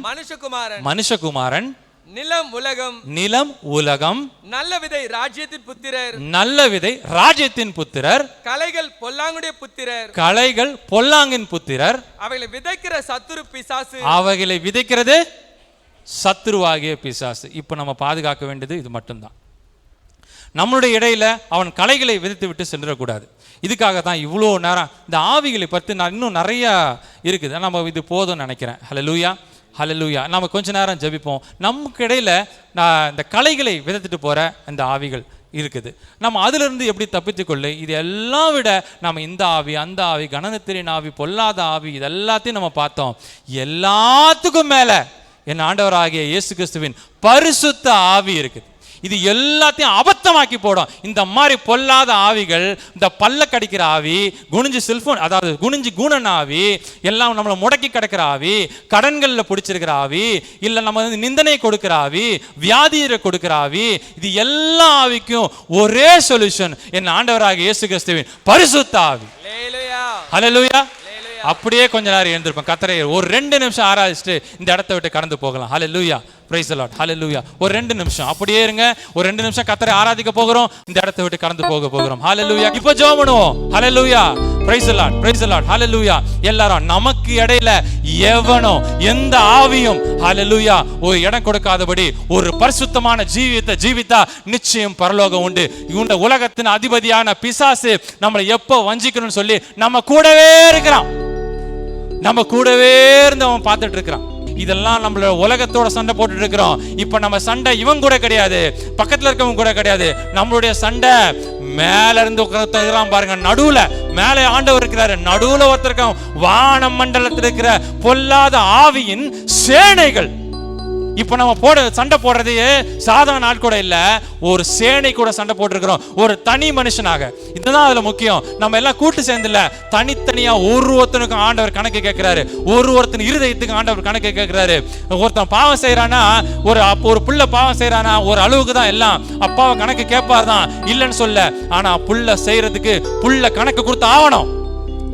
மனுஷகுமாரன் நிலம் உலகம் நல்ல விதை ராஜ்யத்தின் புத்திரர் களைகள் பொல்லாங்கின் புத்திரர் அவைகளை விதைக்கிறது சத்துருவாகிய பிசாசு. இப்ப நம்ம பாதுகாக்க வேண்டியது இது மட்டும்தான். நம்மளுடைய இடையில அவன் களைகளை விதைத்து விட்டு சென்றக்கூடாது. இதுக்காக தான் இவ்வளோ நேரம் இந்த ஆவிகளை பற்றி நான் இன்னும் நிறைய இருக்குது, நம்ம இது போதும்னு நினைக்கிறேன். ஹல்லேலூயா, ஹல்லேலூயா. நம்ம கொஞ்ச நேரம் ஜெபிப்போம். நமக்கு இடையில இந்த களைகளை விதைத்துட்டு போற இந்த ஆவிகள் இருக்குது. நம்ம அதிலிருந்து எப்படி தப்பித்து கொள்ள, இது எல்லாம் விட நம்ம இந்த ஆவி, அந்த ஆவி, கனத்தின் ஆவி, பொல்லாத ஆவி, இது எல்லாத்தையும் நம்ம பார்த்தோம். எல்லாத்துக்கும் மேல என் ஆண்டவராகிய இயேசு கிறிஸ்துவின் பரிசுத்த ஆவி இருக்குது. இது எல்லாத்தையும் அபத்தமாக்கி போடும். இந்த மாதிரி பொல்லாத ஆவிகள், இந்த பல்ல கடிக்கிற ஆவி, குனிஞ்சு செல்போன், அதாவது குனிஞ்சு குணன் ஆவி, எல்லாம் நம்மளை முடக்கி கிடக்கிற ஆவி, கடன்களில் பிடிச்சிருக்கிற ஆவி, இல்லை நம்ம நிந்தனை கொடுக்கிற ஆவி, வியாதியை கொடுக்கிற ஆவி, இது எல்லா ஆவிக்கும் ஒரே சொல்யூஷன் என் ஆண்டவராகிய இயேசு கிறிஸ்துவின் பரிசுத்த ஆவி. ஹல்லேலூயா. அப்படியே கொஞ்ச நேரம் எழுந்திருப்போம். கர்த்தரை ஒரு 2 நிமிஷம் ஆராதிச்சுட்டு இந்த இடத்தை விட்டு கடந்து போகலாம். ஹல்லேலூயா, பிரைஸ் தி லார்ட், ஹல்லேலூயா. ஒரு 2 நிமிஷம் அப்படியே இருங்க. ஒரு 2 நிமிஷம் கர்த்தரை ஆராதிக்க போகிறோம். இந்த இடத்தை விட்டு கடந்து போகிறோம். ஹல்லேலூயா. இப்போ ஜெபம் பண்ணுவோம். Hallelujah, praise the Lord, praise the Lord, hallelujah. எல்லாரும் நமக்கு இடையில எவனோ எந்த ஆவியும் ஹல்லேலூயா ஒரு இடம் கொடுக்காதபடி ஒரு பரிசுத்தமான ஜீவியத்தை ஜீவித்தா நிச்சயம் பரலோகம் உண்டு. இந்த உலகத்தின் அதிபதியான பிசாசு நம்மளை எப்போ வஞ்சிக்கணும்னு சொல்லி நம்ம கூடவே இருக்கிறான். நம்ம கூடவே இருந்து அவன் பார்த்துட்டு இருக்கிறான். இதெல்லாம் நம்மள உலகத்தோட சண்டை போட்டுட்டு இருக்கிறோம். இப்ப நம்ம சண்டை இவன் கூட கிடையாது, பக்கத்துல இருக்கவங்க கூட கிடையாது. நம்மளுடைய சண்டை மேல இருந்து உட்கார்ந்து பாருங்க, நடுவுல மேலே ஆண்டவர் இருக்கிறாரு, நடுவுல ஒருத்தருக்கும் வான மண்டலத்தில் இருக்கிற பொல்லாத ஆவியின் சேனைகள். இப்ப நம்ம சண்டை போடுறது சாதாரண நாள் கூட இல்ல, ஒரு சேனை கூட சண்டை போட்டிருக்கிறோம், ஒரு தனி மனுஷனாக. இதுதான் அதுல முக்கியம். நம்ம எல்லாம் கூட்டு சேர்ந்து இல்ல, தனித்தனியா ஒருத்தனுக்கும் ஆண்டவர் கணக்கு கேட்கிறாரு. ஒருத்தன் இருதயத்துக்கு ஆண்டவர் கணக்கு கேட்கிறாரு. ஒருத்தன் பாவம் செய்யறானா, ஒரு புள்ள பாவம் செய்யறானா, ஒரு அளவுக்கு தான் எல்லாம் அப்பாவை கணக்கு கேட்பார் தான் இல்லைன்னு சொல்ல. ஆனா புள்ள செய்யறதுக்கு புள்ள கணக்கு கொடுத்து ஆகணும்.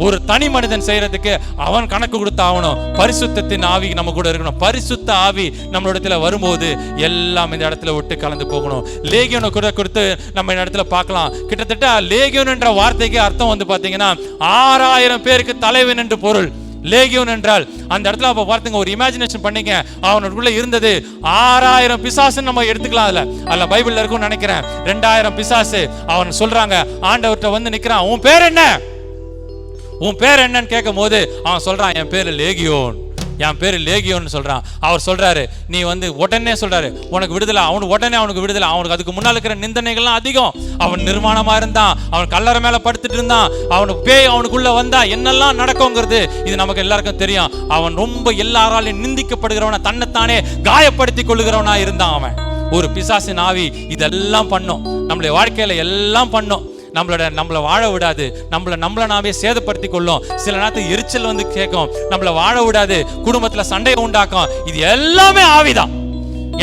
ஒரு தனி மனிதன் செய்யறதுக்கு அவன் கணக்கு கொடுத்து ஆகணும். பரிசுத்தத்தின் ஆவி நம்ம கூட இருக்கணும். பரிசுத்த ஆவி நம்மளோட வரும்போது எல்லாம் இந்த இடத்துல விட்டு கலந்து போகணும். லேகியோனை கூட கொடுத்து நம்ம இந்த இடத்துல பார்க்கலாம். கிட்டத்தட்ட லேகியோன் என்ற வார்த்தைக்கு அர்த்தம் வந்து பாத்தீங்கன்னா 6000 பேருக்கு தலைவன் என்று பொருள். லேகியோன் என்றால் அந்த இடத்துல அப்ப பார்த்துங்க, ஒரு இமேஜினேஷன் பண்ணீங்க, அவனுக்குள்ள இருந்தது 6000 பிசாசுன்னு நம்ம எடுத்துக்கலாம். அதுல பைபிள்ல இருக்கும்னு நினைக்கிறேன். 2000 பிசாசு. அவன் சொல்றாங்க, ஆண்டவர்கிட்ட வந்து நிக்கிறான், உன் பேர் என்ன, உன் பேர் என்னன்னு கேட்கும் போது அவன் சொல்றான், என் பேரு லேகியோன், என் பேரு லேகியோன்னு சொல்றான். அவர் சொல்றாரு, நீ வந்து உடனே சொல்றாரு உனக்கு விடுதலை. அவனுக்கு விடுதலை. அவனுக்கு அதுக்கு முன்னால் இருக்கிற நிந்தனைகள்லாம் அதிகம். அவன் நிர்மாணமா இருந்தான், அவன் கல்லறை மேல படுத்துட்டு இருந்தான், அவனுக்கு பேய் அவனுக்குள்ள வந்தா என்னெல்லாம் நடக்குங்கிறது இது நமக்கு எல்லாருக்கும் தெரியும். அவன் ரொம்ப எல்லாராலையும் நிந்திக்கப்படுகிறவனா, தன்னைத்தானே காயப்படுத்தி கொள்ளுகிறவனா இருந்தான். அவன் ஒரு பிசாசின் ஆவி இதெல்லாம் பண்ணும், நம்மளுடைய வாழ்க்கையில எல்லாம் பண்ணும். நம்மள வாழ விடாது, நம்மள நாமே சேதப்படுத்தி கொள்ளும். சில நேரத்துக்கு எரிச்சல் வந்து கேட்கும், நம்மள வாழ விடாது, குடும்பத்துல சண்டையை உண்டாக்கும். இது எல்லாமே ஆவிதான்.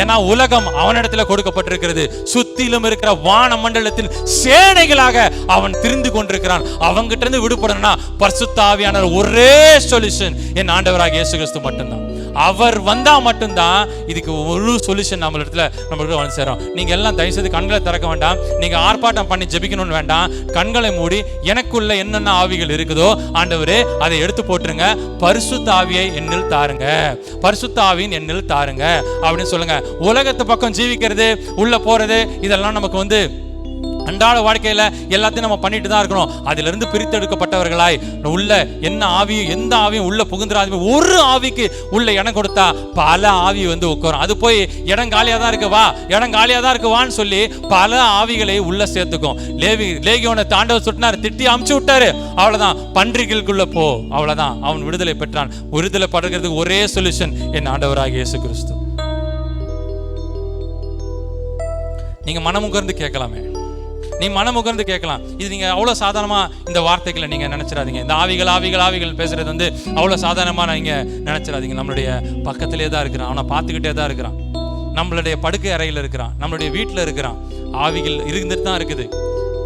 ஏன்னா உலகம் அவனிடத்துல கொடுக்கப்பட்டிருக்கிறது. சுத்திலும் இருக்கிற வான மண்டலத்தில் சேனைகளாக அவன் திரிந்து கொண்டிருக்கிறான். அவங்கிட்ட இருந்து விடுபடணும்னா பரிசுத்த ஆவியான ஒரே சொல்யூஷன் என் ஆண்டவராகிய இயேசு கிறிஸ்து மட்டும்தான். அவர் வந்தா மட்டும்தான் இதுக்கு ஒரு சொல்யூஷன் நம்மளுக்கு வந்து சேரும். நீங்க எல்லாம் தயவு செய்து கண்களை திறக்க வேண்டாம். நீங்க ஆர்ப்பாட்டம் பண்ணி ஜெபிக்கணும்னு வேண்டாம். கண்களை மூடி எனக்குள்ள என்னென்ன ஆவிகள் இருக்குதோ ஆண்டவரே அதை எடுத்து போட்டுருங்க, பரிசுத்த ஆவியை என்னில் தாருங்க, பரிசுத்த ஆவியின் என்னில் தாருங்க அப்படின்னு சொல்லுங்க. உலகத்து பக்கம் ஜீவிக்கிறது, உள்ள போறது, இதெல்லாம் நமக்கு வந்து அன்றாட வாழ்க்கையில எல்லாத்தையும் நம்ம பண்ணிட்டு தான் இருக்கிறோம். அதுல இருந்து பிரித்தெடுக்கப்பட்டவர்களாய் உள்ள என்ன ஆவியும் எந்த ஆவியும் உள்ள புகுந்துராது. ஒரு ஆவிக்கு உள்ள இடம் கொடுத்தா பல ஆவி வந்து உட்காரும். அது போய் இடம் காலியா தான் இருக்கு வா, இடம் காலியா தான் இருக்கு வான்னு சொல்லி பல ஆவிகளை உள்ள சேர்த்துக்கும். லேகியோனை ஆண்டவர் சுட்டினார், திட்டி அமுச்சு விட்டாரு, அவ்வளவுதான், பன்றிகளுக்குள்ள போ, அவ்வளவுதான், அவன் விடுதலை பெற்றான். விடுதலை படுறதுக்கு ஒரே சொல்யூஷன் என் ஆண்டவராகிய இயேசு கிறிஸ்து. நீங்க மனமுகர்ந்து கேட்கலாமே, நீ மனமுகர்ந்து கேட்கலாம். இது நீங்க அவ்வளவு சாதாரணமா இந்த வார்த்தைகளை நீங்க நினைச்சிடாதீங்க. இந்த ஆவிகள் பேசுறது வந்து அவ்வளவு சாதாரணமா நீங்க நினைச்சிடாதீங்க. நம்மளுடைய பக்கத்திலே தான் இருக்கிறான், அவனை பார்த்துக்கிட்டே தான் இருக்கிறான். நம்மளுடைய படுக்கை அறையில் இருக்கிறான், நம்மளுடைய வீட்டில் இருக்கிறான். ஆவிகள் இருந்துட்டு தான் இருக்குது.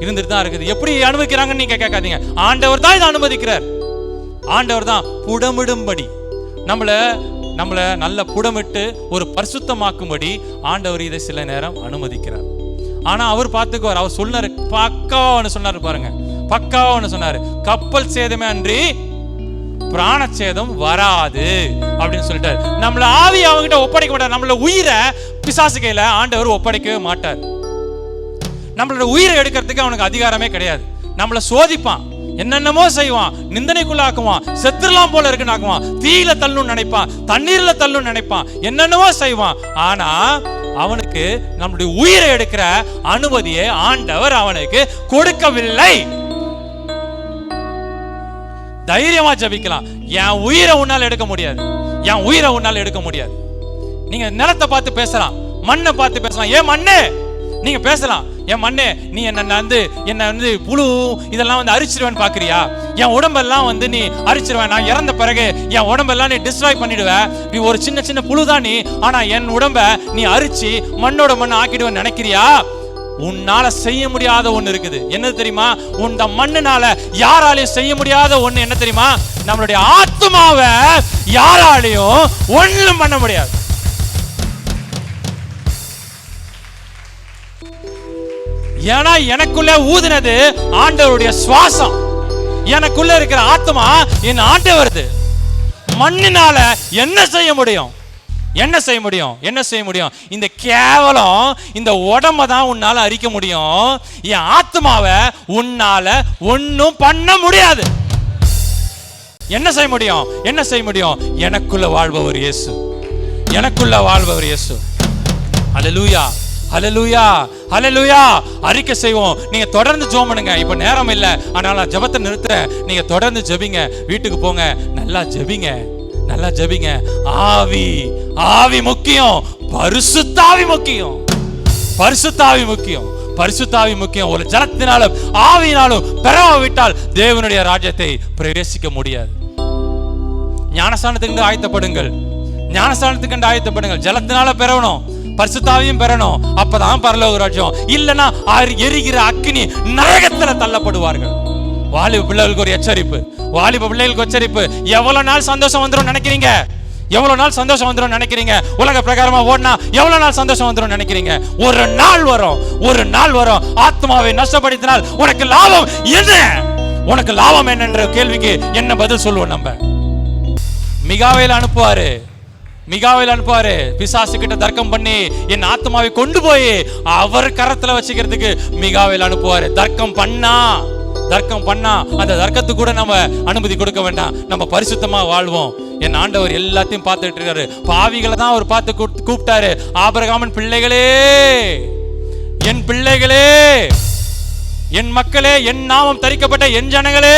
இருந்துட்டு தான் இருக்குது. எப்படி அனுமதிக்கிறாங்கன்னு நீங்க கேட்காதீங்க. ஆண்டவர் தான் இதை அனுமதிக்கிறார். ஆண்டவர் தான் புடமிடும்படி நம்மள நல்ல புடமிட்டு ஒரு பரிசுத்தமாக்கும்படி ஆண்டவர் இதை சில நேரம் அனுமதிக்கிறார். ஆனா அவர் பார்த்துக்குவார். அவர் சொன்னாரு, பக்காவா ஒன்று சொன்னாரு பாருங்க, பக்காவா ஒன்று சொன்னாரு, கப்பல் சேதமே அன்றி பிராண சேதம் வராது அப்படின்னு சொல்லிட்டாரு. நம்மள ஆவி அவங்கிட்ட ஒப்படைக்க மாட்டார். நம்மள உயிரை பிசாசு கையில ஆண்டவர் ஒப்படைக்கவே மாட்டார். நம்மளோட உயிரை எடுக்கிறதுக்கு அவனுக்கு அதிகாரமே கிடையாது. நம்மள சோதிப்பான், என்னென்னமோ செய்வான், நிந்தனைக்குள்ளாக்குவான், செத்துலாம் போல இருக்குன்னு ஆக்குவான், தீயில தள்ளுன்னு நினைப்பான், தண்ணீர்ல தள்ளுன்னு நினைப்பான், என்னென்னமோ செய்வான். ஆனா அவனுக்கு நம்மளுடைய உயிரை எடுக்கிற அனுமதியை ஆண்டவர் அவனுக்கு கொடுக்கவில்லை. தைரியமா ஜபிக்கலாம். என் உயிரை உன்னால எடுக்க முடியாது, என் உயிரை உன்னால எடுக்க முடியாது. நீங்க நிலத்தை பார்த்து பேசலாம், மண்ணை பார்த்து பேசலாம். ஏன் மண்ணே நீங்க பேசலாம், என் மண்ணே நீ என்ன புழு இதெல்லாம் அரிச்சிருவேன்னு பாக்குறியா? என் உடம்பெல்லாம் நீ அரிச்சிருவேன். நான் இறந்த பிறகு என் உடம்பெல்லாம் நீ டிஸ்ட்ராய் பண்ணிடுவ. நீ ஒரு சின்ன சின்ன புழுதான் நீ. ஆனா என் உடம்ப நீ அரிச்சு மண்ணோட மண்ணை ஆக்கிடுவேன்னு நினைக்கிறியா? உன்னால செய்ய முடியாத ஒண்ணு இருக்குது. என்ன தெரியுமா? உன் மண்ணுனால யாராலையும் செய்ய முடியாத ஒண்ணு என்ன தெரியுமா? நம்மளுடைய ஆத்மாவை யாராலையும் ஒண்ணும் பண்ண முடியாது. ஏன்னா எனக்குள்ள ஊதினது ஆண்டவருடைய சுவாசம். எனக்குள்ள இருக்கிற ஆத்மா என் ஆண்டவருது. மண்ணினால என்ன செய்ய முடியும்? என்ன செய்ய முடியும்? என்ன செய்ய முடியும்? இந்த கேவலம் இந்த உடம்ப தான் உன்னால அரிக்க முடியும். என் ஆத்மாவை உன்னால ஒன்னும் பண்ண முடியாது. என்ன செய்ய முடியும்? என்ன செய்ய முடியும்? எனக்குள்ள வாழ்பவர் இயேசு, எனக்குள்ள வாழ்பவர் இயேசு. அல்லேலூயா, ஹல்லேலூயா, ஹல்லேலூயா. அறிக்கை செய்வோம். நீங்க தொடர்ந்து ஜெபம் பண்ணுங்க. இப்ப நேரம் இல்ல, அதனால ஜெபத்தை நிறுத்துறேன். நீங்க தொடர்ந்து ஜெபிங்க. வீட்டுக்கு போங்க, நல்லா ஜெபிங்க, நல்லா ஜெபிங்க. ஆவி முக்கியம், பரிசுத்தாவி முக்கியம், பரிசுத்தாவி முக்கியம், பரிசுத்தாவி முக்கியம். ஒரு ஜலத்தினாலும் ஆவியினாலும் பெறாவிட்டால் தேவனுடைய ராஜ்யத்தை பிரவேசிக்க முடியாது. ஞானஸ்தானத்துக்கு ஆயத்தப்படுங்கள், ஞானஸ்தானத்துக்கு ஆயத்தப்படுங்கள். ஜலத்தினால பெறணும், பரிசுத்தாவியும் பெறணும். அப்பதான் பரலோக ராஜ்யம். இல்லனா எரிகிற அக்கினி நரகத்துல தள்ளப்படுவார்கள். வாலிப பிள்ளைகளுக்கு ஒரு எச்சரிப்பு, வாலிப பிள்ளைகளுக்கு எச்சரிப்பு. எவ்வளவு நாள் சந்தோஷம் வந்துரும் நினைக்கிறீங்க? எவ்வளவு நாள் சந்தோஷம் வந்துரும் நினைக்கிறீங்க? உலக பிரகாரமா ஓடினா எவ்வளவு நாள் சந்தோஷம் வந்துரும் நினைக்கிறீங்க? ஒரு நாள் வரும், ஒரு நாள் வரும். ஆத்மாவை நஷ்டப்படுத்தினால் உனக்கு லாபம் என்ன? உனக்கு லாபம் என்னன்ற கேள்விக்கு என்ன பதில் சொல்லுவோம்? நம்ம மிகாவேல் அனுப்புவாரு, மிகாவேல் அனுப்புவாரு. பிசாசு கிட்ட தர்க்கம் பண்ணி என் ஆத்மாவை கொண்டு போய் அவர் கரத்துல வச்சுக்கிறதுக்கு மிகாவேல் அனுப்புவாரு. தர்க்கம் பண்ணா அந்த தர்க்கத்துக்கு கூட நம்ம அனுமதி கொடுக்க வேண்டாம். நம்ம பரிசுத்தமா வாழ்வோம். என் ஆண்டவர் எல்லாத்தையும் பார்த்துட்டு இருக்காரு. பாவிகளை தான் அவர் பார்த்து கூப்பிட்டாரு. ஆபிரகாமின் பிள்ளைகளே, என் பிள்ளைகளே, என் மக்களே, என் நாமம் தரிக்கப்பட்ட என் ஜனங்களே,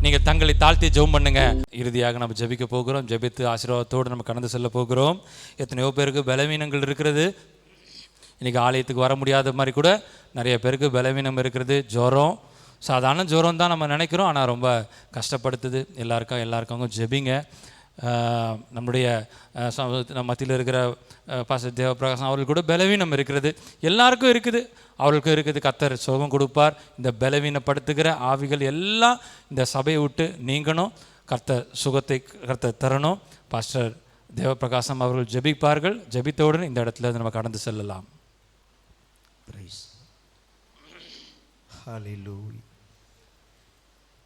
நீங்க தங்களை தாழ்த்தி ஜெபம் பண்ணுங்க. இறுதியாக நம்ம ஜெபிக்க போகிறோம். ஜெபித்து ஆசீர்வாதத்தோடு நம்ம கடந்து செல்ல போகிறோம். எத்தனையோ பேருக்கு பலவீனங்கள் இருக்கிறது. இன்னைக்கு ஆலயத்துக்கு வர முடியாத மாதிரி கூட நிறைய பேருக்கு பலவீனம் இருக்கிறது. ஜுரம், சாதாரண ஜுரம் தான் நம்ம நினைக்கிறோம், ஆனால் ரொம்ப கஷ்டப்படுத்துது. எல்லாருக்கும் ஜெபிங்க. நம்முடைய மத்தியில் இருக்கிற பாஸ்டர் தேவப்பிரகாசம் அவர்களுக்கு கூட பலவீனம் இருக்கிறது. எல்லாருக்கும் இருக்குது, அவர்களுக்கும் இருக்குது. கர்த்தர் சுகம் கொடுப்பார். இந்த பலவீனப்படுத்துகிற ஆவிகள் எல்லாம் இந்த சபையை விட்டு நீங்கணும். கர்த்தர் சுகத்தை கர்த்தர் தரணும். பாஸ்டர் தேவப்பிரகாசம் அவர்கள் ஜெபிப்பார்கள். ஜெபித்தவுடன் இந்த இடத்துல நம்ம கடந்து செல்லலாம். ஹல்லேலூயா.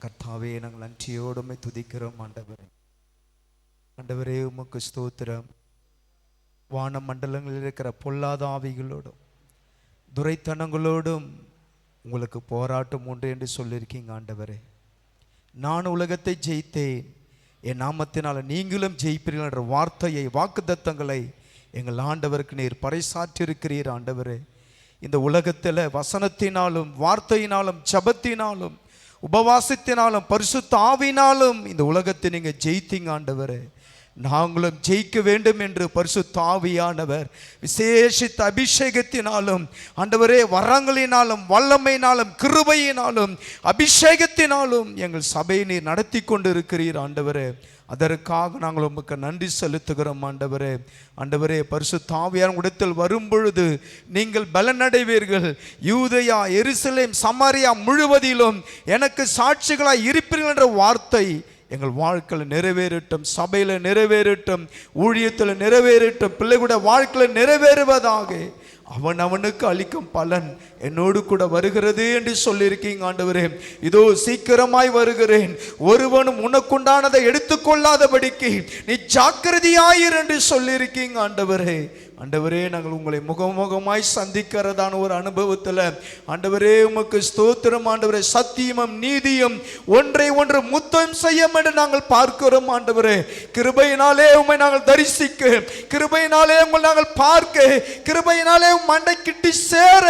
கர்த்தாவே, நாங்கள் நன்றியோடுமை துதிக்கிறோம். ஆண்டவரே உமக்கு ஸ்தோத்திரம். வான மண்டலங்களில் இருக்கிற பொல்லாத ஆவிகளோடும் துரைத்தனங்களோடும் உங்களுக்கு போராட்டம் உண்டு என்று சொல்லியிருக்கீங்க. ஆண்டவரே, நான் உலகத்தை ஜெயித்தேன், என் நாமத்தினால் நீங்களும் ஜெயிப்பீர்கள் என்ற வார்த்தையை, வாக்குத்தத்தங்களை எங்கள் ஆண்டவருக்கு நீர் பறைசாற்றியிருக்கிறீர். ஆண்டவரே, இந்த உலகத்தில் வசனத்தினாலும் வார்த்தையினாலும் ஜபத்தினாலும் உபவாசத்தினாலும் பரிசுத்த ஆவினாலும் இந்த உலகத்தை நீங்கள் ஜெயித்தீங்க. ஆண்டவரே, நாங்களும் ஜெயிக்க வேண்டும் என்று பரிசுத்த ஆவியானவர் விசேஷித்த அபிஷேகத்தினாலும் ஆண்டவரே வரங்களினாலும் வல்லமையினாலும் கிருபையினாலும் அபிஷேகத்தினாலும் எங்கள் சபையை நீர் நடத்தி கொண்டு இருக்கிறீர் ஆண்டவரே. அதற்காக நாங்கள் உமக்கு நன்றி செலுத்துகிறோம் ஆண்டவரே. ஆண்டவரே, பரிசுத்த ஆவியானவர் இடத்தில் வரும்பொழுது நீங்கள் பலனடைவீர்கள். யூதேயா, எருசலேம், சமாரியா முழுவதிலும் எனக்கு சாட்சிகளாய் இருப்பீர்கள் என்ற வார்த்தை எங்கள் வாழ்க்கையில் நிறைவேறட்டும், சபையில் நிறைவேறட்டும், ஊழியத்தில் நிறைவேறட்டும், பிள்ளைகளுடைய வாழ்க்கையில் நிறைவேறுவதாக. அவனுக்கு அளிக்கும் பலன் என்னோடு கூட வருகிறது என்று சொல்லியிருக்கீங்க ஆண்டவரே. இதோ சீக்கிரமாய் வருகிறேன், ஒருவனும் உனக்குண்டானதை எடுத்துக்கொள்ளாதபடிக்கு நீ ஜாக்கிரதையாயிரு என்று சொல்லியிருக்கீங்க ஆண்டவரே. ஆண்டவரே, நாங்கள் உங்களை முகமுகமாய் சந்திக்கிறதான ஒரு அனுபவத்தில் ஆண்டவரே உமக்கு ஸ்தோத்திரம் ஆண்டவரே. சத்தியமும் நீதியும் ஒன்றை ஒன்று முத்தம் செய்யும் என்று நாங்கள் பார்க்கிறோம் ஆண்டவரே. கிருபையினாலே உம்மை நாங்கள் தரிசிக்க, கிருபையினாலே உங்களை நாங்கள் பார்க்க, கிருபையினாலே மண்டை கிட்டி சேர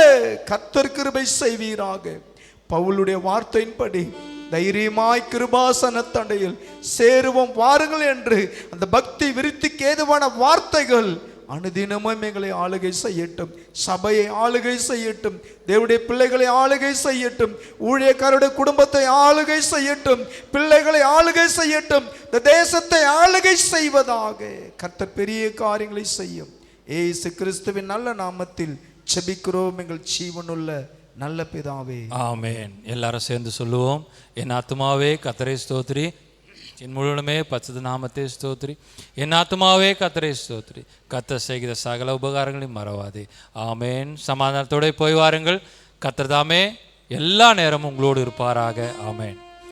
கர்த்தர் கிருபை செய்வீராக. பவுலுடைய வார்த்தையின்படி தைரியமாய் கிருபாசன தண்டையில் சேருவோம் வாருங்கள் என்று அந்த பக்தி விருத்திக்கு ஏதுவான வார்த்தைகள் அனுதினமும் எங்களை ஆளுகை செய்யட்டும், சபையை ஆளுகை செய்யட்டும், தேவனுடைய பிள்ளைகளை ஆளுகை செய்யட்டும், ஊழியக்காரருடைய குடும்பத்தை ஆளுகை செய்யட்டும், பிள்ளைகளை ஆளுகை செய்யட்டும், இந்த தேசத்தை ஆளுகை செய்வதாக. கர்த்தர் பெரிய காரியங்களை செய்யும். இயேசு கிறிஸ்துவின் நல்ல நாமத்தில் ஜெபிக்கிறோம் எங்கள் ஜீவனுள்ள நல்ல பிதாவே, ஆமென். எல்லாரும் சேர்ந்து சொல்லுவோம். என் ஆத்துமாவே கர்த்தரை ஸ்தோத்திரி, என் முழுவதுமே பரிசுத்த நாமத்தை ஸ்தோத்திரி. என் ஆத்துமாவே கர்த்தரை ஸ்தோத்திரி, கர்த்தர் செய்கிற சகல உபகாரங்களையும் மறவாதே. ஆமென். சமாதானத்தோடு போய் வாருங்கள். கர்த்தர் தாமே எல்லா நேரமும் உங்களோடு இருப்பாராக. ஆமென்.